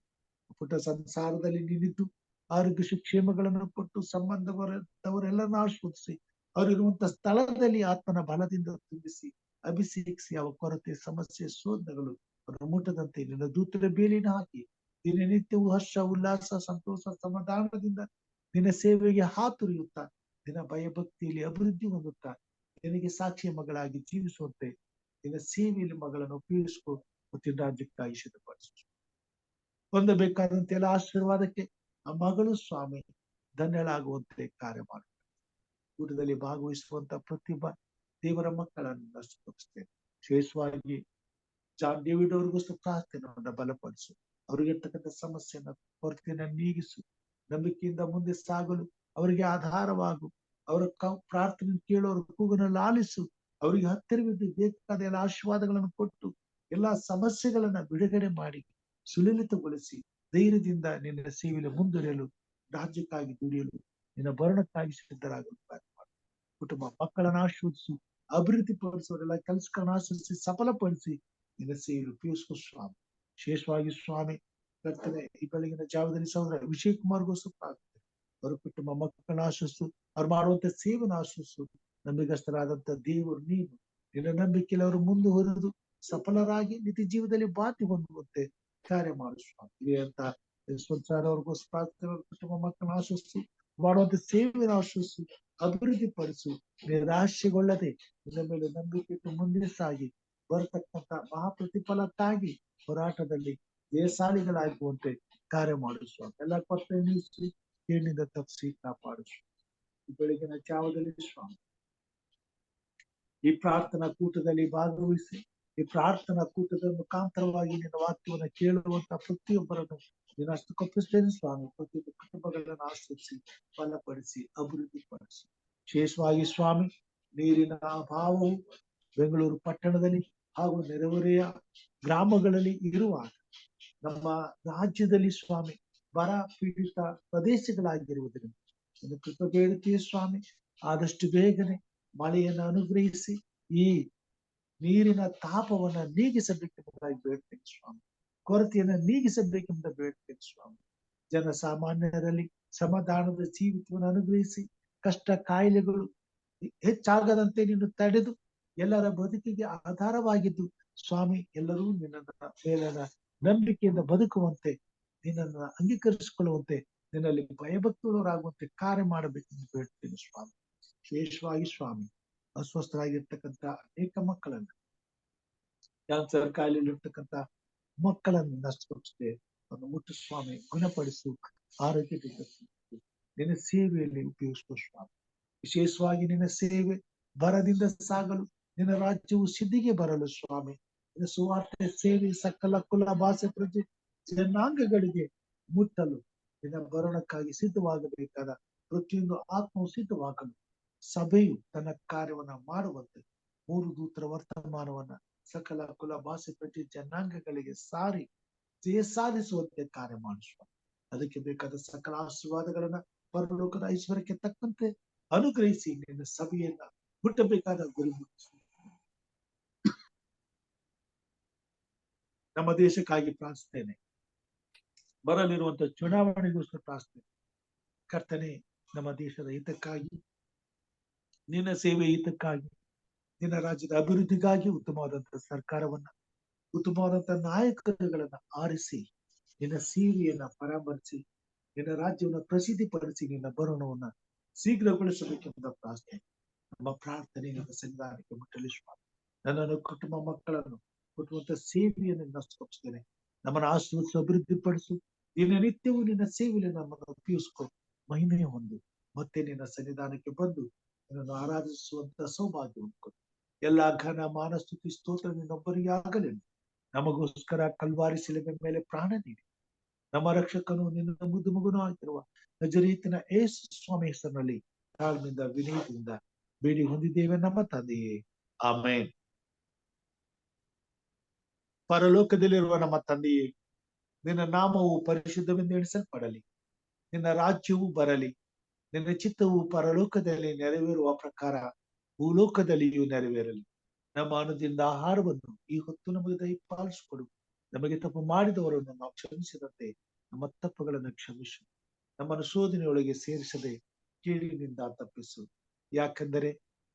ಪುಟ್ಟ ಸಂಸಾರದಲ್ಲಿ ನಿನ್ನಿದ್ದು ಆರೋಗ್ಯ ಸುಕ್ಷೇಮಗಳನ್ನು ಕೊಟ್ಟು ಸಂಬಂಧವರೆಲ್ಲರನ್ನ ಆಶ್ವದಿಸಿ ಅವರಿರುವಂತ ಸ್ಥಳದಲ್ಲಿ ಆತ್ಮನ ಬಲದಿಂದ ತುಂಬಿಸಿ ಅಭಿಷೇಕಿಸಿ ಅವರ ಕೊರತೆ, ಸಮಸ್ಯೆ, ಶೋಧನೆಗಳು ಅವರ ಮುಟ್ಟದಂತೆ ನಿನ್ನ ದೂತರ ಬೇಲಿನ ಹಾಕಿ ದಿನನಿತ್ಯವೂ ಹರ್ಷ, ಉಲ್ಲಾಸ, ಸಂತೋಷ, ಸಮಾಧಾನದಿಂದ ನಿನ್ನ ಸೇವೆಗೆ ಹಾತುರಿಯುತ್ತಾ ನಿನ್ನ ಭಯಭಕ್ತಿಯಲ್ಲಿ ಅಭಿವೃದ್ಧಿ ಹೊಂದುತ್ತಾ ನಿನಗೆ ಸಾಕ್ಷಿಯ ಮಗಳಾಗಿ ಜೀವಿಸುವಂತೆ ನಿನ್ನ ಸೇವೆಯಲ್ಲಿ ಮಗಳನ್ನು ಉಪಯೋಗಿಸ್ಕೊ. ಮತ್ತು ರಾಜ್ಯಕ್ಕಾಗಿ ಸಿದ್ಧಪಡಿಸು. ಹೊಂದಬೇಕಾದಂತ ಎಲ್ಲ ಆಶೀರ್ವಾದಕ್ಕೆ ಆ ಮಗಳು ಸ್ವಾಮಿ ಧನ್ಯಳಾಗುವಂತೆ ಕಾರ್ಯ ಮಾಡು. ಊಟದಲ್ಲಿ ಭಾಗವಹಿಸುವಂತ ಪ್ರತಿಭಾ ದೇವರ ಮಕ್ಕಳನ್ನು ನಷ್ಟಪಡಿಸ್ತೇನೆ. ವಿಶೇಷವಾಗಿ ಜಾನ್ ಡೇವಿಡ್ ಅವ್ರಿಗೋಸ್ಕರ ಪ್ರಾರ್ಥನೆಯನ್ನ ಬಲಪಡಿಸು. ಅವ್ರಿಗಿರ್ತಕ್ಕಂಥ ಸಮಸ್ಯೆಯನ್ನ, ಕೊರತೆಯನ್ನ ನೀಗಿಸು. ನಂಬಿಕೆಯಿಂದ ಮುಂದೆ ಸಾಗಲು ಅವರಿಗೆ ಆಧಾರವಾಗು. ಅವರ ಪ್ರಾರ್ಥನೆ ಕೇಳೋರ ಕೂಗನ್ನು ಲಾಲಿಸು. ಅವರಿಗೆ ಹತ್ತಿರವಿದ್ದು ಬೇಕಾದ ಎಲ್ಲ ಆಶೀರ್ವಾದಗಳನ್ನು ಕೊಟ್ಟು ಎಲ್ಲಾ ಸಮಸ್ಯೆಗಳನ್ನ ಬಿಡುಗಡೆ ಮಾಡಿ ಸುಲಲಿತಗೊಳಿಸಿ ಧೈರ್ಯದಿಂದ ನಿನ್ನ ಸೇವೆಯಲ್ಲಿ ಮುಂದುವರಿಯಲು, ರಾಜ್ಯಕ್ಕಾಗಿ ದುಡಿಯಲು, ನಿನ್ನ ಭರಣಕ್ಕಾಗಿ ಸಿದ್ಧರಾಗಲು ಕಾರ್ಯ ಮಾಡು. ಕುಟುಂಬ ಮಕ್ಕಳನ್ನ ಆಶ್ರಯಿಸು, ಅಭಿವೃದ್ಧಿ ಪಡಿಸುವರೆಲ್ಲ ಕೆಲಸಗಳನ್ನ ಆಶ್ರಯಿಸಿ ಸಫಲಪಡಿಸಿ ನಿನ್ನ ಸೇವೆಯಲ್ಲಿ ಉಪಯೋಗಿಸುವ ಸ್ವಾಮಿ. ವಿಶೇಷವಾಗಿ ಸ್ವಾಮಿ ಕರ್ತನೆ ಈ ಬೆಳಗಿನ ಜಾವದಲ್ಲಿ ಸಹೋದರ ವಿಜಯ್ ಕುಮಾರ್ಗೋಸ್ಕರ ಪ್ರಾರ್ಥನೆ. ಅವರ ಕುಟುಂಬ ಮಕ್ಕಳನ್ನ ಆಶ್ರಯಿಸು, ಅವ್ರು ಮಾಡುವಂತ ಸೇವೆನ ಆಶ್ರಯಿಸು. ನಂಬಿಕಸ್ಥರಾದಂತ ದೇವರು ನೀನು. ನಿನ್ನ ನಂಬಿಕೆಯಲ್ಲಿ ಅವರು ಮುಂದುವರೆದು ಸಫಲರಾಗಿ ನಿತ್ಯ ಜೀವದಲ್ಲಿ ಬಾತಿ ಹೊಂದುವಂತೆ ಕಾರ್ಯ ಮಾಡು ಸ್ವಾಮಿ. ಅಂತ ಸಂಸಾರ ಅವ್ರಿಗೋಸ್ಕರ ಪ್ರಾರ್ಥನೆ. ಅವ್ರ ಕುಟುಂಬ ಮಕ್ಕಳನ್ನ ಆಶ್ರಯಿಸು, ಮಾಡುವಂತ ಸೇವೆಯನ್ನು ಆಶ್ರಯಿಸು, ಅಭಿವೃದ್ಧಿ ಪಡಿಸು. ನಿರಾಶೆಗೊಳ್ಳದೆ ನಿನ್ನ ಮೇಲೆ ನಂಬಿಕೆ ಇಟ್ಟು ಮುಂದೆ ಸಾಗಿ ಬರತಕ್ಕಂತ ಮಹಾಪ್ರತಿಫಲಕ್ಕಾಗಿ ಹೋರಾಟದಲ್ಲಿ ಜಯಶಾಲಿಗಳಾಗುವಂತೆ ಕಾರ್ಯ ಮಾಡಿಸುವ. ಎಲ್ಲ ಕೊರತೆ ನೀಗಿಸಿ ಕೇಳಿನಿಂದ ತಪ್ಪಿಸಿ ಕಾಪಾಡಿಸು. ಈ ಬೆಳಗಿನ ಜಾವದಲ್ಲಿ ಸ್ವಾಮಿ ಈ ಪ್ರಾರ್ಥನಾ ಕೂಟದಲ್ಲಿ ಭಾಗವಹಿಸಿ ಈ ಪ್ರಾರ್ಥನಾ ಕೂಟದ ಮುಖಾಂತರವಾಗಿ ನಿನ್ನ ವಾಕ್ಯವನ್ನು ಕೇಳುವಂತ ಪ್ರತಿಯೊಬ್ಬರನ್ನು ನಿನ್ನ ಹಸ್ತಕ್ಕೊಪ್ಪಿಸ್ತೇನೆ ಸ್ವಾಮಿ. ಪ್ರತಿಯೊಂದು ಕುಟುಂಬಗಳನ್ನು ಆಶ್ರಯಿಸಿ ಬಲಪಡಿಸಿ ಅಭಿವೃದ್ಧಿ ಪಡಿಸಿ. ವಿಶೇಷವಾಗಿ ಸ್ವಾಮಿ ನೀರಿನ ಅಭಾವವು ಬೆಂಗಳೂರು ಪಟ್ಟಣದಲ್ಲಿ ಹಾಗೂ ನೆರೆಹೊರೆಯ ಗ್ರಾಮಗಳಲ್ಲಿ ಇರುವಾಗ ನಮ್ಮ ರಾಜ್ಯದಲ್ಲಿ ಸ್ವಾಮಿ ಬರ ಪೀಡಿತ ಪ್ರದೇಶಗಳಾಗಿರುವುದರಿಂದ ಇನ್ನು ಕೃಪೆ ಬೇಡುತ್ತೀವಿ ಸ್ವಾಮಿ. ಆದಷ್ಟು ಬೇಗನೆ ಮಳೆಯನ್ನು ಅನುಗ್ರಹಿಸಿ ಈ ನೀರಿನ ತಾಪವನ್ನ ನೀಗಿಸಬೇಕೆಂಬುದಾಗಿ ಬೇಡ್ತೇನೆ ಸ್ವಾಮಿ. ಕೊರತೆಯನ್ನ ನೀಗಿಸಬೇಕೆಂಬ ಬೇಡ್ತೇನೆ ಸ್ವಾಮಿ. ಜನಸಾಮಾನ್ಯರಲ್ಲಿ ಸಮಾಧಾನದ ಜೀವಿತವನ್ನು ಅನುಗ್ರಹಿಸಿ ಕಷ್ಟ ಕಾಯಿಲೆಗಳು ಹೆಚ್ಚಾಗದಂತೆ ನೀನು ತಡೆದು ಎಲ್ಲರ ಬದುಕಿಗೆ ಆಧಾರವಾಗಿದ್ದು ಸ್ವಾಮಿ ಎಲ್ಲರೂ ನಿನ್ನ ಮೇಲಿನ ನಂಬಿಕೆಯಿಂದ ಬದುಕುವಂತೆ, ನಿನ್ನನ್ನು ಅಂಗೀಕರಿಸಿಕೊಳ್ಳುವಂತೆ, ನಿನ್ನಲ್ಲಿ ಭಯಭಕ್ತರಾಗುವಂತೆ ಕಾರ್ಯ ಮಾಡಬೇಕೆಂದು ಬೇಡ್ತೇನೆ ಸ್ವಾಮಿ. ವಿಶೇಷವಾಗಿ ಸ್ವಾಮಿ ಅಸ್ವಸ್ಥರಾಗಿರ್ತಕ್ಕಂಥ ಅನೇಕ ಮಕ್ಕಳನ್ನ, ಕ್ಯಾನ್ಸರ್ ಕಾಯಿಲೆಯಲ್ಲಿರ್ತಕ್ಕಂಥ ಮಕ್ಕಳನ್ನು ನಷ್ಟಪಡಿಸದೆ ಅವನು ಮುಟ್ಟು ಸ್ವಾಮಿ ಗುಣಪಡಿಸು, ಆರೋಗ್ಯದಿಂದ ನಿನ್ನ ಸೇವೆಯಲ್ಲಿ ಉಪಯೋಗಿಸುವ ಸ್ವಾಮಿ. ವಿಶೇಷವಾಗಿ ನಿನ್ನ ಸೇವೆ ಬರದಿಂದ ಸಾಗಲು ನಿನ್ನ ರಾಜ್ಯವು ಸಿದ್ಧಿಗೆ ಬರಲು ಸ್ವಾಮಿ. ನಿನ್ನ ಸುವಾರ್ತೆ ಸೇರಿ ಸಕಲ ಕುಲ ಭಾಷೆ ಪ್ರತಿ ಜನಾಂಗಗಳಿಗೆ ಮುಟ್ಟಲು ನಿನ್ನ ಬರೋಣಕ್ಕಾಗಿ ಸಿದ್ಧವಾಗಬೇಕಾದ ಪ್ರತಿಯೊಂದು ಆತ್ಮವು ಸಿದ್ಧವಾಗಲು ಸಭೆಯು ತನ್ನ ಕಾರ್ಯವನ್ನ ಮಾಡುವಂತೆ 3 ದೂತರ ವರ್ತಮಾನವನ್ನ ಸಕಲ ಕುಲ ಭಾಷೆ ಪ್ರತಿ ಜನಾಂಗಗಳಿಗೆ ಸಾರಿ ಜಯ ಸಾಧಿಸುವಂತೆ ಕಾರ್ಯ ಮಾಡಿಸುವ. ಅದಕ್ಕೆ ಬೇಕಾದ ಸಕಲ ಆಶೀರ್ವಾದಗಳನ್ನ ಪರಲೋಕದ ಐಶ್ವರ್ಯಕ್ಕೆ ತಕ್ಕಂತೆ ಅನುಗ್ರಹಿಸಿ ನಿನ್ನ ಸಭೆಯನ್ನ ಮುಟ್ಟಬೇಕಾದ ಗುರಿ ಮುಟ್ಟಿಸು. ನಮ್ಮ ದೇಶಕ್ಕಾಗಿ ಪ್ರಾರ್ಥಿಸ್ತೇನೆ. ಬರಲಿರುವಂತಹ ಚುನಾವಣೆಗೋಸ್ಕರ ಪ್ರಾರ್ಥನೆ ಕರ್ತನೆ, ನಮ್ಮ ದೇಶದ ಹಿತಕ್ಕಾಗಿ, ನಿನ್ನ ಸೇವೆ ಹಿತಕ್ಕಾಗಿ, ನಿನ್ನ ರಾಜ್ಯದ ಅಭಿವೃದ್ಧಿಗಾಗಿ ಉತ್ತಮವಾದಂತಹ ಸರ್ಕಾರವನ್ನ, ಉತ್ತಮವಾದಂತಹ ನಾಯಕರುಗಳನ್ನ ಆರಿಸಿ ನಿನ್ನ ಸೇವೆಯನ್ನ ಪರಾಮರ್ಶಿ ನಿನ್ನ ರಾಜ್ಯವನ್ನ ಪ್ರಸಿದ್ಧಿಪಡಿಸಿ ನಿನ್ನ ಬರೋಣವನ್ನ ಶೀಘ್ರಗೊಳಿಸಬೇಕೆಂಬ ಪ್ರಾರ್ಥನೆ. ನಮ್ಮ ಪ್ರಾರ್ಥನೆ ನಮ್ಮ ಸನ್ನಿಧಾನಕ್ಕೆ ಮುಟ್ಟಲಿ ಸ್ವಾಮಿ. ನನ್ನನ್ನು ಕುಟುಂಬ ಮಕ್ಕಳನ್ನು ಕೊಟ್ಟುವಂತ ಸೇವೆಯನ್ನು ನಷ್ಟಪಡಿಸ್ತೇನೆ. ನಮ್ಮನ್ನು ಆಶೀರ್ವದಿಸು, ಅಭಿವೃದ್ಧಿಪಡಿಸು. ದಿನನಿತ್ಯವೂ ನಿನ್ನ ಸೇವೆಯಲ್ಲಿ ನಮ್ಮನ್ನು ಉಪಯೋಗಿಸ್ಕೊ, ಮಹಿಮೆ ಹೊಂದು ಮತ್ತೆ ನಿನ್ನ ಸನ್ನಿಧಾನಕ್ಕೆ ಬಂದು ನಿನ್ನನ್ನು ಆರಾಧಿಸುವಂತ ಸೌಭಾಗ್ಯ ಕೊಡು. ಎಲ್ಲಾ ಘನ ಮಾನ ಸ್ತುತಿ ಸ್ತೋತ್ರ ನಿನ್ನೊಬ್ಬರಿಗೆ ಆಗಲಿ. ನಮಗೋಸ್ಕರ ಕಲ್ವಾರಿ ಶಿಲುಬೆ ಮೇಲೆ ಪ್ರಾಣ ನೀಡಿ ನಮ್ಮ ರಕ್ಷಕನು ನಿನ್ನ ಮುದ್ದು ಮಗನೂ ಆಗಿರುವ ನಜರೇತಿನ ಯೇಸು ಸ್ವಾಮಿ ಹೆಸರಿನಲ್ಲಿ ತಾಳ್ಮೆಯಿಂದ ವಿನಯದಿಂದ ಬೇಡಿ ಹೊಂದಿದ್ದೇವೆ ನಮ್ಮ ತಂದೆಯೇ, ಆಮೇನ್. ಪರಲೋಕದಲ್ಲಿರುವ ನಮ್ಮ ತಂದೆಯೇ, ನಿನ್ನ ನಾಮವು ಪರಿಶುದ್ಧವೆಂದು ಎಣಿಸಲ್ಪಡಲಿ. ನಿನ್ನ ರಾಜ್ಯವು ಬರಲಿ. ನಿನ್ನ ಚಿತ್ತವು ಪರಲೋಕದಲ್ಲಿ ನೆರವೇರುವ ಪ್ರಕಾರ ಭೂಲೋಕದಲ್ಲಿಯೂ ನೆರವೇರಲಿ. ನಮ್ಮ ಅನುದಿನದ ಆಹಾರವನ್ನು ಈ ಹೊತ್ತು ನಮಗೆ ದಯಪಾಲಿಸಿಕೊಡು. ನಮಗೆ ತಪ್ಪು ಮಾಡಿದವರನ್ನು ನಾವು ಕ್ಷಮಿಸಿದಂತೆ ನಮ್ಮ ತಪ್ಪುಗಳನ್ನು ಕ್ಷಮಿಸು. ನಮ್ಮನ್ನು ಶೋಧನೆಯೊಳಗೆ ಸೇರಿಸದೆ ಕೇಳಿನಿಂದ ತಪ್ಪಿಸು. ಯಾಕೆಂದರೆ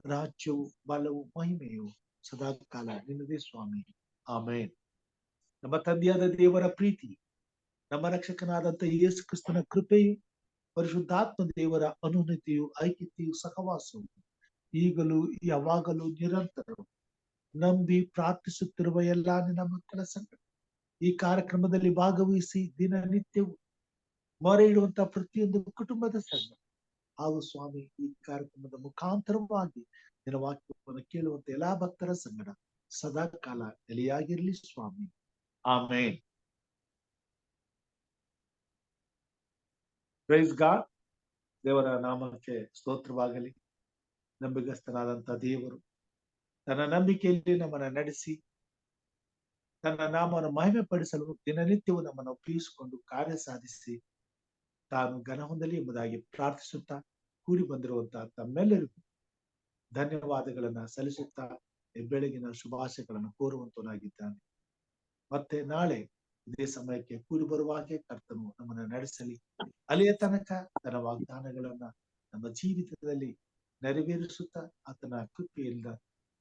ರಾಜ್ಯವು ಬಲವು ಮಹಿಮೆಯು ಸದಾ ಕಾಲ ನಿನ್ನದೇ ಸ್ವಾಮಿ, ಆಮೇನ್. ನಮ್ಮ ತಂದೆಯಾದ ದೇವರ ಪ್ರೀತಿ, ನಮ್ಮ ರಕ್ಷಕನಾದಂತ ಯೇಸು ಕ್ರಿಸ್ತನ ಕೃಪೆಯು, ಪರಿಶುದ್ಧಾತ್ಮ ದೇವರ ಅನುನ್ನತಿಯು, ಐಕ್ಯತೆಯು, ಸಹವಾಸವು ಈಗಲೂ ಯಾವಾಗಲೂ ನಿರಂತರವು ನಂಬಿ ಪ್ರಾರ್ಥಿಸುತ್ತಿರುವ ಎಲ್ಲಾ ನಿನ್ನ ಮಕ್ಕಳ ಸಂಗಡ ಈ ಕಾರ್ಯಕ್ರಮದಲ್ಲಿ ಭಾಗವಹಿಸಿ ದಿನನಿತ್ಯವೂ ಮೊರೆ ಇಡುವಂತಹ ಪ್ರತಿಯೊಂದು ಕುಟುಂಬದ ಸಂಘ ಹಾಗೂ ಸ್ವಾಮಿ ಈ ಕಾರ್ಯಕ್ರಮದ ಮುಖಾಂತರವಾಗಿ ನಿನ್ನ ವಾಕ್ಯವನ್ನು ಕೇಳುವಂತ ಎಲ್ಲಾ ಭಕ್ತರ ಸಂಗಡ ಸದಾ ಕಾಲ ನೆಲೆಯಾಗಿರ್ಲಿ ಸ್ವಾಮಿ, ಆಮೇನ್. Praise God. ದೇವರ ನಾಮಕ್ಕೆ ಸ್ತೋತ್ರವಾಗಲಿ. ನಂಬಿಗಸ್ತನಾದಂತ ದೇವರು ತನ್ನ ನಂಬಿಕೆಯಲ್ಲಿ ನಮ್ಮನ್ನ ನಡೆಸಿ ತನ್ನ ನಾಮವನ್ನು ಮಹಿಮೆ ಪಡಿಸಲು ದಿನನಿತ್ಯವೂ ನಮ್ಮನ್ನು ಉಪಯೋಗಿಸಿಕೊಂಡು ಕಾರ್ಯ ಸಾಧಿಸಿ ತಾನು ಘನ ಹೊಂದಲಿ ಎಂಬುದಾಗಿ ಪ್ರಾರ್ಥಿಸುತ್ತಾ ಕೂಡಿ ಬಂದಿರುವಂತಹ ತಮ್ಮೆಲ್ಲರಿಗೂ ಧನ್ಯವಾದಗಳನ್ನ ಸಲ್ಲಿಸುತ್ತಾ ಬೆಳಗಿನ ಶುಭಾಶಯಗಳನ್ನು ಕೋರುವಂತನಾಗಿದ್ದಾನೆ. ಮತ್ತೆ ನಾಳೆ ಇದೇ ಸಮಯಕ್ಕೆ ಕೂಡಿ ಬರುವ ಹಾಗೆ ಕರ್ತನು ನಮ್ಮನ್ನ ನಡೆಸಲಿ. ಅಲ್ಲಿಯ ತನಕ ತನ್ನ ವಾಗ್ದಾನಗಳನ್ನ ನಮ್ಮ ಜೀವಿತದಲ್ಲಿ ನೆರವೇರಿಸುತ್ತಾ ಆತನ ಕೃಪೆಯಿಂದ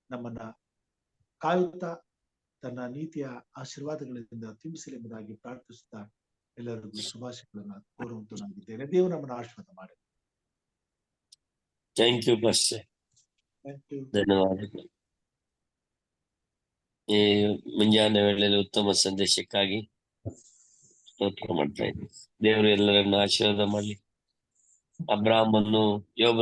ನಮ್ಮನ್ನ ಕಾಯುತ್ತಾ ತನ್ನ ನೀತಿಯ ಆಶೀರ್ವಾದಗಳಿಂದ ತುಂಬಿಸಲೆಂಬುದಾಗಿ ಪ್ರಾರ್ಥಿಸುತ್ತಾ ಎಲ್ಲರಿಗೂ ಶುಭಾಶಯಗಳನ್ನ ಕೋರುವಂತನಾಗಿದ್ದೇನೆ. ದೇವರು ನಮ್ಮನ್ನು ಆಶೀರ್ವಾದ ಮಾಡಿ. Thank you pastor. ಧನ್ಯವಾದಗಳು. ಈ ಮುಂಜಾನೆ ವೇಳೆಯಲ್ಲಿ ಉತ್ತಮ ಸಂದೇಶಕ್ಕಾಗಿ ಸ್ತೋತ್ರ ಮಾಡ್ತಾ ಇದ್ದೀನಿ. ದೇವರು ಎಲ್ಲರನ್ನು ಆಶೀರ್ವಾದ ಮಾಡಲಿ. ಅಬ್ರಾಹ್ಮನು ಯೋಬ